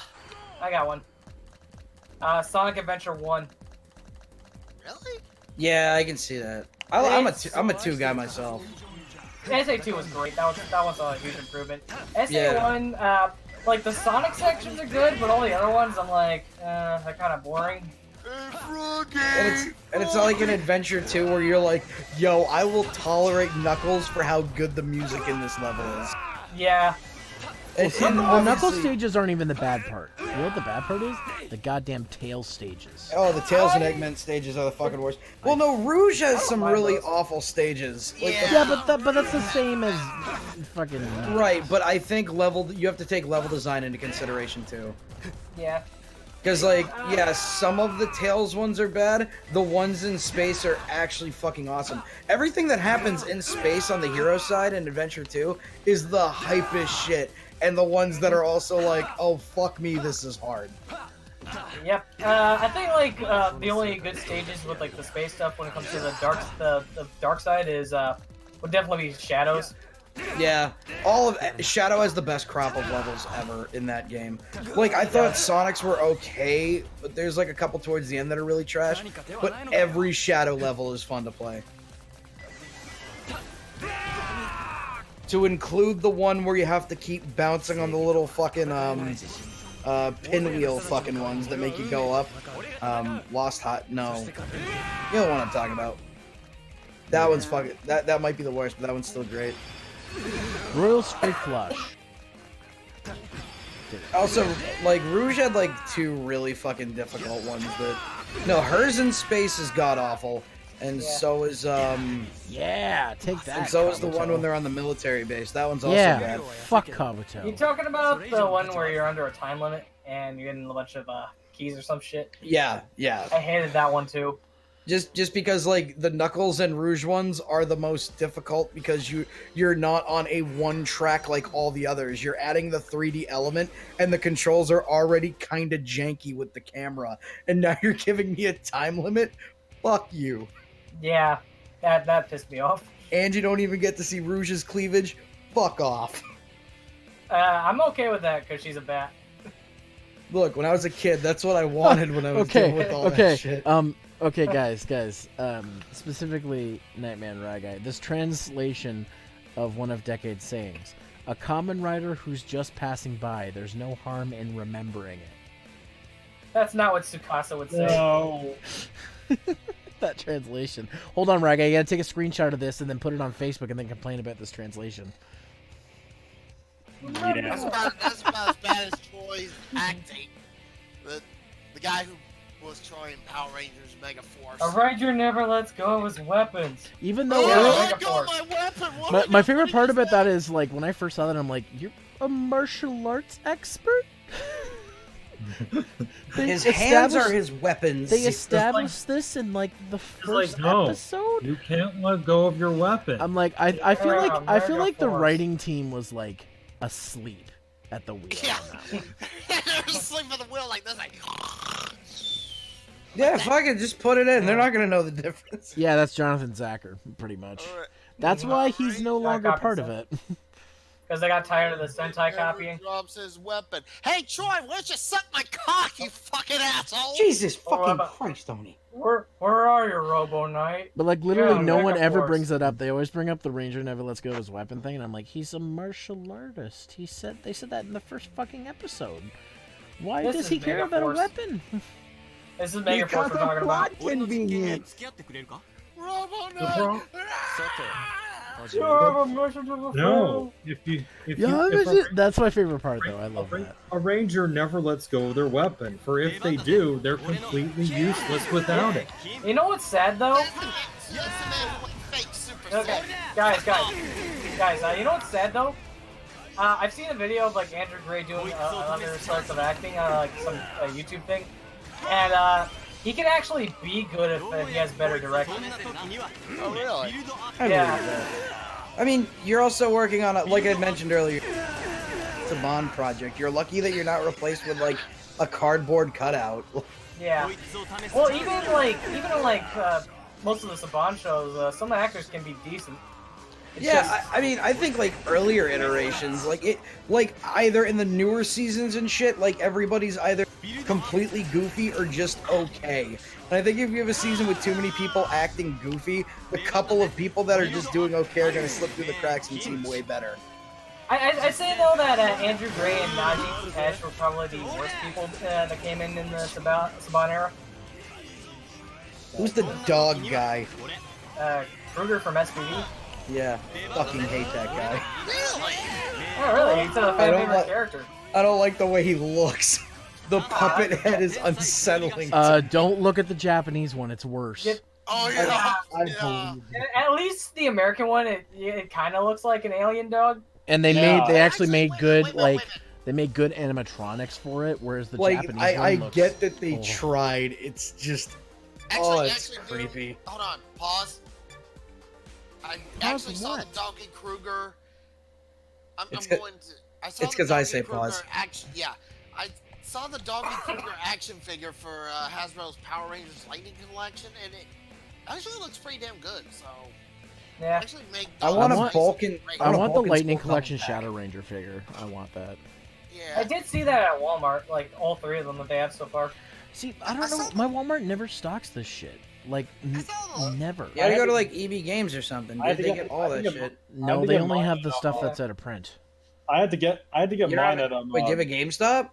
I got one. Sonic Adventure 1. Really? Yeah, I can see that. I'm a 2 guy myself. SA2 was great. That one's a huge improvement. SA1, like the Sonic sections are good, but all the other ones, I'm like, they're kind of boring. And it's not like an Adventure 2 where you're like, yo, I will tolerate Knuckles for how good the music in this level is. Yeah. The Knuckles stages aren't even the bad part. You know what the bad part is? The goddamn Tails stages. Oh, the Tails and Eggman stages are the fucking worst. Well, no, Rouge has some really awful stages. Like but that's the same as fucking... Right, but I think you have to take level design into consideration, too. Yeah. Because, like, yeah, some of the Tails ones are bad. The ones in space are actually fucking awesome. Everything that happens in space on the hero side in Adventure 2 is the hypest shit. And the ones that are also like, oh, fuck me, this is hard. Yep. I think, like, the only good stages with, like, the space stuff when it comes to the dark side is, would definitely be Shadows. Yeah, Shadow has the best crop of levels ever in that game. Like, I thought Sonic's were okay, but there's like a couple towards the end that are really trash. But every Shadow level is fun to play. To include the one where you have to keep bouncing on the little fucking pinwheel fucking ones that make you go up. Lost Hot, no. You know what I'm talking about. That one's fucking, that might be the worst, but that one's still great. Royal Spike Flush. Also, like, Rouge had, like, 2 really fucking difficult ones that... No, hers in space is god-awful, and so is, Yeah, take that, and so is the Kabuto. one when they're on the military base. That one's also bad. Fuck Kabuto. You talking about the one where you're under a time limit and you're getting a bunch of keys or some shit? Yeah, yeah. I hated that one, too. Just because, like, the Knuckles and Rouge ones are the most difficult because you're not on a one track like all the others. You're adding the 3D element, and the controls are already kind of janky with the camera. And now you're giving me a time limit? Fuck you. Yeah, that pissed me off. And you don't even get to see Rouge's cleavage? Fuck off. I'm okay with that because she's a bat. Look, when I was a kid, that's what I wanted when I was dealing with all that shit. Okay, guys, specifically Nightman Ragai, this translation of one of Decade's sayings, a common rider who's just passing by, there's no harm in remembering it. That's not what Tsukasa would say. No. That translation. Hold on, Ragai, you gotta take a screenshot of this and then put it on Facebook and then complain about this translation. Yeah. That's about as bad as Troy's acting. The guy who was Troy in Power Rangers Mega Force. A ranger never lets go of his weapons. Even though my favorite part about that is, like, when I first saw that, I'm like, you're a martial arts expert? His hands are his weapons. They established this in, like, the first episode. You can't let go of your weapon. I'm like, I feel like the writing team was, like, asleep at the wheel. Yeah. They're asleep at the wheel like this, like... Yeah, fuck it, just put it in. They're not gonna know the difference. Yeah, that's Jonathan Zacher, pretty much. That's why he's no longer part of it. because they got tired of the Sentai Never copying. drops his weapon. Hey, Troy, why don't you suck my cock, you fucking asshole? Jesus fucking Christ, Tony. Where are you, Robo Knight? But like literally, Yeah, no one Mega ever Force. brings that up. They always bring up the Ranger never lets go of his weapon thing, and I'm like, he's a martial artist. They said that in the first fucking episode. Why This does is he care Mega about Force. a weapon? This is Mega Force Because we're of talking about. plot convenience. No, if you That's my favorite part, though. I love that. a ranger never lets go of their weapon, for if they do, they're completely useless without it. You know what's sad though? Okay, guys, you know what's sad though? I've seen a video of like Andrew Gray doing other sorts of acting on like some YouTube thing, and he can actually be good if he has better direction. Oh, really? Yeah. I mean, you're also working on, like I mentioned earlier, it's a Bond project. You're lucky that you're not replaced with, like, a cardboard cutout. Yeah. Well, even in most of the Saban shows, some actors can be decent. It's Yeah, just- I mean, I think, like, earlier iterations, like, either in the newer seasons and shit, like, everybody's either completely goofy or just okay. And I think if you have a season with too many people acting goofy, the couple of people that are just doing okay are going to slip through the cracks and seem way better. I'd say though that Andrew Gray and Najee Tesh were probably the worst people that came in the Saban era. Who's the dog guy? Kruger from SPV. Yeah, fucking hate that guy. Oh really? He's a fan favorite character. I don't like the way he looks. The puppet head is unsettling. Don't look at the Japanese one. It's worse. Oh, yeah. At least the American one, it kind of looks like an alien dog. And they actually made good they made good animatronics for it, whereas the Japanese one I looks, get that they tried. It's just it's creepy. Hold on, pause. I actually saw the Donkey Kruger. It's because I say pause. I saw the Donkey Kruger action figure for Hasbro's Power Rangers Lightning Collection, and it actually looks pretty damn good. So, yeah. Actually make I want the Lightning Collection Shadow Ranger figure. I want that. I did see that at Walmart, like all three of them that they have so far. See, I don't know. My Walmart never stocks this shit. Like, never. You gotta go to like EB Games or something. They get all that shit. No, they only have the stuff that's out of print. I had to get mine at Wait, do you have a GameStop?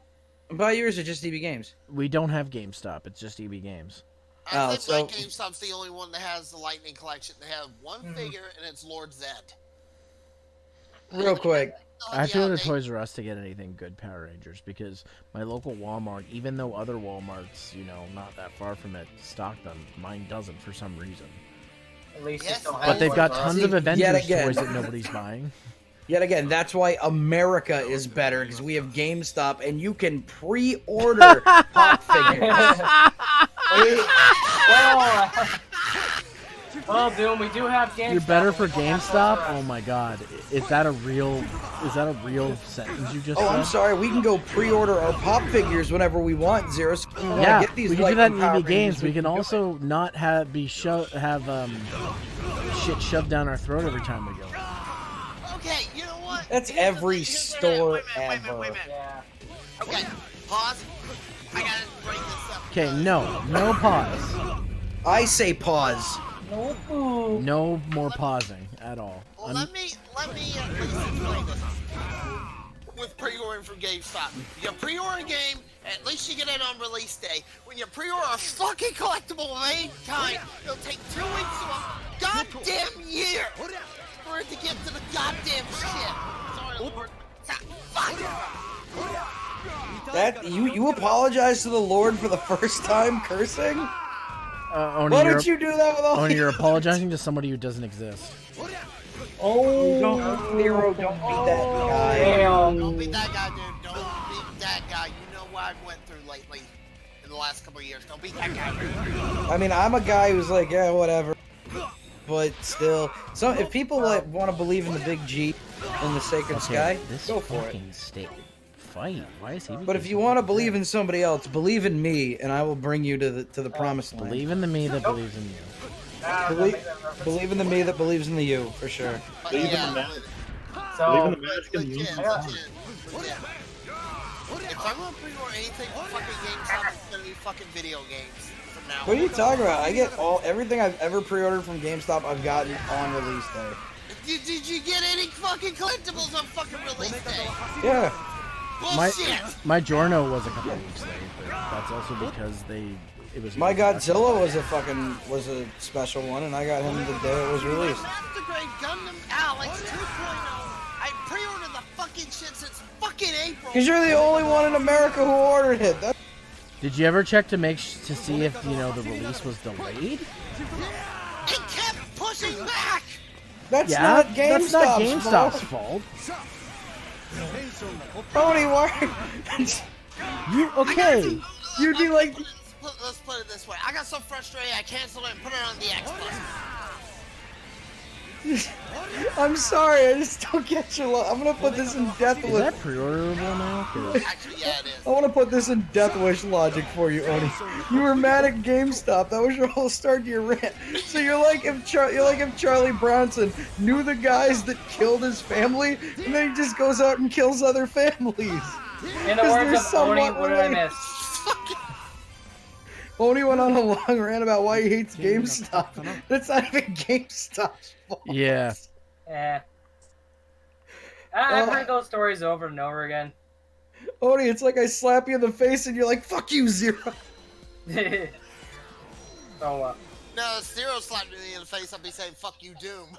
Buy yours or just EB Games? We don't have GameStop. It's just EB Games. I think my GameStop's the only one that has the Lightning Collection. They have one figure, and it's Lord Zed. Real quick. I have to go to Toys R Us to get anything good Power Rangers because my local Walmart, even though other Walmarts, not that far from it, stock them, mine doesn't for some reason. At least But they've got tons of Avengers toys that nobody's buying. Yet again, that's why America is better, because we have GameStop, and you can pre-order pop figures. Well, Doom, we do have GameStop. You're better for GameStop? Oh my god. Is that a real sentence you just said? I'm sorry, we can go pre-order our pop figures whenever we want, Zero. Yeah, get these we can do that in Power EB Games. Rangers, We can also not have shit shoved down our throat every time we go. Okay, you know what? That's every store ever. Yeah. Okay, pause. I gotta bring this up. Okay, no pause. I say pause. No more pausing at all. Well, let me at least explain this. With pre-ordering from GameStop, you pre-order a game, at least you get it on release day. When you pre-order a fucking collectible of any kind, it'll take 2 weeks to a goddamn year for it to get to the goddamn shit. Sorry, Lord. Fuck. That you apologize to the Lord for the first time cursing? Why did you do that with all you're apologizing to somebody who doesn't exist. Don't be that guy. Don't be that guy, dude. Don't be that guy. You know what I went through lately in the last couple of years. Don't be that guy. I mean, I'm a guy who's like, yeah, whatever. But still, so if people want to believe in the big G and the sacred sky, go for it. Fight. Why is he? But if you want to believe in somebody else, believe in me, and I will bring you to the promised land. Believe in the me that believes in you. Believe in the me that believes in the you, for sure. Yeah. So, Believe in the magic and the Legit, union. legit. If I'm gonna pre-order anything from fucking GameStop, it's gonna be fucking video games from now on. What are you talking about? I get everything I've ever pre-ordered from GameStop. I've gotten on release day. Did you get any fucking collectibles on fucking release day? Yeah. Bullshit! My Giorno was a couple weeks late, but that's also because it was. My Godzilla was a special one, and I got him the day it was released. Master Grade Gundam Alex 2.0. I pre-ordered the fucking shit since fucking April. Because you're the only one in America who ordered it. Did you ever check to to see if the release was delayed? It kept pushing back. That's not GameStop's, That's not GameStop's fault. Tony, why? You okay? You'd be like. Let's put it this way. I got so frustrated I canceled it and put it on the Xbox. I'm sorry, I just don't get your love. I'm gonna put this in Death Wish. Is that pre-orderable now? Actually, yeah, it is. I want to put this in Death Wish logic for you, Oni. You were mad at GameStop. That was your whole start to your rant. So you're like if Charlie Bronson knew the guys that killed his family, and then he just goes out and kills other families. In the words of Oni, what did I miss? Oni went on a long rant about why he hates GameStop. That's not even GameStop's fault. Yeah. I've heard those stories over and over again. Oni, it's like I slap you in the face and you're like, fuck you, Zero. So, No, Zero slapped me in the face, I'll be saying, fuck you, Doom.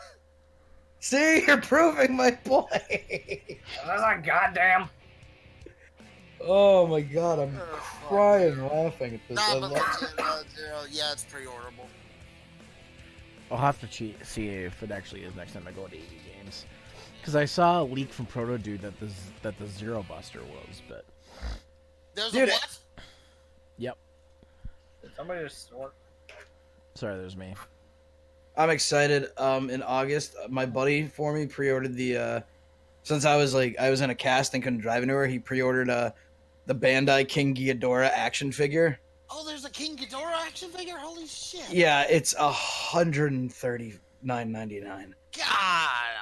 See, you're proving my point. That's like goddamn. Oh my god, I'm crying laughing at this. Nah, but Zero, yeah, it's pre-orderable. I'll have to see if it actually is next time I go to EV Games. Because I saw a leak from Proto Dude that the Zeromaster was, but... There's a what? Yep. Did somebody just snort? Sorry, there's me. I'm excited. In August, my buddy for me pre-ordered the, since I was in a cast and couldn't drive anywhere, he pre-ordered, the Bandai King Ghidorah action figure. Oh, there's a King Ghidorah action figure? Holy shit. Yeah, it's $139.99. God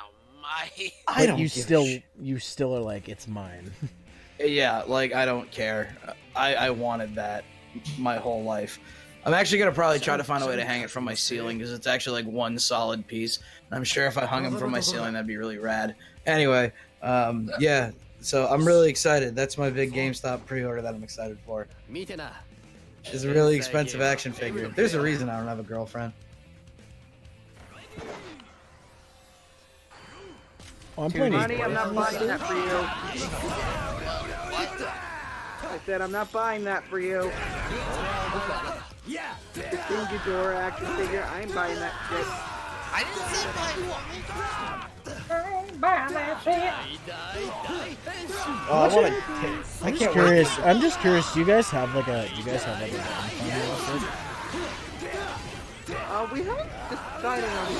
almighty. I don't you still are like, it's mine. Yeah, like, I don't care. I wanted that my whole life. I'm actually going to probably try to find a way to hang it from my ceiling, because it's actually like one solid piece. I'm sure if I hung him from my ceiling, that'd be really rad. Anyway, yeah, so I'm really excited. That's my big GameStop pre-order that I'm excited for. It's a really expensive action figure. There's a reason I don't have a girlfriend. Oh, I'm playing Honey, I'm not buying that for you. I said I'm not buying that for you. The King Ghidorah action figure, I ain't buying that shit. I didn't say buy one. Oh, I want to. I'm just curious. I'm just curious. Do you guys have like a? We haven't decided on it.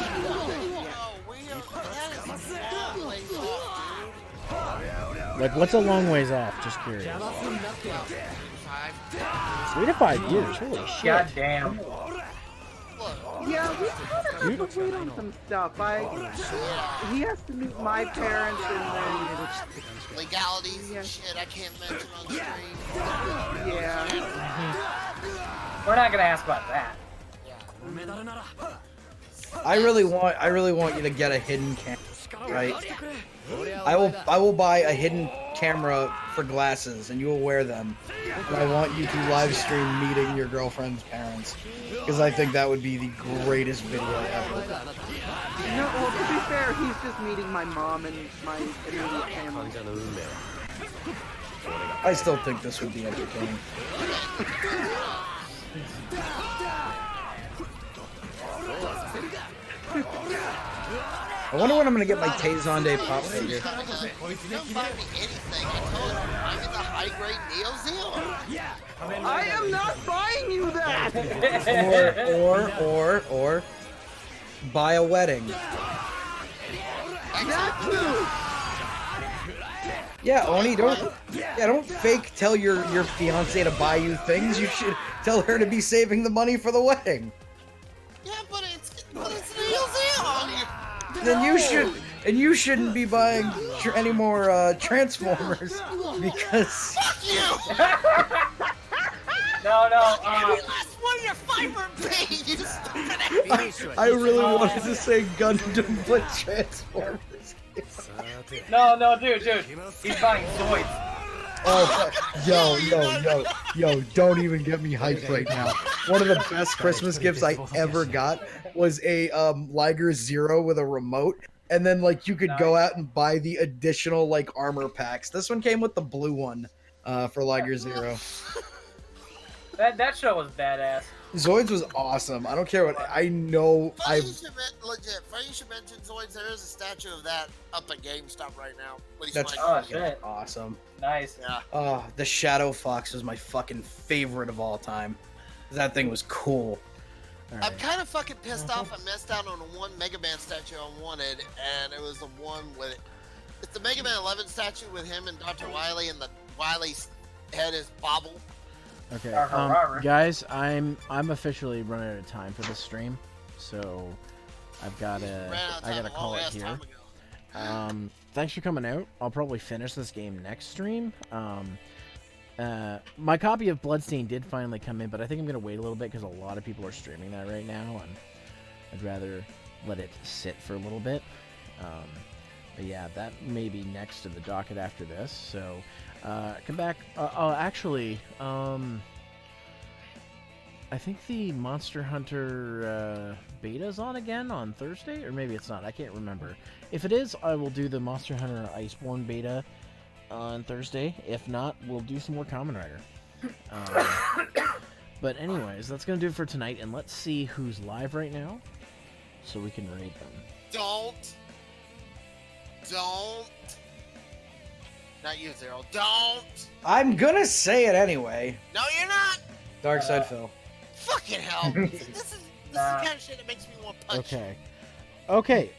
Like, what's a long ways off? Just curious. 3 to 5 years. Holy shit! God damn. Yeah, we kind of have to wait on some stuff. He has to meet my parents and then legalities and shit I can't mention on stream. Yeah. We're not gonna ask about that. I really want you to get a hidden camera, right? I will buy a hidden camera for glasses, and you will wear them. And I want you to live stream meeting your girlfriend's parents, because I think that would be the greatest video ever. No, well, to be fair, he's just meeting my mom and my immediate family. I still think this would be entertaining. I wonder when I'm gonna get my Tay-Zonde pop figure. If you don't buy me anything, I told you, I'm in the high-grade Neo Zero. I am not buying you that! or buy a wedding. That too! Yeah, Oni, don't fake tell your fiance to buy you things. You should tell her to be saving the money for the wedding. Yeah, but it's Neo Zero. Then you should, And you shouldn't be buying any more Transformers because. Fuck you! No. You lost one of your fiber pain, you stupid ass. I really wanted to say Gundam, but Transformers. No, dude. He's buying Zoids. Oh, yo, don't even get me hyped right now. One of the best Christmas gifts I ever got was a Liger Zero with a remote, and then like you could go out and buy the additional like armor packs. This one came with the blue one for Liger Zero. That show was badass. Zoids was awesome. I don't care what I know. Funny you should mention Zoids. There is a statue of that up at GameStop right now. That's shit. Awesome. Nice. Yeah. The Shadow Fox was my fucking favorite of all time. That thing was cool. I'm kind of fucking pissed off. I missed out on one Mega Man statue I wanted, and it was the one with it's the Mega Man 11 statue with him and Dr. Wily, and the Wily's head is bobble. Okay, guys, I'm officially running out of time for this stream, so I gotta call it here. Thanks for coming out. I'll probably finish this game next stream. My copy of Bloodstained did finally come in, but I think I'm gonna wait a little bit because a lot of people are streaming that right now, and I'd rather let it sit for a little bit. But yeah, that may be next to the docket after this. So. Come back. Actually, I think the Monster Hunter beta's on again on Thursday, or maybe it's not. I can't remember. If it is, I will do the Monster Hunter Iceborne beta on Thursday. If not, we'll do some more Kamen Rider. But anyways, that's gonna do it for tonight, and let's see who's live right now, so we can rate them. Don't. Not you, Zero. Don't! I'm gonna say it anyway. No, you're not! Dark Side Phil. Fucking hell. This is the kind of shit that makes me want to punch. Okay,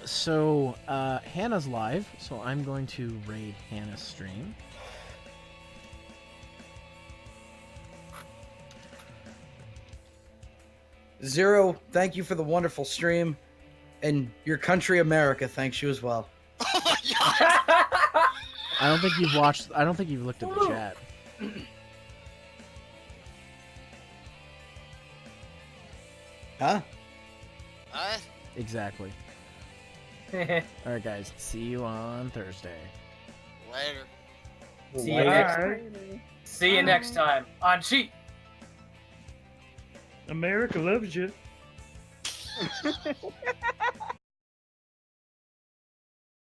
so Hannah's live, so I'm going to raid Hannah's stream. Zero, thank you for the wonderful stream, and your country, America, thanks you as well. Oh my god! I don't think you've watched. I don't think you've looked at the chat. Huh? Exactly. Alright, guys. See you on Thursday. Later. See you next time on Cheat. America loves you.